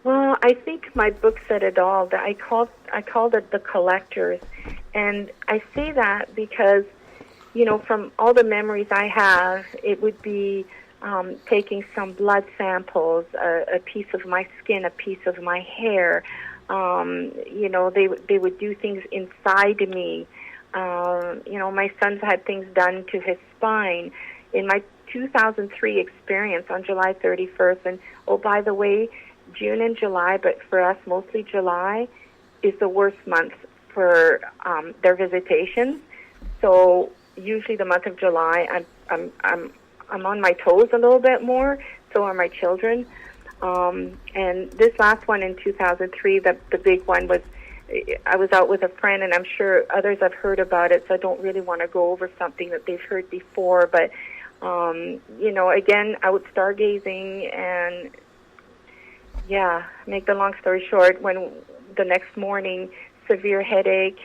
Well, I think my book said it all. That I called it the collectors, and I say that because, from all the memories I have, it would be taking some blood samples, a piece of my skin, a piece of my hair. They would do things inside me. My son's had things done to his spine. In my 2003 experience on July 31st, and by the way, June and July, but for us mostly July, is the worst month for their visitations. So usually the month of July, I'm on my toes a little bit more. So are my children. And this last one in 2003, the big one was, I was out with a friend, and I'm sure others have heard about it, so I don't really want to go over something that they've heard before. But, again, out stargazing, and, make the long story short, when the next morning severe headaches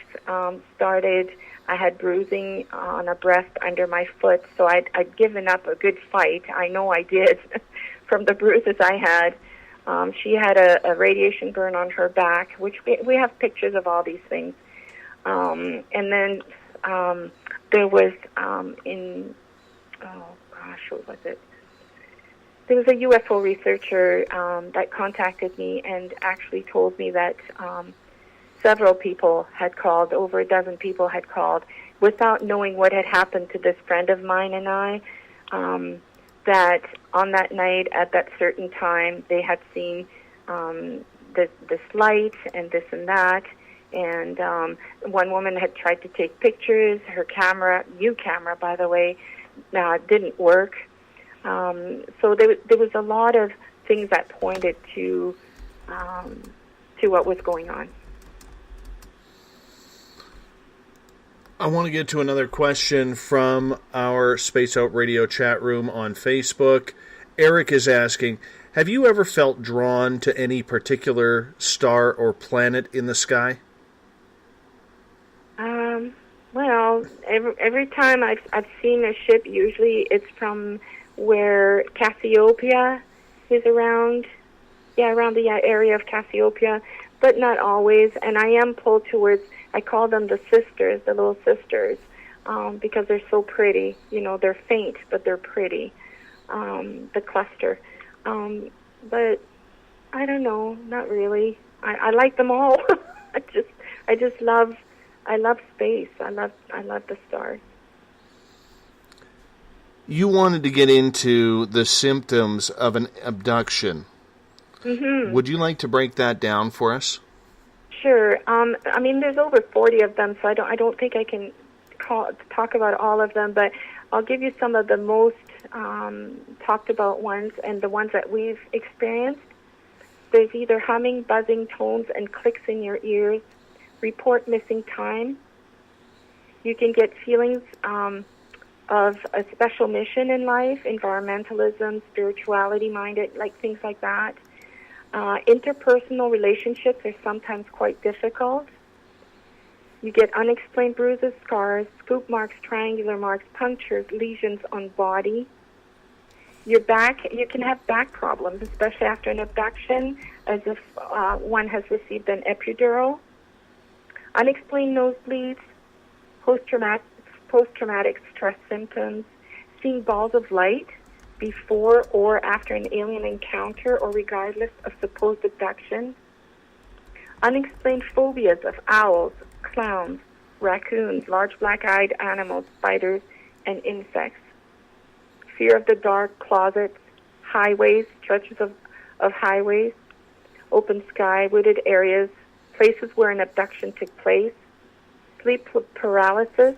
started, I had bruising on a breast under my foot, so I'd given up a good fight. I know I did from the bruises I had. She had a radiation burn on her back, which we have pictures of all these things. And then there was what was it? There was a UFO researcher that contacted me and actually told me that several people had called, over a dozen people had called, without knowing what had happened to this friend of mine and I, that on that night at that certain time they had seen this light and this and that. And one woman had tried to take pictures. Her camera, new camera by the way, didn't work. So there was a lot of things that pointed to what was going on. I want to get to another question from our Space Out Radio chat room on Facebook. Eric is asking, have you ever felt drawn to any particular star or planet in the sky? Well, every time I've seen a ship, usually it's from where Cassiopeia is around. Yeah, around the area of Cassiopeia, but not always. And I am pulled towards, I call them the sisters, the little sisters, because they're so pretty. They're faint, but they're pretty. The cluster. But I don't know, not really. I like them all. I love space. I love the stars. You wanted to get into the symptoms of an abduction. Mm-hmm. Would you like to break that down for us? Sure. There's over 40 of them, so I don't think I can talk about all of them, but I'll give you some of the most talked about ones and the ones that we've experienced. There's either humming, buzzing tones, and clicks in your ears. Report missing time. You can get feelings of a special mission in life, environmentalism, spirituality-minded, like things like that. Interpersonal relationships are sometimes quite difficult. You get unexplained bruises, scars, scoop marks, triangular marks, punctures, lesions on body. Your back, you can have back problems, especially after an abduction, as if one has received an epidural. Unexplained nosebleeds, post-traumatic stress symptoms, seeing balls of light before or after an alien encounter or regardless of supposed abduction. Unexplained phobias of owls, clowns, raccoons, large black-eyed animals, spiders, and insects. Fear of the dark, closets, highways, stretches of highways, open sky, wooded areas, places where an abduction took place, sleep paralysis,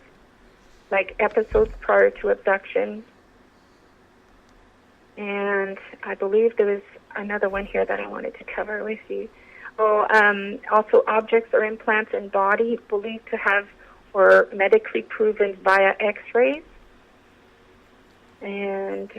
like episodes prior to abduction, And I believe there was another one here that I wanted to cover with you. Also objects or implants in body believed to have or medically proven via X-rays. And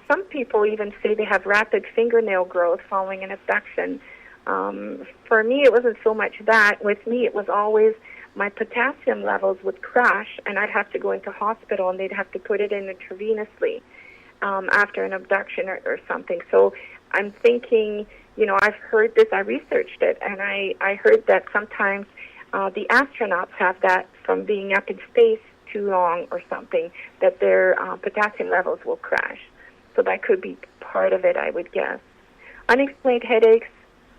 some people even say they have rapid fingernail growth following an abduction. For me, it wasn't so much that. With me, it was always my potassium levels would crash, and I'd have to go into hospital, and they'd have to put it in intravenously after an abduction or something. So I'm thinking, I've heard this, I researched it, and I heard that sometimes the astronauts have that from being up in space too long or something, that their potassium levels will crash. So that could be part of it, I would guess. Unexplained headaches,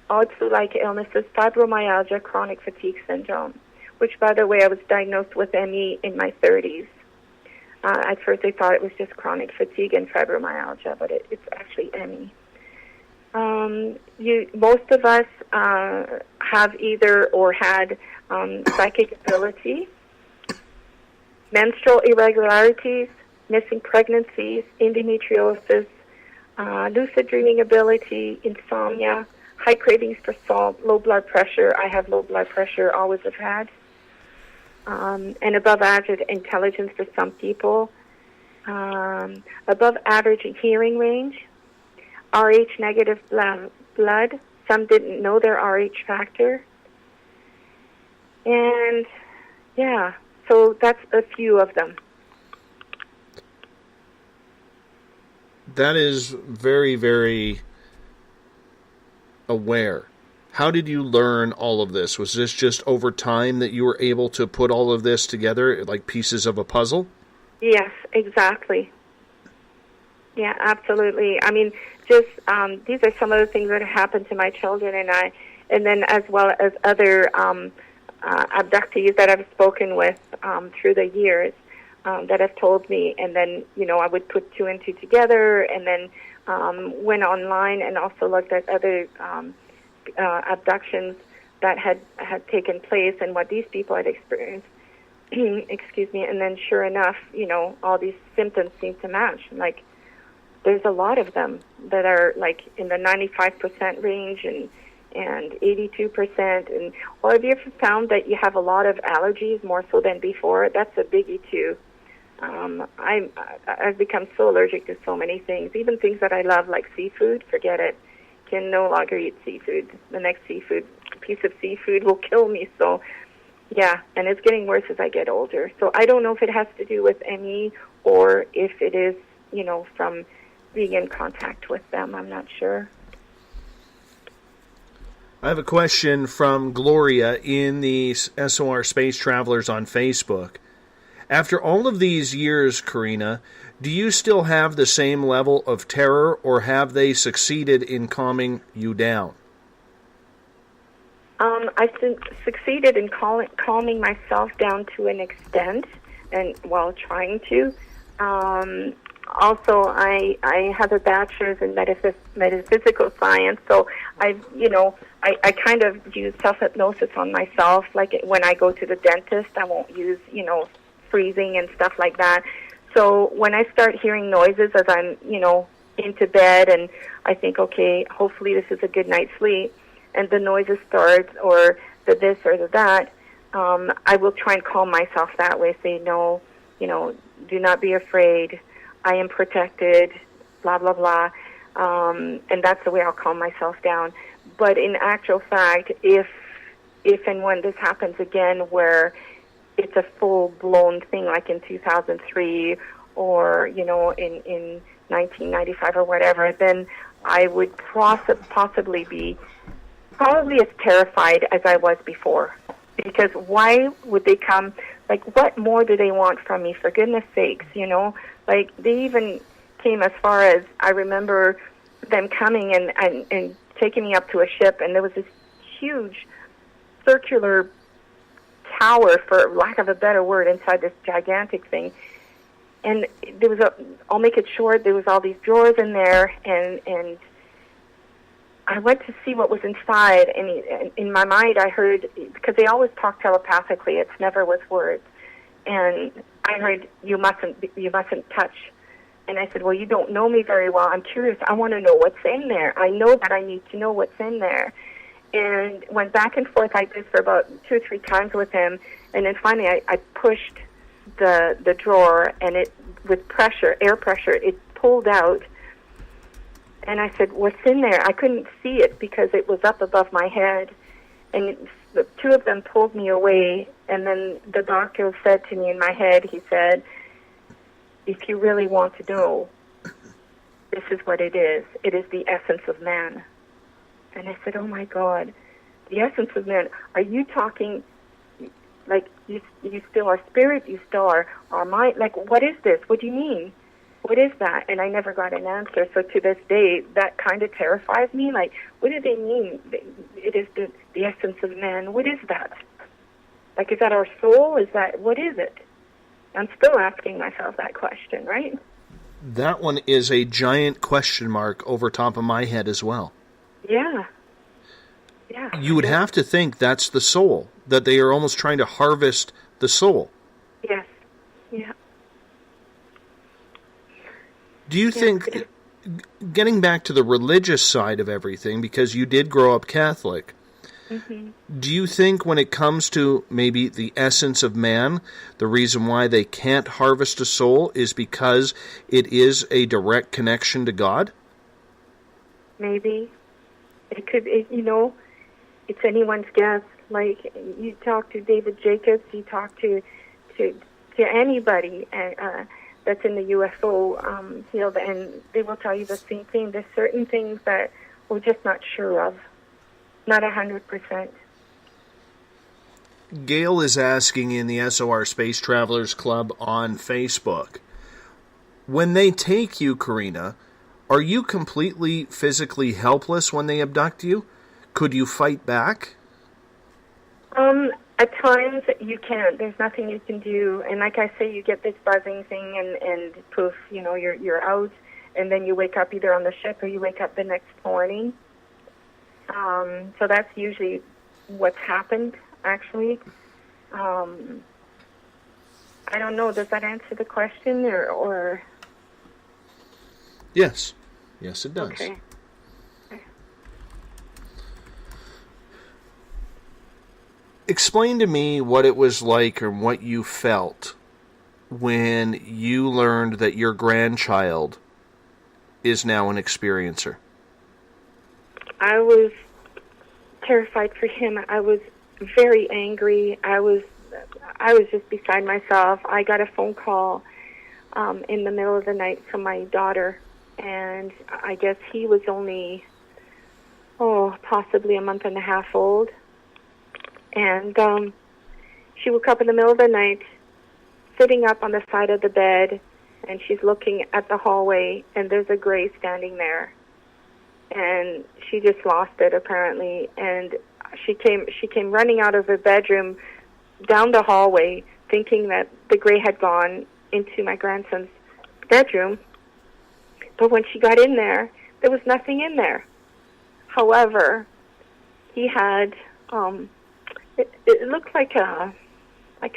odds-like illnesses, fibromyalgia, chronic fatigue syndrome, which, by the way, I was diagnosed with ME in my 30s. At first, I thought it was just chronic fatigue and fibromyalgia, but it's actually ME. Most of us have either or had psychic ability, menstrual irregularities, missing pregnancies, endometriosis, lucid dreaming ability, insomnia, high cravings for salt, low blood pressure. I have low blood pressure, always have had. And above average intelligence for some people. Above average hearing range. RH negative blood. Some didn't know their RH factor. And, yeah, so that's a few of them. That is very, very aware. How did you learn all of this? Was this just over time that you were able to put all of this together like pieces of a puzzle? Yes, exactly. Yeah, absolutely. I mean, just these are some of the things that have happened to my children and I, and then as well as other abductees that I've spoken with through the years that have told me. And then, I would put two and two together and then went online and also looked at other abductions that had taken place and what these people had experienced. Excuse me. And then sure enough, all these symptoms seem to match. Like, there's a lot of them that are like in the 95% range and 82%. And have you ever found that you have a lot of allergies more so than before? That's a biggie too. I've become so allergic to so many things, even things that I love like seafood. Forget it. Can no longer eat seafood. The next piece of seafood will kill me. So, yeah, and it's getting worse as I get older. So I don't know if it has to do with ME or if it is, from being in contact with them. I'm not sure. I have a question from Gloria in the SOR Space Travelers on Facebook. After all of these years, Carina, do you still have the same level of terror, or have they succeeded in calming you down? I've succeeded in calming myself down to an extent, and while trying to. Also, I have a bachelor's in metaphysical science, so I kind of use self-hypnosis on myself. Like when I go to the dentist, I won't use, freezing and stuff like that. So when I start hearing noises as I'm, into bed and I think, okay, hopefully this is a good night's sleep, and the noises start or the this or the that, I will try and calm myself that way, say, no, do not be afraid. I am protected, blah, blah, blah. And that's the way I'll calm myself down. But in actual fact, if and when this happens again where it's a full-blown thing like in 2003 or, in 1995 or whatever, then I would possibly be as terrified as I was before. Because why would they come? Like, what more do they want from me, for goodness sakes, Like, they even came as far as, I remember them coming and taking me up to a ship, and there was this huge circular tower, for lack of a better word, inside this gigantic thing. And there was I'll make it short, there was all these drawers in there, and I went to see what was inside, and in my mind I heard, because they always talk telepathically, it's never with words, and I heard, you mustn't touch And I said, well, you don't know me very well. I'm curious. I want to know what's in there. I know that I need to know what's in there. And went back and forth like this for about 2 or 3 times with him. And then finally I pushed the drawer, and it, with pressure, air pressure, it pulled out. And I said, what's in there? I couldn't see it because it was up above my head. And the 2 of them pulled me away. And then the doctor said to me in my head, he said, if you really want to know, this is what it is. It is the essence of man. And I said, oh, my God, the essence of man. Are you talking like you still are spirit, you still are mind? Like, what is this? What do you mean? What is that? And I never got an answer. So to this day, that kind of terrifies me. Like, what do they mean? It is the essence of man. What is that? Like, is that our soul? Is that, what is it? I'm still asking myself that question, right? That one is a giant question mark over top of my head as well. Yeah. Yeah. You would have to think that's the soul, that they are almost trying to harvest the soul. Yes. Yeah. Do you think, getting back to the religious side of everything, because you did grow up Catholic, do you think when it comes to maybe the essence of man, the reason why they can't harvest a soul is because it is a direct connection to God? Maybe. It could, it's anyone's guess. Like, you talk to David Jacobs, you talk to anybody that's in the UFO field, and they will tell you the same thing. There's certain things that we're just not sure of. Not 100%. Gail is asking in the SOR Space Travelers Club on Facebook, when they take you, Corina, are you completely physically helpless when they abduct you? Could you fight back? At times you can't. There's nothing you can do. And like I say, you get this buzzing thing and poof, you're out, and then you wake up either on the ship or you wake up the next morning. So that's usually what's happened, actually. I don't know. Does that answer the question, or? Yes. Yes, it does. Okay. Explain to me what it was like or what you felt when you learned that your grandchild is now an experiencer. I was terrified for him. I was very angry. I was just beside myself. I got a phone call in the middle of the night from my daughter, and I guess he was only, possibly a month and a half old. And she woke up in the middle of the night, sitting up on the side of the bed, and she's looking at the hallway, and there's a gray standing there. And she just lost it, apparently. And she came running out of her bedroom down the hallway, thinking that the gray had gone into my grandson's bedroom. But when she got in there was nothing in there. However, he had it looked like a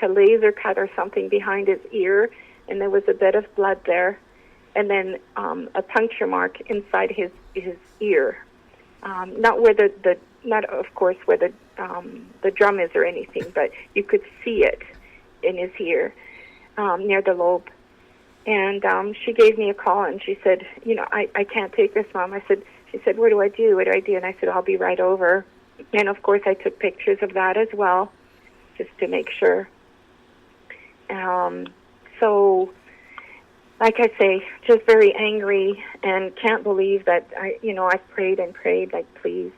laser cut or something behind his ear, and there was a bit of blood there, and then a puncture mark inside his ear. Not where not of course where the drum is or anything, but you could see it in his ear, near the lobe. And she gave me a call, and she said, I can't take this, Mom. She said, what do I do? What do I do? And I said, I'll be right over. And of course I took pictures of that as well, just to make sure. So, like I say, just very angry and can't believe that I prayed and prayed, like, please,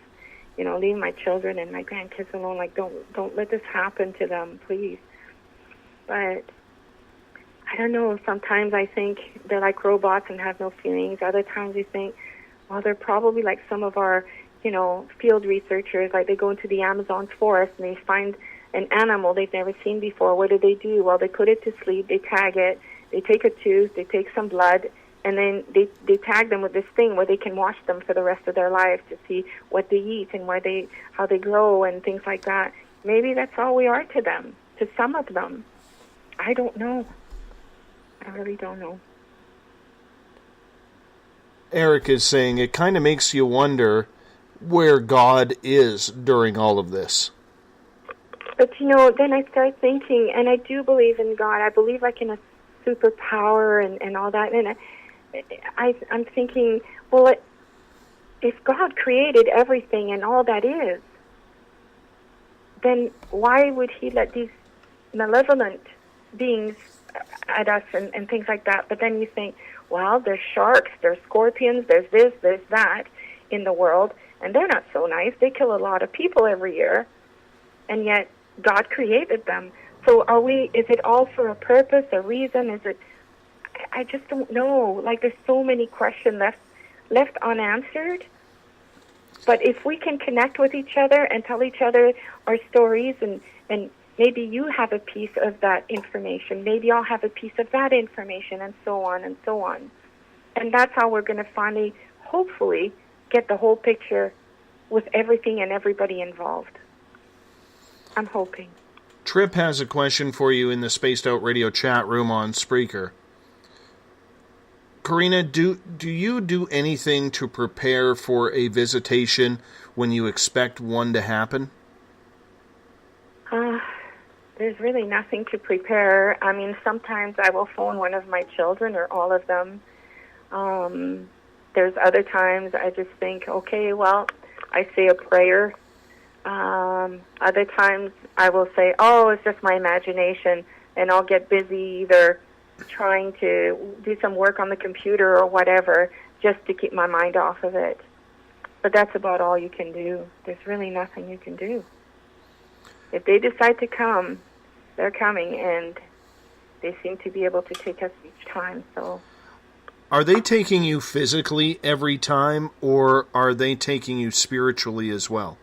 leave my children and my grandkids alone. Like, don't let this happen to them, please. But I don't know. Sometimes I think they're like robots and have no feelings. Other times you think, well, they're probably like some of our, field researchers. Like, they go into the Amazon forest and they find an animal they've never seen before. What do? Well, they put it to sleep. They tag it. They take a tooth. They take some blood, and then they tag them with this thing where they can watch them for the rest of their lives to see what they eat and how they grow and things like that. Maybe that's all we are to them, to some of them. I don't know. I really don't know. Eric is saying it kind of makes you wonder where God is during all of this. But, then I start thinking, and I do believe in God. I believe like in a superpower and all that. And I'm thinking, well, if God created everything and all that is, then why would he let these malevolent beings at us and things like that? But then you think, well, there's sharks, there's scorpions, there's this, there's that in the world, and they're not so nice. They kill a lot of people every year, and yet God created them. So is it all for a purpose, a reason? I just don't know. Like, there's so many questions left unanswered. But if we can connect with each other and tell each other our stories, and maybe you have a piece of that information, maybe I'll have a piece of that information, and so on and so on. And that's how we're going to finally, hopefully, get the whole picture with everything and everybody involved. I'm hoping. Trip has a question for you in the Spaced Out Radio chat room on Spreaker. Corina, do you do anything to prepare for a visitation when you expect one to happen? There's really nothing to prepare. I mean, sometimes I will phone one of my children or all of them. There's other times I just think, okay, well, I say a prayer. Other times I will say, oh, it's just my imagination, and I'll get busy either trying to do some work on the computer or whatever just to keep my mind off of it. But that's about all you can do. There's really nothing you can do. If they decide to come, they're coming, and they seem to be able to take us each time. So, are they taking you physically every time, or are they taking you spiritually as well?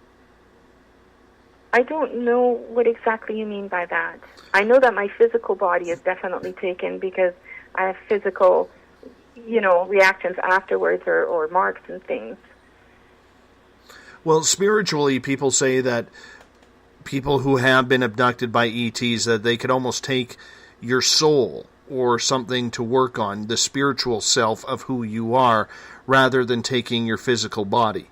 I don't know what exactly you mean by that. I know that my physical body is definitely taken because I have physical, reactions afterwards or marks and things. Well, spiritually, people say that people who have been abducted by ETs, that they could almost take your soul or something to work on, the spiritual self of who you are, rather than taking your physical body.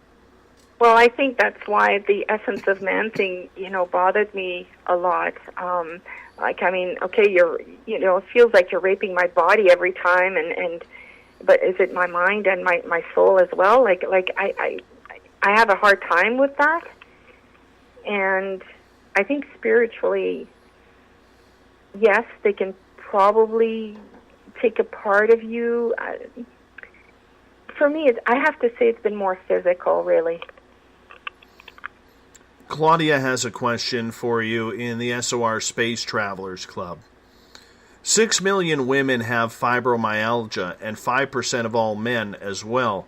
Well, I think that's why the essence of man thing, bothered me a lot. It feels like you're raping my body every time, but is it my mind and my soul as well? I have a hard time with that, and I think spiritually, yes, they can probably take a part of you. For me, I have to say it's been more physical, really. Claudia has a question for you in the SOR Space Travelers Club. 6 million women have fibromyalgia, and 5% of all men as well.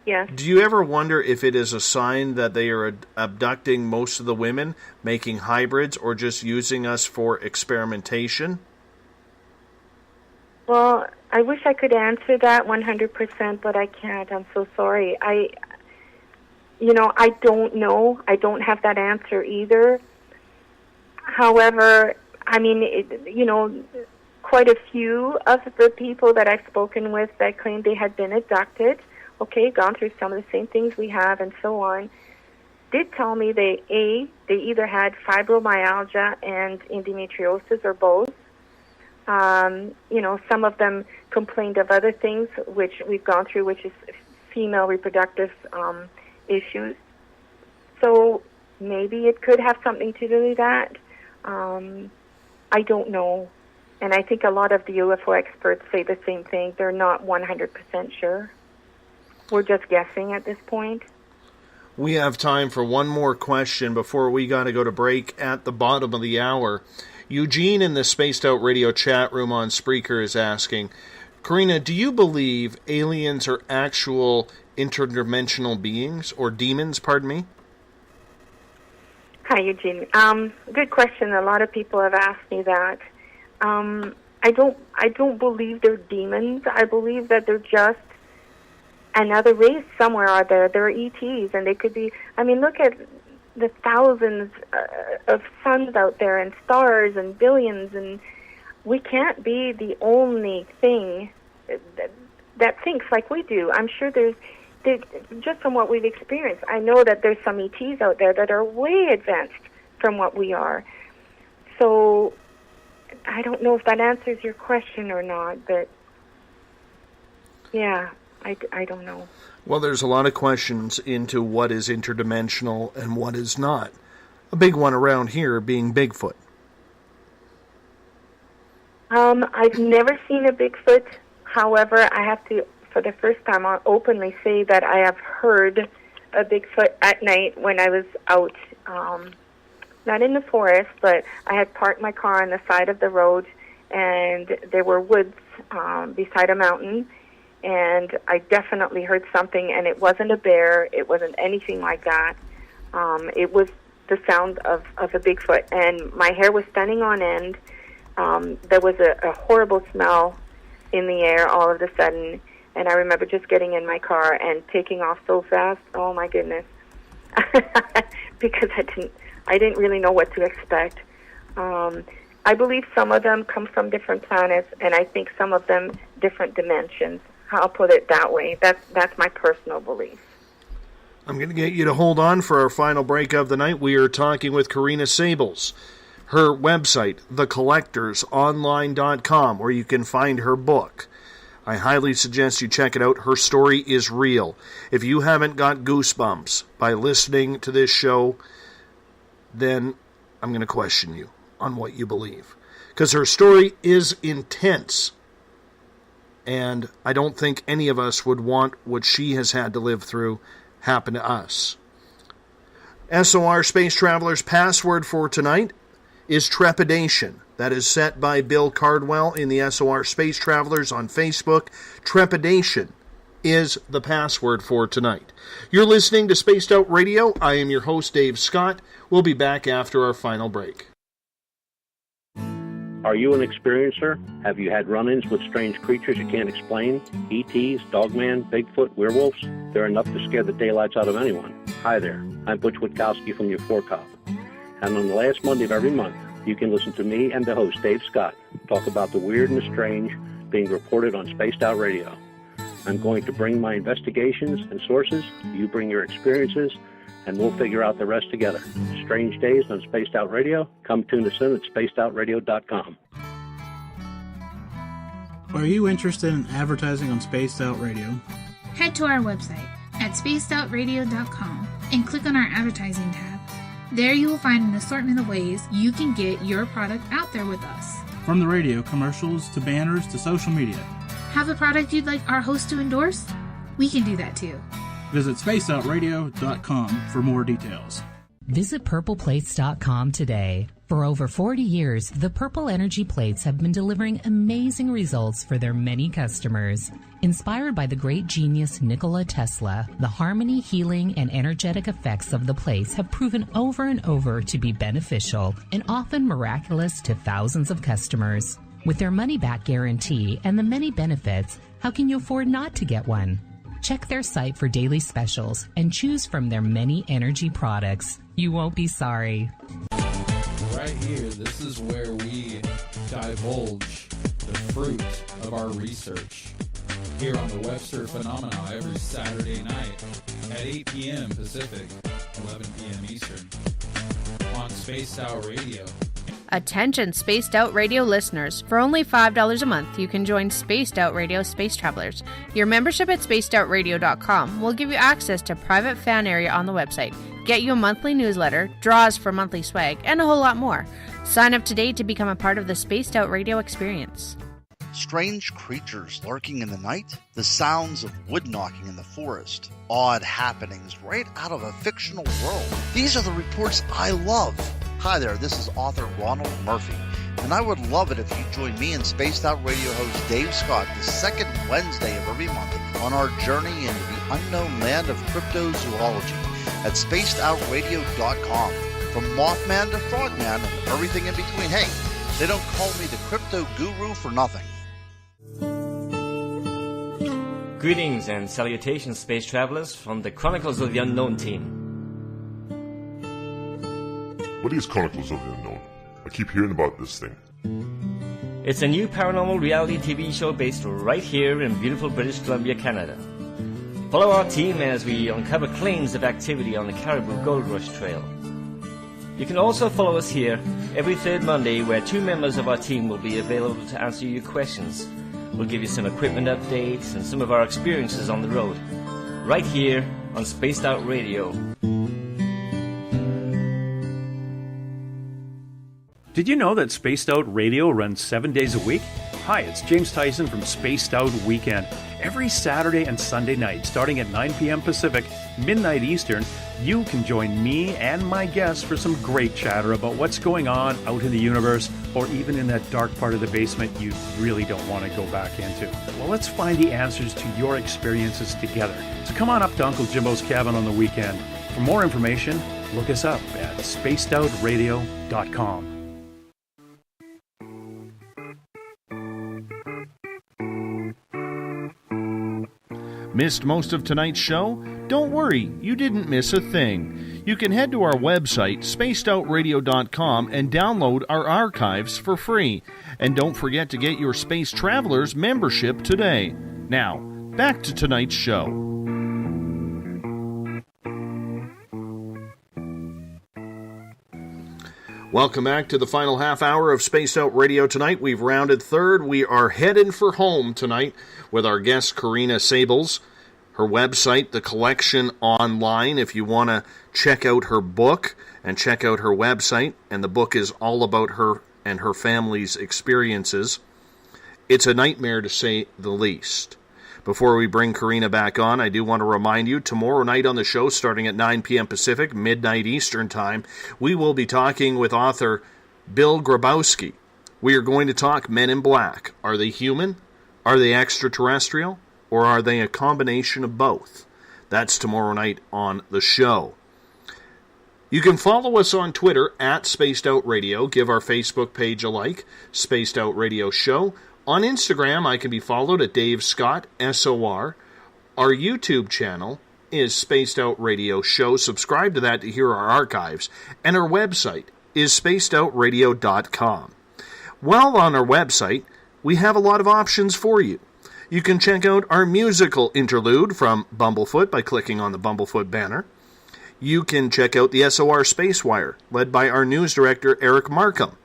Yes. Do you ever wonder if it is a sign that they are abducting most of the women, making hybrids, or just using us for experimentation? Well, I wish I could answer that 100%, but I can't. I'm so sorry. I don't know. I don't have that answer either. However, quite a few of the people that I've spoken with that claim they had been abducted, gone through some of the same things we have and so on, did tell me they either had fibromyalgia and endometriosis or both. Some of them complained of other things which we've gone through, which is female reproductive issues. So maybe it could have something to do with that. I don't know. And I think a lot of the UFO experts say the same thing. They're not 100% sure. We're just guessing at this point. We have time for one more question before we got to go to break at the bottom of the hour. Eugene in the Spaced Out Radio chat room on Spreaker is asking, Corina, do you believe aliens are actual interdimensional beings, or demons, pardon me? Hi, Eugene. Good question. A lot of people have asked me that. I don't believe they're demons. I believe that they're just another race somewhere out there. They're ETs, and they could be. Look at the thousands of suns out there, and stars, and billions, and we can't be the only thing that thinks like we do. I'm sure there's just from what we've experienced, I know that there's some ETs out there that are way advanced from what we are. So I don't know if that answers your question or not, but yeah, I don't know. Well, there's a lot of questions into what is interdimensional and what is not. A big one around here being Bigfoot. I've never seen a Bigfoot. However, I have to, for the first time, I'll openly say that I have heard a Bigfoot at night when I was out, not in the forest, but I had parked my car on the side of the road, and there were woods beside a mountain, and I definitely heard something, and it wasn't a bear, it wasn't anything like that. It was the sound of a Bigfoot, and my hair was standing on end. There was a horrible smell in the air all of a sudden, and I remember just getting in my car and taking off so fast. Oh my goodness, because I didn't really know what to expect. I believe some of them come from different planets, and I think some of them different dimensions. I'll put it that way. That's my personal belief. I'm going to get you to hold on for our final break of the night. We are talking with Corina Saebels. Her website, thecollectorsonline.com, where you can find her book. I highly suggest you check it out. Her story is real. If you haven't got goosebumps by listening to this show, then I'm going to question you on what you believe. Because her story is intense. And I don't think any of us would want what she has had to live through happen to us. SOR Space Traveler's password for tonight is trepidation. That is set by Bill Cardwell in the SOR Space Travelers on Facebook. Trepidation is the password for tonight. You're listening to Spaced Out Radio. I am your host, Dave Scott. We'll be back after our final break. Are you an experiencer? Have you had run-ins with strange creatures you can't explain? ETs, Dogman, Bigfoot, werewolves? They're enough to scare the daylights out of anyone. Hi there, I'm Butch Witkowski from the Four Cop. And on the last Monday of every month, you can listen to me and the host, Dave Scott, talk about the weird and the strange being reported on Spaced Out Radio. I'm going to bring my investigations and sources, you bring your experiences, and we'll figure out the rest together. Strange Days on Spaced Out Radio. Come tune us in at spacedoutradio.com. Are you interested in advertising on Spaced Out Radio? Head to our website at spacedoutradio.com and click on our advertising tab. There you will find an assortment of ways you can get your product out there with us. From the radio, commercials, to banners, to social media. Have a product you'd like our host to endorse? We can do that too. Visit spacedoutradio.com for more details. Visit purpleplates.com today. For over 40 years, the Purple Energy Plates have been delivering amazing results for their many customers. Inspired by the great genius Nikola Tesla, the harmony, healing, and energetic effects of the plates have proven over and over to be beneficial and often miraculous to thousands of customers. With their money-back guarantee and the many benefits, how can you afford not to get one? Check their site for daily specials and choose from their many energy products. You won't be sorry. Right here, this is where we divulge the fruit of our research. Here on the Webster Phenomena every Saturday night at 8 p.m. Pacific, 11 p.m. Eastern on Spaced Out Radio. Attention Spaced Out Radio listeners. For only $5 a month, you can join Spaced Out Radio Space Travelers. Your membership at spacedoutradio.com will give you access to private fan area on the website, get you a monthly newsletter, draws for monthly swag, and a whole lot more. Sign up today to become a part of the Spaced Out Radio experience. Strange creatures lurking in the night, the sounds of wood knocking in the forest, odd happenings right out of a fictional world. These are the reports I love. Hi there, this is author Ronald Murphy, and I would love it if you join me and Spaced Out Radio host Dave Scott the second Wednesday of every month on our journey into the unknown land of cryptozoology at spacedoutradio.com. From Mothman to Frogman and everything in between. Hey, they don't call me the crypto guru for nothing. Greetings and salutations, space travelers, from the Chronicles of the Unknown team. What is Chronicles of the Unknown? I keep hearing about this thing. It's a new paranormal reality TV show based right here in beautiful British Columbia, Canada. Follow our team as we uncover claims of activity on the Caribou Gold Rush Trail. You can also follow us here every third Monday, where 2 members of our team will be available to answer your questions. We'll give you some equipment updates and some of our experiences on the road, right here on Spaced Out Radio. Did you know that Spaced Out Radio runs 7 days a week? Hi, it's James Tyson from Spaced Out Weekend. Every Saturday and Sunday night, starting at 9 p.m. Pacific, midnight Eastern, you can join me and my guests for some great chatter about what's going on out in the universe, or even in that dark part of the basement you really don't want to go back into. Well, let's find the answers to your experiences together. So come on up to Uncle Jimbo's cabin on the weekend. For more information, look us up at spacedoutradio.com. Missed most of tonight's show? Don't worry, you didn't miss a thing. You can head to our website, spacedoutradio.com, and download our archives for free. And don't forget to get your Space Travelers membership today. Now, back to tonight's show. Welcome back to the final half hour of Spaced Out Radio tonight. We've rounded third. We are heading for home tonight with our guest, Corina Saebels. Her website, The Collection Online, if you want to check out her book and check out her website. And the book is all about her and her family's experiences. It's a nightmare, to say the least. Before we bring Corina back on, I do want to remind you, tomorrow night on the show, starting at 9 p.m. Pacific, midnight Eastern Time, we will be talking with author Bill Grabowski. We are going to talk Men in Black. Are they human? Are they extraterrestrial? Or are they a combination of both? That's tomorrow night on the show. You can follow us on Twitter at Spaced Out Radio. Give our Facebook page a like, Spaced Out Radio Show. On Instagram, I can be followed at Dave Scott, SOR. Our YouTube channel is Spaced Out Radio Show. Subscribe to that to hear our archives. And our website is spacedoutradio.com. While on our website, we have a lot of options for you. You can check out our musical interlude from Bumblefoot by clicking on the Bumblefoot banner. You can check out the SOR Spacewire, led by our news director, Eric Markham.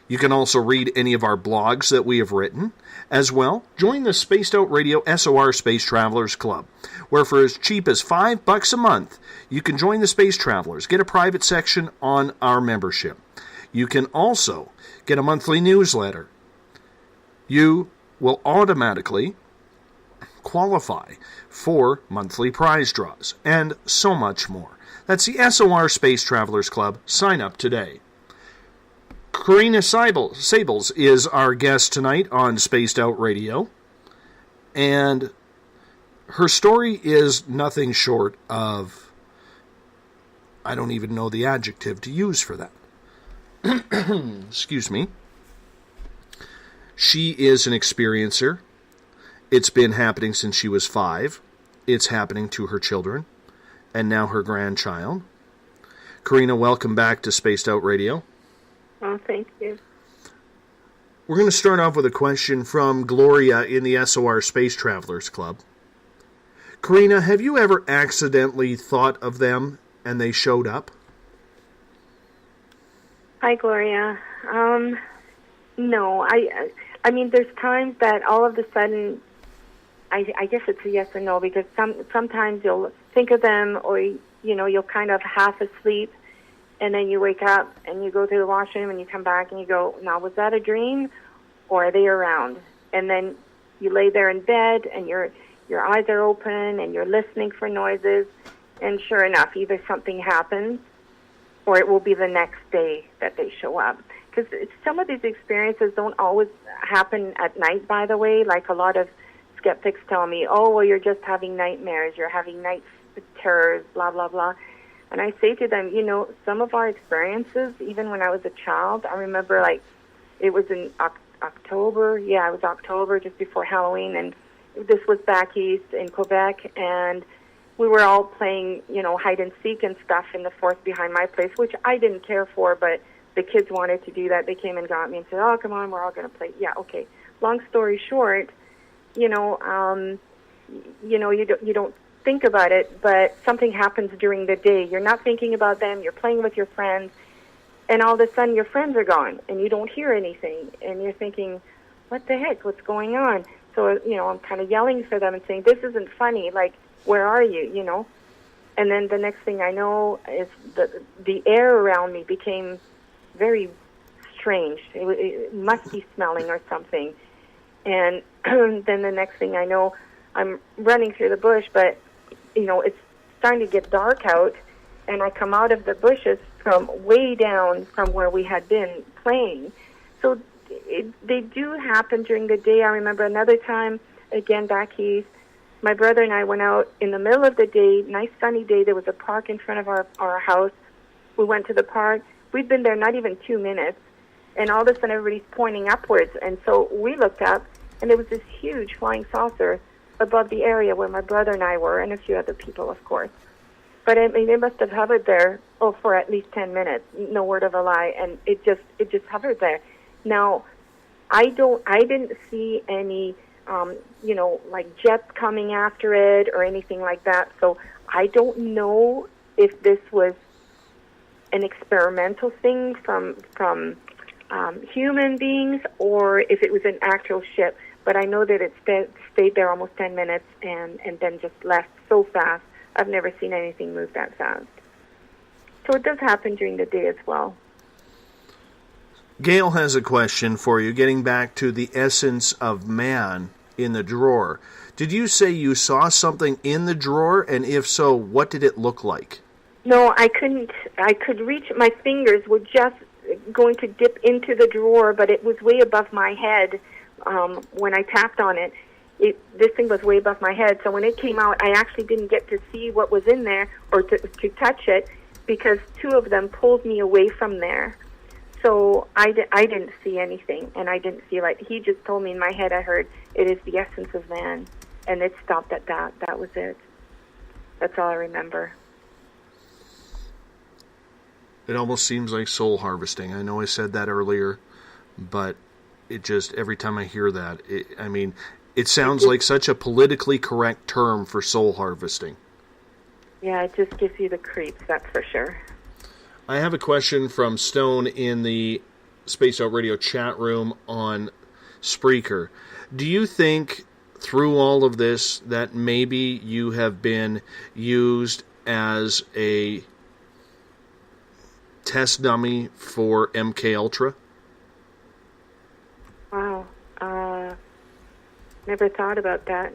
You can also read any of our blogs that we have written. As well, join the Spaced Out Radio SOR Space Travelers Club, where for as cheap as $5 a month, you can join the Space Travelers, get a private section on our membership. You can also get a monthly newsletter. You will automatically qualify for monthly prize draws, and so much more. That's the SOR Space Travelers Club. Sign up today. Corina Saebels is our guest tonight on Spaced Out Radio, and her story is nothing short of, I don't even know the adjective to use for that. Excuse me. She is an experiencer. It's been happening since she was 5. It's happening to her children, and now her grandchild. Corina, welcome back to Spaced Out Radio. Oh, thank you. We're going to start off with a question from Gloria in the SOR Space Travelers Club. Corina, have you ever accidentally thought of them and they showed up? Hi, Gloria. No, I mean, there's times that all of a sudden, I guess it's a yes or no, because sometimes you'll think of them, or, you'll kind of half asleep, and then you wake up and you go to the washroom and you come back and you go, now, was that a dream or are they around? And then you lay there in bed and your eyes are open and you're listening for noises, and sure enough, either something happens or it will be the next day that they show up. Because some of these experiences don't always happen at night, by the way. Like a lot of skeptics tell me, oh, well, you're just having nightmares, you're having night terrors, blah, blah, blah. And I say to them, some of our experiences, even when I was a child, I remember, it was in October. Yeah, it was October, just before Halloween, and this was back east in Quebec, and we were all playing, hide and seek and stuff in the forest behind my place, which I didn't care for, but the kids wanted to do that. They came and got me and said, "Oh, come on, we're all going to play." Yeah, okay. Long story short, you don't think about it, but something happens during the day. You're not thinking about them. You're playing with your friends, and all of a sudden your friends are gone, and you don't hear anything, and you're thinking, "What the heck? What's going on?" So, I'm kind of yelling for them and saying, "This isn't funny. Like, where are you?" And then the next thing I know is the air around me became very strange. It must be smelling or something. And then the next thing I know, I'm running through the bush, but, it's starting to get dark out, and I come out of the bushes from way down from where we had been playing. So they do happen during the day. I remember another time, again, back east, my brother and I went out in the middle of the day, nice sunny day. There was a park in front of our house. We went to the park. We'd been there not even 2 minutes, and all of a sudden everybody's pointing upwards. And so we looked up, and there was this huge flying saucer above the area where my brother and I were, and a few other people, of course. But they must have hovered there, for at least 10 minutes, no word of a lie, and it just hovered there. Now, I didn't see any, like jets coming after it or anything like that. So I don't know if this was an experimental thing from human beings or if it was an actual ship. But I know that it stayed there almost 10 minutes and then just left so fast. I've never seen anything move that fast. So it does happen during the day as well. Gail has a question for you, getting back to the essence of man in the drawer. Did you say you saw something in the drawer, and if so, what did it look like? No, I couldn't. I could reach, my fingers were just going to dip into the drawer, but it was way above my head when I tapped on it. This thing was way above my head, so when it came out, I actually didn't get to see what was in there or to touch it because two of them pulled me away from there. So I didn't see anything, and I didn't feel it. He just told me in my head, I heard, it is the essence of man, and it stopped at that. That was it. That's all I remember. It almost seems like soul harvesting. I know I said that earlier, but it just, every time I hear that, it sounds like such a politically correct term for soul harvesting. Yeah, it just gives you the creeps, that's for sure. I have a question from Stone in the Space Out Radio chat room on Spreaker. Do you think through all of this that maybe you have been used as a test dummy for MK Ultra? Wow. Never thought about that.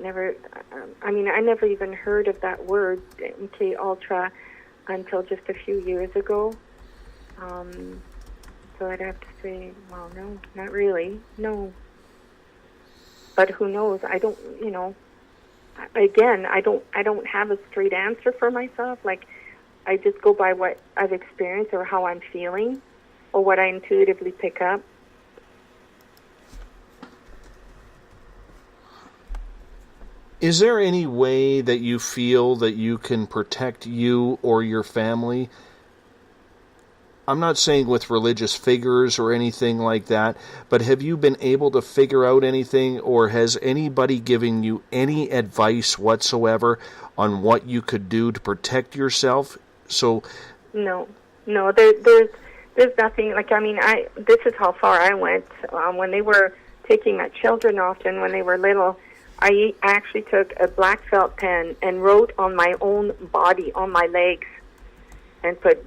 I never even heard of that word, MK Ultra, until just a few years ago. So I'd have to say, well, no, not really, no. But who knows? I don't, again, I don't have a straight answer for myself. Like, I just go by what I've experienced or how I'm feeling or what I intuitively pick up. Is there any way that you feel that you can protect you or your family? I'm not saying with religious figures or anything like that, but have you been able to figure out anything, or has anybody given you any advice whatsoever on what you could do to protect yourself? So, No, there's nothing. This is how far I went. When they were taking my children often when they were little, I actually took a black felt pen and wrote on my own body, on my legs, and put,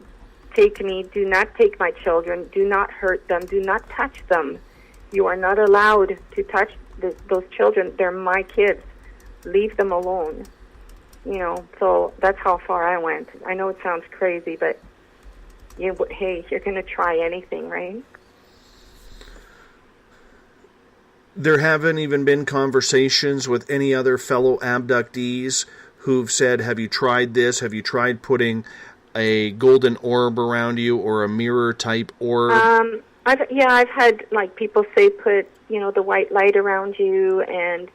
"Take me, do not take my children, do not hurt them, do not touch them. You are not allowed to touch those children. They're my kids. Leave them alone." So that's how far I went. I know it sounds crazy, but hey, you're going to try anything, right? There haven't even been conversations with any other fellow abductees who've said, have you tried this? Have you tried putting a golden orb around you or a mirror type orb? I've had people say put the white light around you, and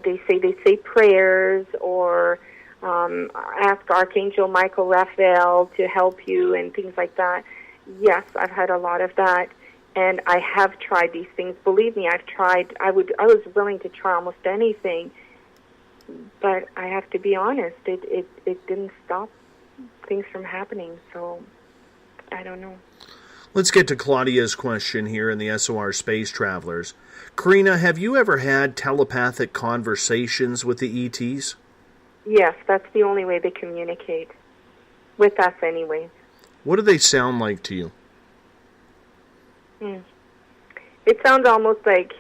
they say prayers or ask Archangel Michael Raphael to help you and things like that. yes, I've had a lot of that, and I have tried these things. Believe me, I've tried. I was willing to try almost anything, but I have to be honest. It didn't stop things from happening. So I don't know. Let's get to Claudia's question here in the SOR Space Travelers. Carina, have you ever had telepathic conversations with the ETs? Yes, that's the only way they communicate. With us, anyway. What do they sound like to you? It sounds almost like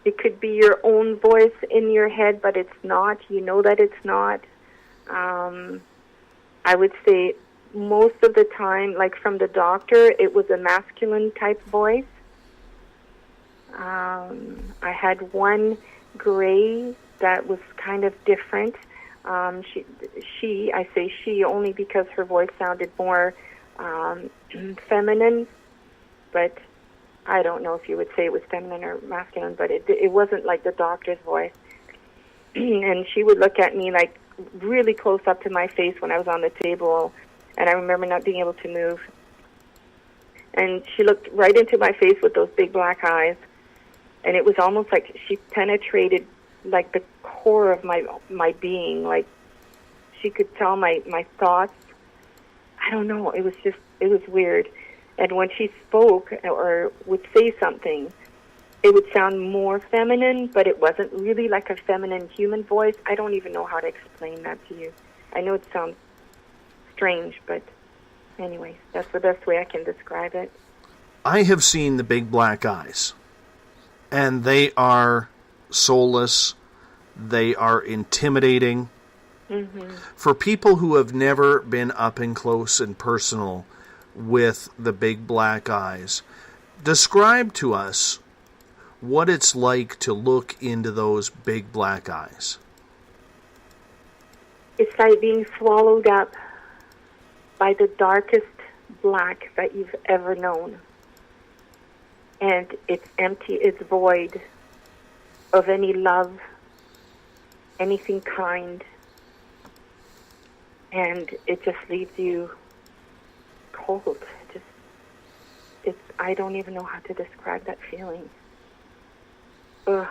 it could be your own voice in your head, but it's not. You know that it's not. I would say most of the time, like from the doctor, it was a masculine type voice. I had one gray that was kind of different. I say she only because her voice sounded more feminine, but I don't know if you would say it was feminine or masculine, but it wasn't like the doctor's voice. And she would look at me like really close up to my face when I was on the table, and I remember not being able to move. And she looked right into my face with those big black eyes, and it was almost like she penetrated like the core of my being, like she could tell my thoughts. I don't know, it was weird. And when she spoke or would say something, it would sound more feminine, but it wasn't really like a feminine human voice. I don't even know how to explain that to you. I know it sounds strange, but anyway, that's the best way I can describe it. I have seen the big black eyes, and they are soulless. They are intimidating. Mm-hmm. For people who have never been up and close and personal with the big black eyes, describe to us what it's like to look into those big black eyes. It's like being swallowed up by the darkest black that you've ever known. And it's empty, it's void of any love, anything kind. And it just leaves you cold. I don't even know how to describe that feeling. Ugh.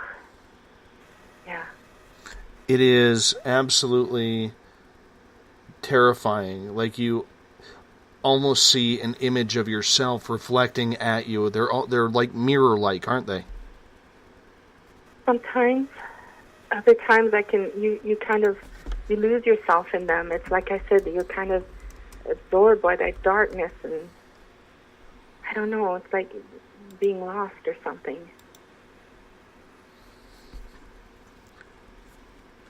Yeah. It is absolutely terrifying. Like you almost see an image of yourself reflecting at you. They're like mirror-like, aren't they? Sometimes. Other times you lose yourself in them. It's like I said, you're kind of absorbed by that darkness, and I don't know, it's like being lost or something.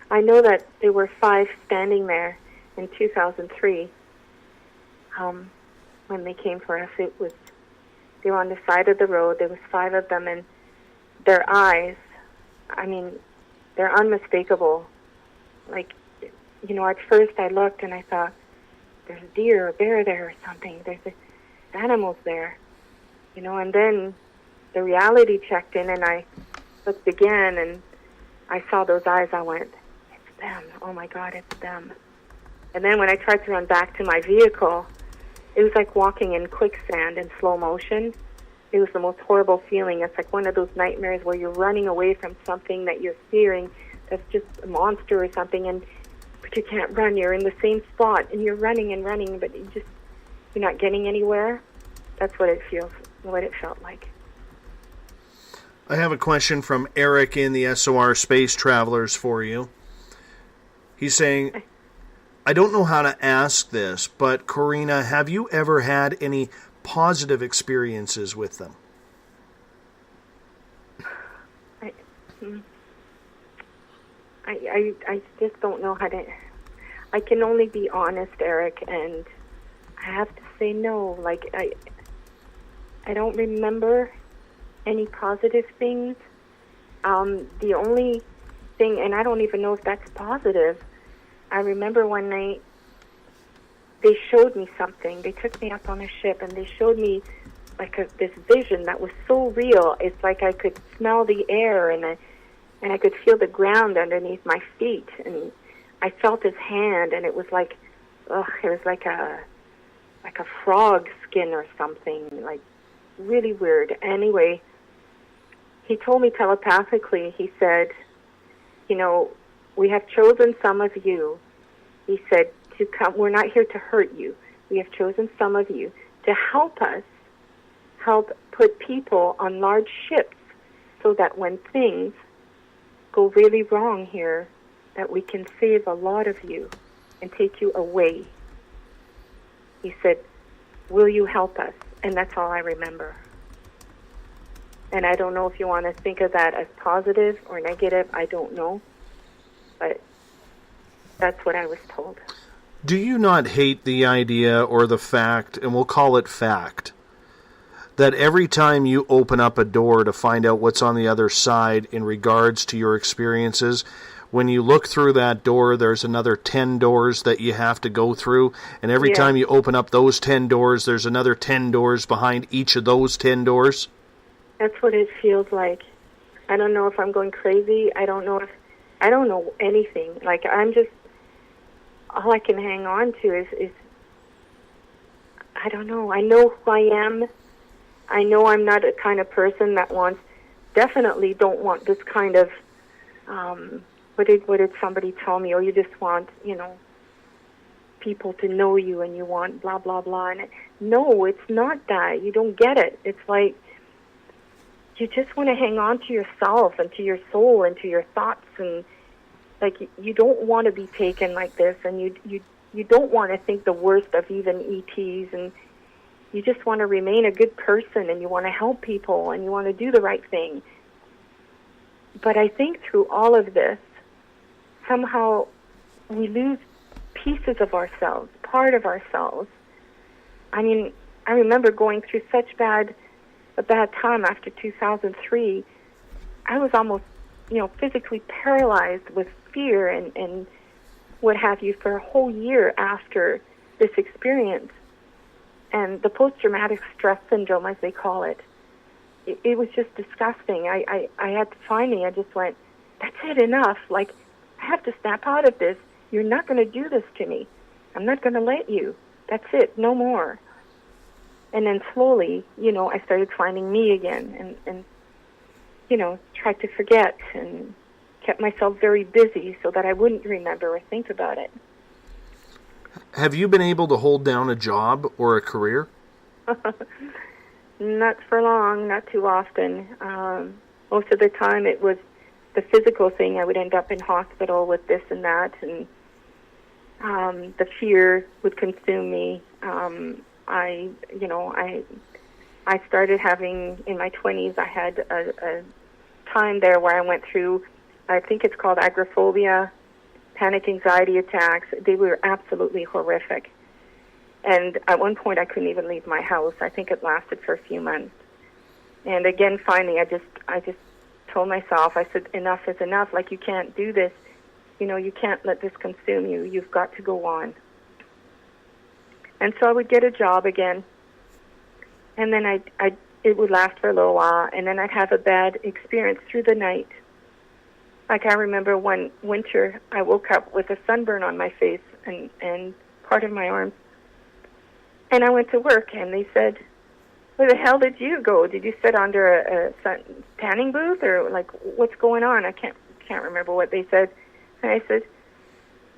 I know that there were 5 standing there in 2003 when they came for us. They were on the side of the road. There was 5 of them, and their eyes, I mean, they're unmistakable. Like, at first I looked and I thought, there's a deer or a bear there or something. There's animals there. And then the reality checked in, and I looked again, and I saw those eyes. I went, it's them. Oh, my God, it's them. And then when I tried to run back to my vehicle, it was like walking in quicksand in slow motion. It was the most horrible feeling. It's like one of those nightmares where you're running away from something that you're fearing that's just a monster or something, but you can't run. You're in the same spot, and you're running and running, but you're not getting anywhere. That's what it felt like. I have a question from Eric in the SOR Space Travelers for you. He's saying, I don't know how to ask this, but Corina, have you ever had any positive experiences with them? I just don't know how to. I can only be honest, Eric, and I have to say no. Like, I don't remember any positive things. The only thing, and I don't even know if that's positive, I remember one night they showed me something. They took me up on a ship, and they showed me like this vision that was so real. It's like I could smell the air, and I could feel the ground underneath my feet, and I felt his hand, and it was like, it was like like a frog skin or something, like really weird. Anyway, he told me telepathically, he said, you know, we have chosen some of you. He said, to come, we're not here to hurt you. We have chosen some of you to help us, help put people on large ships so that when things go really wrong here, that we can save a lot of you and take you away. He said, will you help us? And that's all I remember. And I don't know if you want to think of that as positive or negative. I don't know. But that's what I was told. Do you not hate the idea or the fact, and we'll call it fact, that every time you open up a door to find out what's on the other side in regards to your experiences, when you look through that door, there's another 10 doors that you have to go through, and every time you open up those 10 doors, there's another 10 doors behind each of those 10 doors? That's what it feels like. I don't know if I'm going crazy. I don't know anything. Like, I'm just, all I can hang on to is I don't know. I know who I am. I know I'm not a kind of person that definitely don't want this kind of, what did somebody tell me? Oh, you just want, you know, people to know you and you want blah, blah, blah. And no, it's not that. You don't get it. It's like you just want to hang on to yourself and to your soul and to your thoughts. And like you don't want to be taken like this. And you don't want to think the worst of even ETs. And you just want to remain a good person and you want to help people and you want to do the right thing. But I think through all of this, somehow we lose pieces of ourselves, part of ourselves. I mean, I remember going through such a bad time after 2003. I was almost, you know, physically paralyzed with fear and what have you for a whole year after this experience. And the post-traumatic stress syndrome, as they call it, it was just disgusting. I had to finally, I just went, that's it, enough. Like, I have to snap out of this. You're not going to do this to me. I'm not going to let you. That's it, no more. And then slowly, you know, I started finding me again and you know, tried to forget and kept myself very busy so that I wouldn't remember or think about it. Have you been able to hold down a job or a career? Not for long, not too often. Most of the time it was the physical thing. I would end up in hospital with this and that, and the fear would consume me. I started having, in my 20s, I had a time there where I went through, I think it's called agoraphobia, panic anxiety attacks. They were absolutely horrific. And at one point I couldn't even leave my house. I think it lasted for a few months. And again, finally, I just told myself, I said, enough is enough. Like, you can't do this. You know, you can't let this consume you. You've got to go on. And so I would get a job again. And then it would last for a little while. And then I'd have a bad experience through the night. Like, I remember one winter, I woke up with a sunburn on my face and part of my arms. And I went to work, and they said, where the hell did you go? Did you sit under a tanning booth? Or, like, what's going on? I can't remember what they said. And I said,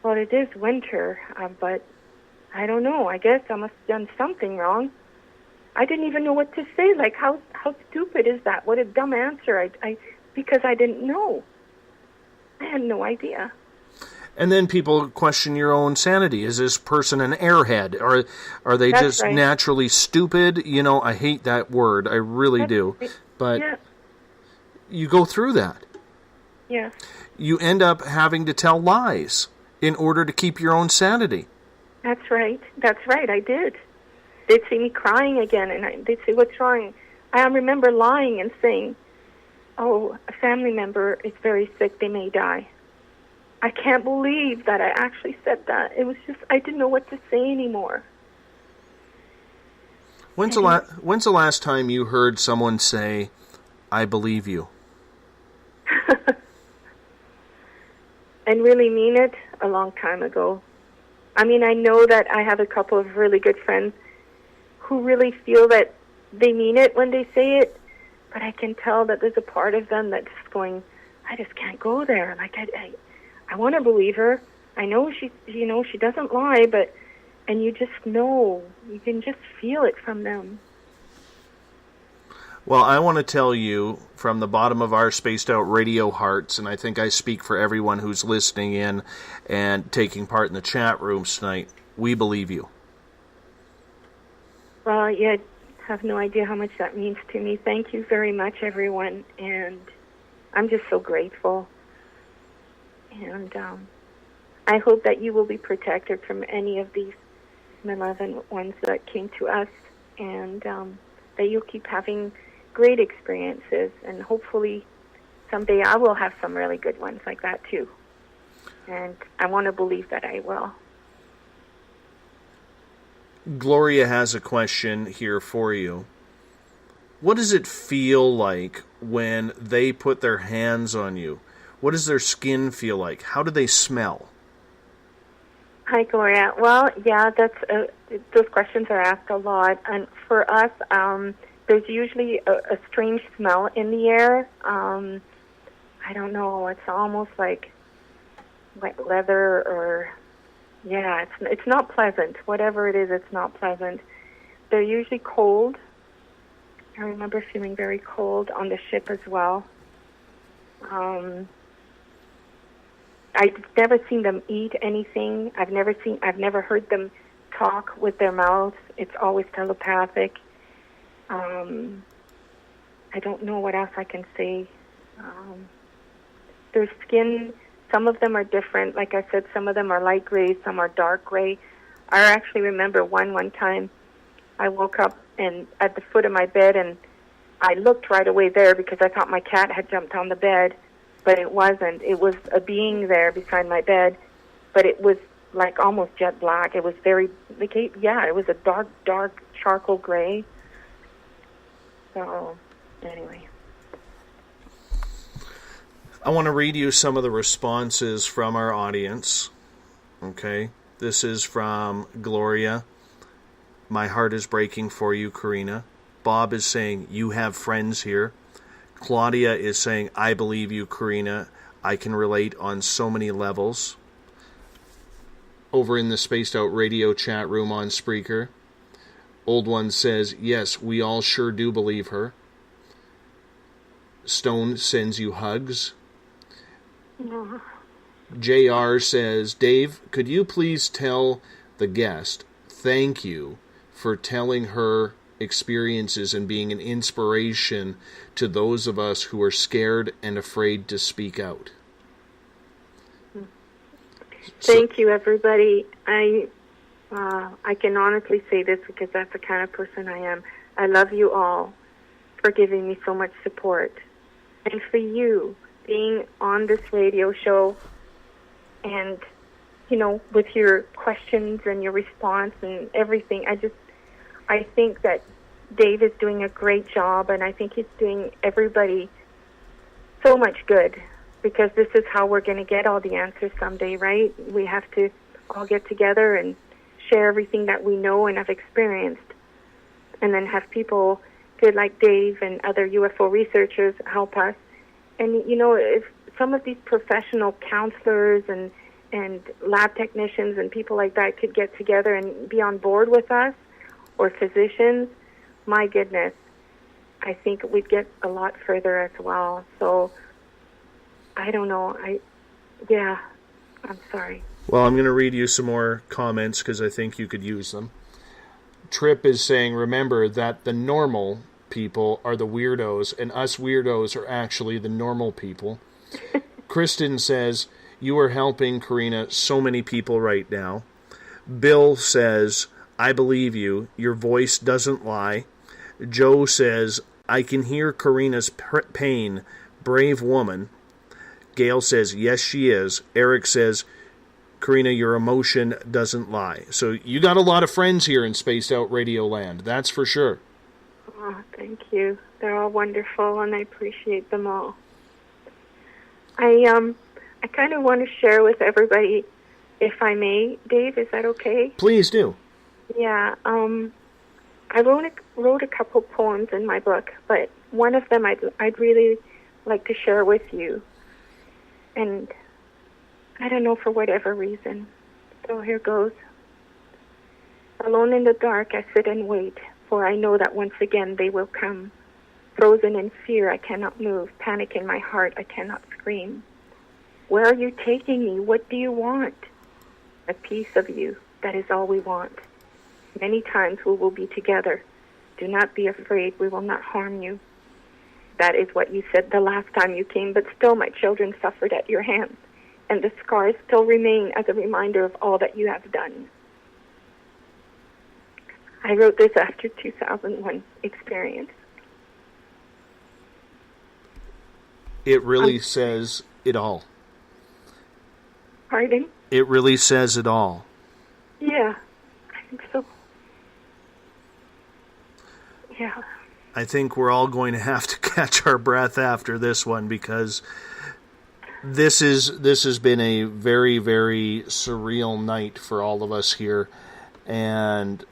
well, it is winter, but I don't know. I guess I must have done something wrong. I didn't even know what to say. Like, how stupid is that? What a dumb answer. Because I didn't know. I had no idea. And then people question your own sanity. Is this person an airhead? Or are they That's just right. naturally stupid? You know, I hate that word. I really do. But you go through that. Yeah. You end up having to tell lies in order to keep your own sanity. That's right. That's right. I did. They'd see me crying again, and they'd say, what's wrong? I remember lying and saying, oh, a family member is very sick. They may die. I can't believe that I actually said that. It was just, I didn't know what to say anymore. When's the last time you heard someone say, I believe you? And really mean it? A long time ago. I mean, I know that I have a couple of really good friends who really feel that they mean it when they say it, but I can tell that there's a part of them that's going, I just can't go there. Like, I want to believe her. I know she doesn't lie, but, and you just know, you can just feel it from them. Well, I want to tell you from the bottom of our Spaced Out Radio hearts, and I think I speak for everyone who's listening in and taking part in the chat rooms tonight, we believe you. Well, yeah, I have no idea how much that means to me. Thank you very much, everyone, and I'm just so grateful. And I hope that you will be protected from any of these malevolent ones that came to us, and that you'll keep having great experiences, and hopefully someday I will have some really good ones like that too. And I want to believe that I will. Gloria has a question here for you. What does it feel like when they put their hands on you? What does their skin feel like? How do they smell? Hi, Gloria. Well, yeah, those questions are asked a lot. And for us, there's usually a strange smell in the air. I don't know. It's almost like wet leather, or yeah, it's not pleasant. Whatever it is, it's not pleasant. They're usually cold. I remember feeling very cold on the ship as well. I've never seen them eat anything. I've never heard them talk with their mouths. It's always telepathic. I don't know what else I can say. Their skin, some of them are different. Like I said, some of them are light gray, some are dark gray. I actually remember one time I woke up and at the foot of my bed, and I looked right away there because I thought my cat had jumped on the bed, but it wasn't. It was a being there beside my bed, but it was like almost jet black. It was very, it was a dark charcoal gray. So, anyway. I want to read you some of the responses from our audience. Okay? This is from Gloria. My heart is breaking for you, Carina. Bob is saying, you have friends here. Claudia is saying, I believe you, Carina. I can relate on so many levels. Over in the Spaced Out Radio chat room on Spreaker, Old One says, yes, we all sure do believe her. Stone sends you hugs. JR says, Dave, could you please tell the guest, thank you for telling her experiences and being an inspiration to those of us who are scared and afraid to speak out. Thank you, everybody. I can honestly say this because that's the kind of person I am. I love you all for giving me so much support, and for you being on this radio show, and with your questions and your response and everything. I think that Dave is doing a great job, and I think he's doing everybody so much good, because this is how we're going to get all the answers someday, right? We have to all get together and share everything that we know and have experienced, and then have people good like Dave and other UFO researchers help us. And, if some of these professional counselors and lab technicians and people like that could get together and be on board with us, or physicians, my goodness, I think we'd get a lot further as well. So, I don't know. I'm sorry. Well, I'm going to read you some more comments because I think you could use them. Trip is saying, remember that the normal people are the weirdos, and us weirdos are actually the normal people. Kristen says, you are helping, Carina, so many people right now. Bill says, I believe you. Your voice doesn't lie. Joe says, I can hear Carina's pain. Brave woman. Gail says, yes, she is. Eric says, Carina, your emotion doesn't lie. So you got a lot of friends here in Spaced Out Radio Land. That's for sure. Oh, thank you. They're all wonderful, and I appreciate them all. I kind of want to share with everybody, if I may, Dave, is that okay? Please do. Yeah, I wrote a couple poems in my book, but one of them I'd really like to share with you. And I don't know, for whatever reason. So here goes. Alone in the dark, I sit and wait, for I know that once again they will come. Frozen in fear, I cannot move. Panic in my heart, I cannot scream. Where are you taking me? What do you want? A piece of you, that is all we want. Many times we will be together. Do not be afraid, we will not harm you. That is what you said the last time you came, but still my children suffered at your hands, and the scars still remain as a reminder of all that you have done. I wrote this after 2001 experience. It really says it all. Pardon? It really says it all. Yeah, I think so. Yeah. I think we're all going to have to catch our breath after this one, because this has been a very, very surreal night for all of us here, and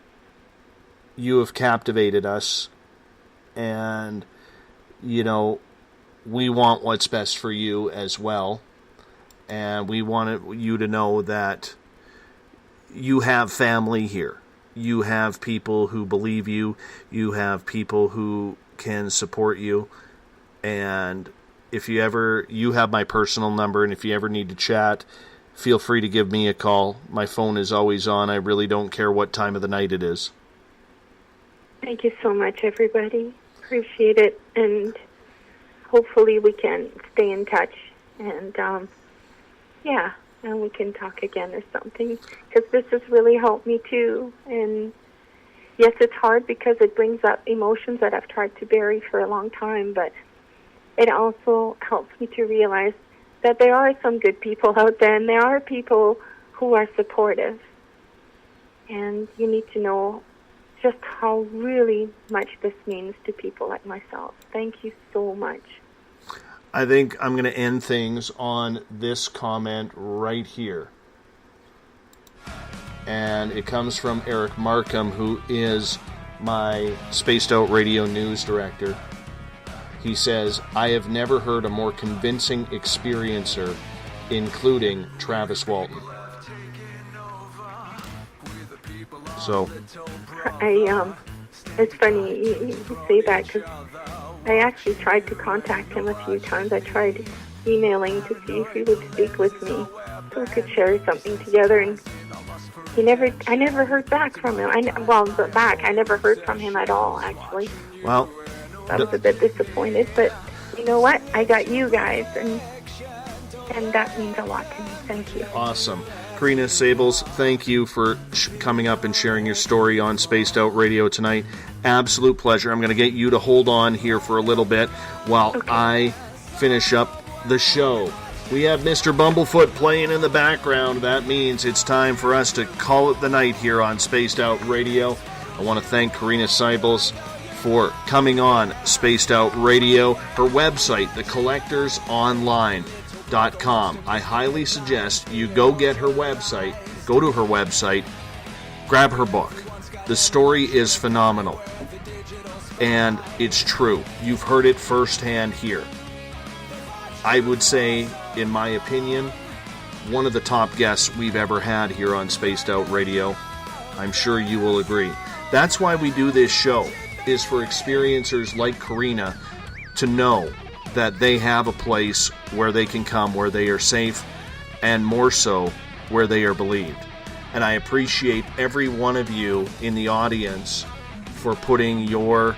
you have captivated us, and you know, we want what's best for you as well, and we want you to know that you have family here. You have people who believe you. You have people who can support you. And if you have my personal number, and if you ever need to chat, feel free to give me a call. My phone is always on. I really don't care what time of the night it is. Thank you so much, everybody. Appreciate it. And hopefully we can stay in touch. And, and we can talk again or something, because this has really helped me too. And yes, it's hard because it brings up emotions that I've tried to bury for a long time, but it also helps me to realize that there are some good people out there, and there are people who are supportive. And you need to know just how really much this means to people like myself. Thank you so much. I think I'm going to end things on this comment right here. And it comes from Eric Markham, who is my Spaced Out Radio news director. He says, I have never heard a more convincing experiencer, including Travis Walton. So, it's funny you say that, because I actually tried to contact him a few times. I tried emailing to see if he would speak with me so we could share something together, and I never heard back from him. I never heard from him at all, actually. Well, I was a bit disappointed, but you know what? I got you guys, and that means a lot to me. Thank you. Awesome. Corina Saebels, thank you for coming up and sharing your story on Spaced Out Radio tonight. Absolute pleasure. I'm going to get you to hold on here for a little bit while I finish up the show. We have Mr. Bumblefoot playing in the background. That means it's time for us to call it the night here on Spaced Out Radio. I want to thank Corina Saebels for coming on Spaced Out Radio. Her website, thecollectorsonline.com. I highly suggest you go to her website, grab her book. The story is phenomenal, and it's true. You've heard it firsthand here. I would say, in my opinion, one of the top guests we've ever had here on Spaced Out Radio. I'm sure you will agree. That's why we do this show, is for experiencers like Carina to know that they have a place where they can come, where they are safe, and more so, where they are believed. And I appreciate every one of you in the audience for putting your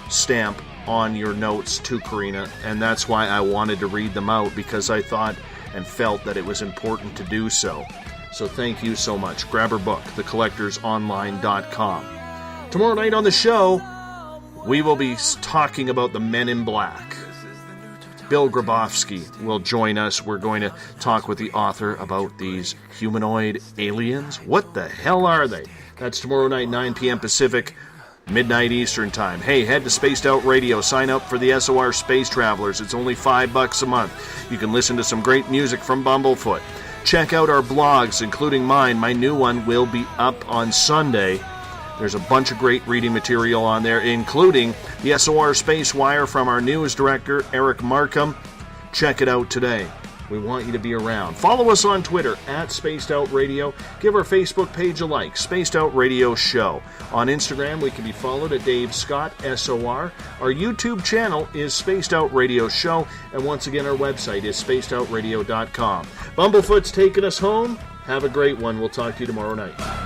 stamp on your notes to Carina, and that's why I wanted to read them out, because I thought and felt that it was important to do so. So thank you so much. Grab her book, thecollectorsonline.com. Tomorrow night on the show, we will be talking about the Men in Black. Bill Grabowski will join us. We're going to talk with the author about these humanoid aliens. What the hell are they? That's tomorrow night, 9 p.m. Pacific, midnight Eastern Time. Hey, head to Spaced Out Radio. Sign up for the SOR Space Travelers. It's only $5 a month. You can listen to some great music from Bumblefoot. Check out our blogs, including mine. My new one will be up on Sunday. There's a bunch of great reading material on there, including the SOR Space Wire from our news director, Eric Markham. Check it out today. We want you to be around. Follow us on Twitter at Spaced Out Radio. Give our Facebook page a like, Spaced Out Radio Show. On Instagram, we can be followed at Dave Scott, SOR. Our YouTube channel is Spaced Out Radio Show. And once again, our website is spacedoutradio.com. Bumblefoot's taking us home. Have a great one. We'll talk to you tomorrow night.